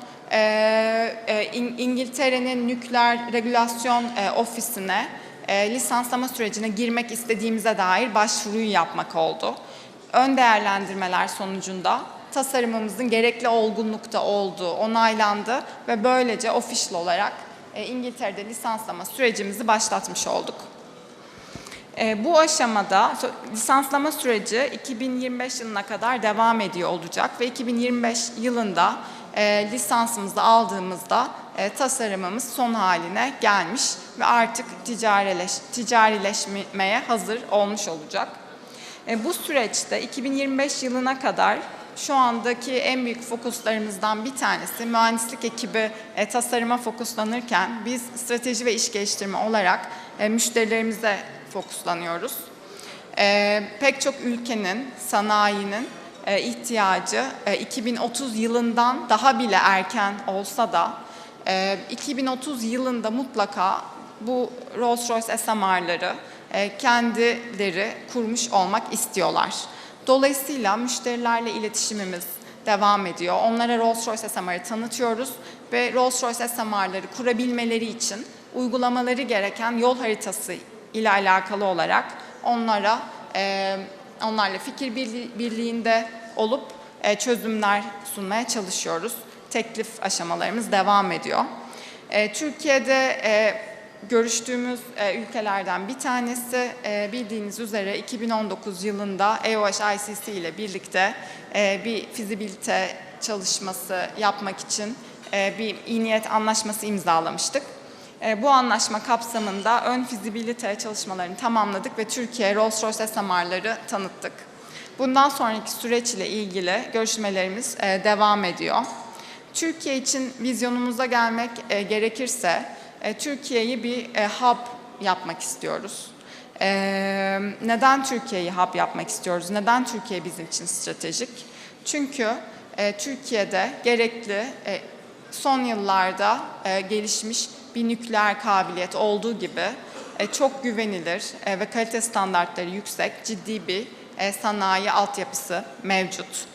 İngiltere'nin nükleer regülasyon ofisine lisanslama sürecine girmek istediğimize dair başvuruyu yapmak oldu. Ön değerlendirmeler sonucunda tasarımımızın gerekli olgunlukta olduğu onaylandı ve böylece official olarak İngiltere'de lisanslama sürecimizi başlatmış olduk. Bu aşamada lisanslama süreci 2025 yılına kadar devam ediyor olacak ve 2025 yılında lisansımızı aldığımızda tasarımımız son haline gelmiş ve artık ticarileşmeye hazır olmuş olacak. Bu süreçte 2025 yılına kadar şu andaki en büyük fokuslarımızdan bir tanesi mühendislik ekibi tasarıma fokuslanırken biz strateji ve iş geliştirme olarak müşterilerimize fokuslanıyoruz. Pek çok ülkenin, sanayinin ihtiyacı 2030 yılından daha bile erken olsa da 2030 yılında mutlaka bu Rolls-Royce SMR'ları kendileri kurmuş olmak istiyorlar. Dolayısıyla müşterilerle iletişimimiz devam ediyor. Onlara Rolls-Royce SMR'ı tanıtıyoruz ve Rolls-Royce SMR'ları kurabilmeleri için uygulamaları gereken yol haritası ile alakalı olarak onlarla fikir birliğinde olup çözümler sunmaya çalışıyoruz. Teklif aşamalarımız devam ediyor. Türkiye'de görüştüğümüz ülkelerden bir tanesi bildiğiniz üzere 2019 yılında EOH-ICC ile birlikte bir fizibilite çalışması yapmak için bir iyi niyet anlaşması imzalamıştık. Bu anlaşma kapsamında ön fizibilite çalışmalarını tamamladık ve Türkiye Rolls-Royce SMR'ları tanıttık. Bundan sonraki süreç ile ilgili görüşmelerimiz devam ediyor. Türkiye için vizyonumuza gelmek gerekirse Türkiye'yi bir hub yapmak istiyoruz. Neden Türkiye'yi hub yapmak istiyoruz? Neden Türkiye bizim için stratejik? Çünkü Türkiye'de gerekli son yıllarda gelişmiş bir nükleer kabiliyet olduğu gibi çok güvenilir ve kalite standartları yüksek ciddi bir sanayi altyapısı mevcut.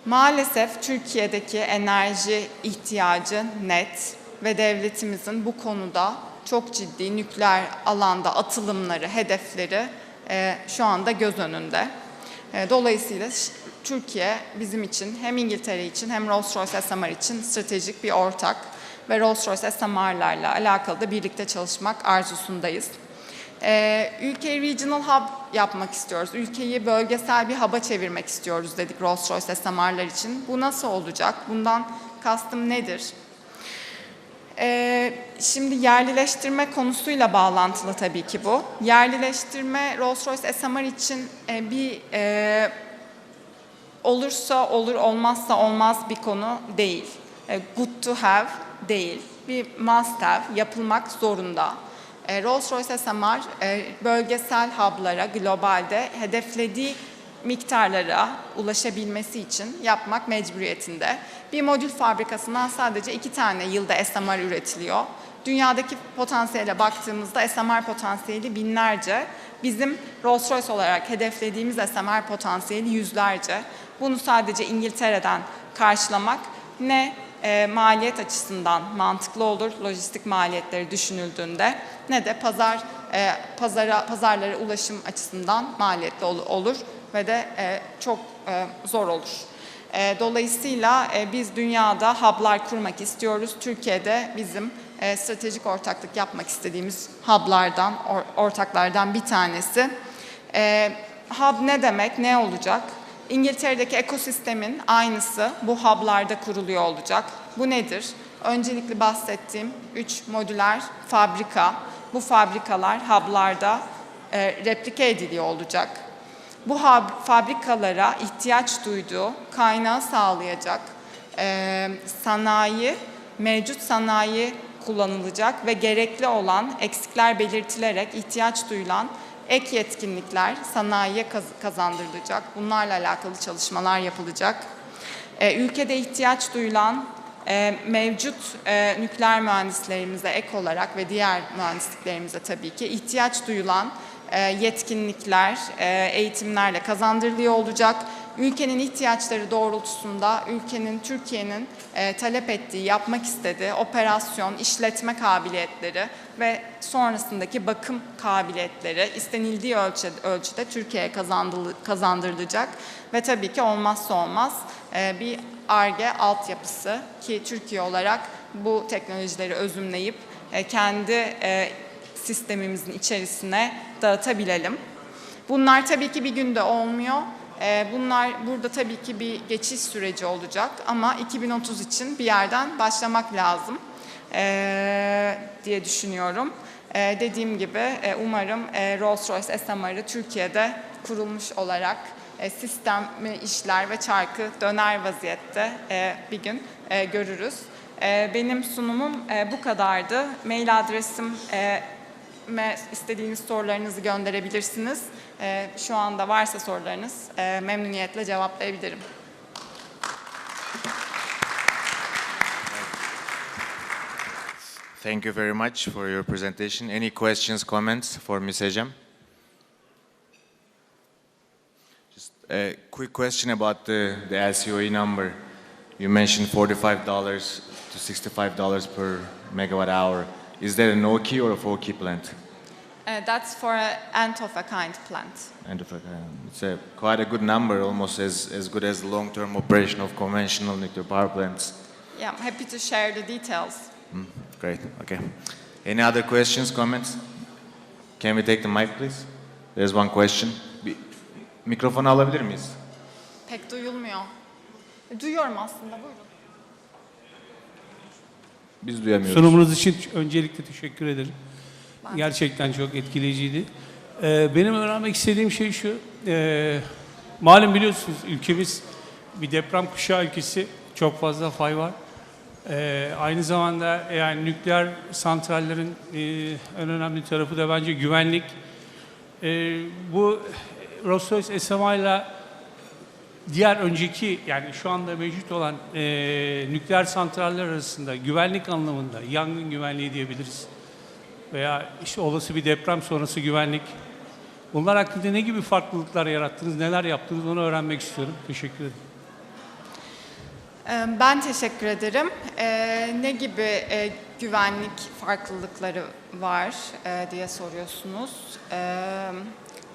Maalesef Türkiye'deki enerji ihtiyacı net ve devletimizin bu konuda çok ciddi nükleer alanda atılımları, hedefleri şu anda göz önünde. Dolayısıyla Türkiye bizim için hem İngiltere için hem Rolls-Royce SMR için stratejik bir ortak ve Rolls-Royce SMR'larla alakalı da birlikte çalışmak arzusundayız. Ülkeyi regional hub yapmak istiyoruz. Ülkeyi bölgesel bir hub'a çevirmek istiyoruz dedik Rolls-Royce SMR'lar için. Bu nasıl olacak? Bundan kastım nedir? Şimdi yerlileştirme konusuyla bağlantılı tabii ki bu. Yerlileştirme Rolls-Royce SMR için olursa olur, olmazsa olmaz bir konu değil. Good to have değil. Bir must have, yapılmak zorunda. Rolls-Royce SMR bölgesel hub'lara globalde hedeflediği miktarlara ulaşabilmesi için yapmak mecburiyetinde. Bir modül fabrikasından sadece 2 tane yılda SMR üretiliyor. Dünyadaki potansiyele baktığımızda SMR potansiyeli binlerce. Bizim Rolls-Royce olarak hedeflediğimiz SMR potansiyeli yüzlerce. Bunu sadece İngiltere'den karşılamak ne maliyet açısından mantıklı olur, lojistik maliyetleri düşünüldüğünde, ne de pazarlara ulaşım açısından maliyetli olur ve de çok zor olur. Dolayısıyla biz dünyada hub'lar kurmak istiyoruz. Türkiye'de bizim stratejik ortaklık yapmak istediğimiz hub'lardan, ortaklardan bir tanesi. Hub ne demek, ne olacak? İngiltere'deki ekosistemin aynısı bu hub'larda kuruluyor olacak. Bu nedir? Öncelikle bahsettiğim 3 modüler fabrika. Bu fabrikalar hub'larda replike ediliyor olacak. Bu fabrikalara ihtiyaç duyduğu kaynağı sağlayacak mevcut sanayi kullanılacak ve gerekli olan eksikler belirtilerek ihtiyaç duyulan ek yetkinlikler sanayiye kazandırılacak. Bunlarla alakalı çalışmalar yapılacak. Ülkede ihtiyaç duyulan mevcut nükleer mühendislerimize ek olarak ve diğer mühendisliklerimize tabii ki ihtiyaç duyulan yetkinlikler, eğitimlerle kazandırılıyor olacak. Ülkenin ihtiyaçları doğrultusunda Türkiye'nin talep ettiği, yapmak istediği operasyon, işletme kabiliyetleri ve sonrasındaki bakım kabiliyetleri istenildiği ölçüde Türkiye'ye kazandırılacak. Ve tabii ki olmazsa olmaz bir Ar-Ge altyapısı ki Türkiye olarak bu teknolojileri özümleyip kendi sistemimizin içerisine dağıtabilelim. Bunlar tabii ki bir günde olmuyor. Burada tabii ki bir geçiş süreci olacak ama 2030 için bir yerden başlamak lazım diye düşünüyorum. Dediğim gibi umarım Rolls-Royce SMR'ı Türkiye'de kurulmuş olarak sistemi işler ve çarkı döner vaziyette bir gün görürüz. Benim sunumum bu kadardı. Mail adresim istediğiniz sorularınızı gönderebilirsiniz. Şu anda varsa sorularınız memnuniyetle cevaplayabilirim. Thank you very much for your presentation. Any questions, comments for Ms. Ecem? Just a quick question about the LCOE number. You mentioned $45 to $65 per megawatt hour. Is that a no-key or a full-key plant? That's for an end-of-a-kind plant. It's quite a good number, almost as good as the long-term operation of conventional nuclear power plants. Yeah, I'm happy to share the details. Great, okay. Any other questions, comments? Can we take the mic, please? There's one question. Mikrofonu alabilir miyiz? Pek duyulmuyor. Duyuyorum aslında, buyurun. Biz duyamıyoruz. Sunumunuz için öncelikle teşekkür ederim. Gerçekten çok etkileyiciydi. Benim öğrenmek istediğim şey şu. Malum biliyorsunuz ülkemiz bir deprem kuşağı ülkesi. Çok fazla fay var. Aynı zamanda yani nükleer santrallerin en önemli tarafı da bence güvenlik. Bu Rolls-Royce SMR ile diğer önceki yani şu anda mevcut olan nükleer santraller arasında güvenlik anlamında yangın güvenliği diyebiliriz veya işte olası bir deprem sonrası güvenlik. Bunlar hakkında ne gibi farklılıklar yarattınız, neler yaptınız onu öğrenmek istiyorum. Teşekkür ederim. Ben teşekkür ederim. Ne gibi güvenlik farklılıkları var diye soruyorsunuz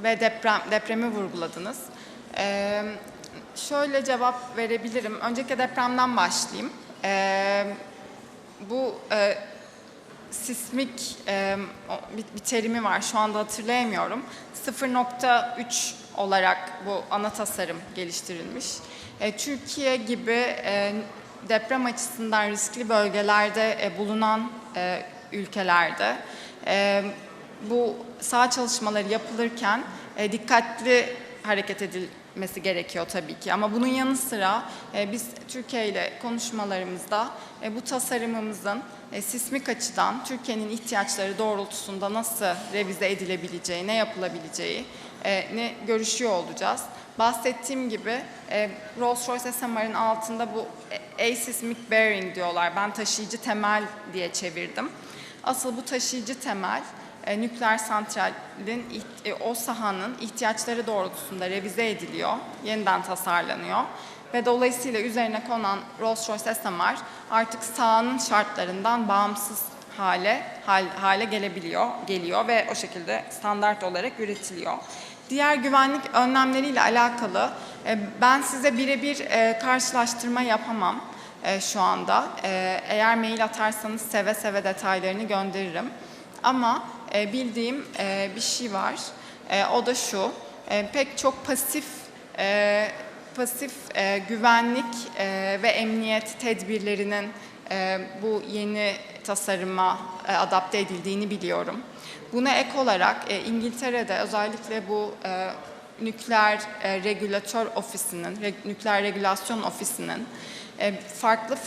ve depremi vurguladınız. Şöyle cevap verebilirim. Öncelikle depremden başlayayım. Bu sismik bir terimi var, şu anda hatırlayamıyorum. 0.3 olarak bu ana tasarım geliştirilmiş. Türkiye gibi deprem açısından riskli bölgelerde bulunan ülkelerde bu saha çalışmaları yapılırken dikkatli hareket edilmesi gerekiyor tabii ki. Ama bunun yanı sıra biz Türkiye ile konuşmalarımızda bu tasarımımızın sismik açıdan Türkiye'nin ihtiyaçları doğrultusunda nasıl revize edilebileceği, ne yapılabileceğini görüşüyor olacağız. Bahsettiğim gibi Rolls-Royce SMR'ın altında bu asysmic bearing diyorlar. Ben taşıyıcı temel diye çevirdim. Asıl bu taşıyıcı temel nükleer santralin o sahanın ihtiyaçları doğrultusunda revize ediliyor, yeniden tasarlanıyor ve dolayısıyla üzerine konan Rolls-Royce SMR artık sahanın şartlarından bağımsız hale geliyor ve o şekilde standart olarak üretiliyor. Diğer güvenlik önlemleriyle alakalı ben size birebir karşılaştırma yapamam şu anda. Eğer mail atarsanız seve seve detaylarını gönderirim. Ama bildiğim bir şey var. O da şu. Pek çok pasif güvenlik ve emniyet tedbirlerinin bu yeni tasarıma adapte edildiğini biliyorum. Buna ek olarak İngiltere'de özellikle bu nükleer nükleer regülasyon ofisinin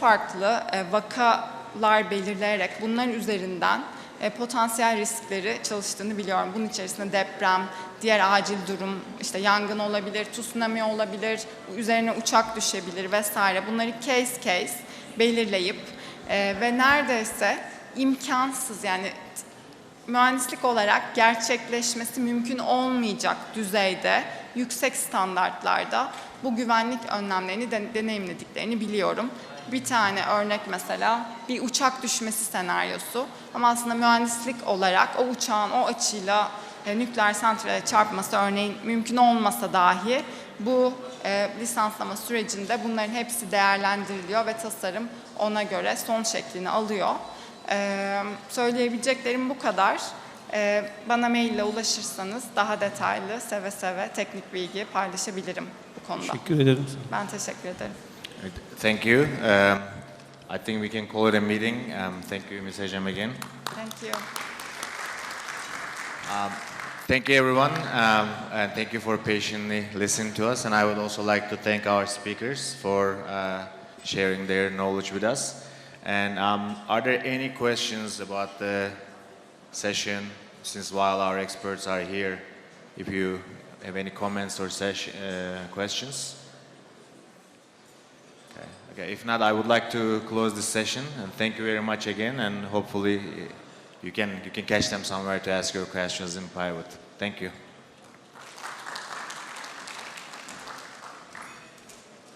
farklı vakalar belirleyerek bunların üzerinden potansiyel riskleri çalıştığını biliyorum. Bunun içerisinde deprem, diğer acil durum, işte yangın olabilir, tsunami olabilir, üzerine uçak düşebilir vesaire. Bunları case belirleyip ve neredeyse imkansız yani mühendislik olarak gerçekleşmesi mümkün olmayacak düzeyde yüksek standartlarda bu güvenlik önlemlerini deneyimlediklerini biliyorum. Bir tane örnek mesela bir uçak düşmesi senaryosu ama aslında mühendislik olarak o uçağın o açıyla nükleer santrale çarpması örneğin mümkün olmasa dahi bu lisanslama sürecinde bunların hepsi değerlendiriliyor ve tasarım ona göre son şeklini alıyor. Söyleyebileceklerim bu kadar. Bana maille ulaşırsanız daha detaylı seve seve teknik bilgi paylaşabilirim bu konuda. Teşekkür ederim. Ben teşekkür ederim. Thank you. I think we can call it a meeting. Thank you, Ms. Hejam again. Thank you. Thank you, everyone, and thank you for patiently listening to us. And I would also like to thank our speakers for sharing their knowledge with us. And are there any questions about the session, since while our experts are here, if you have any comments or questions? Okay, if not, I would like to close this session, and thank you very much again, and hopefully you can catch them somewhere to ask your questions in private. Thank you.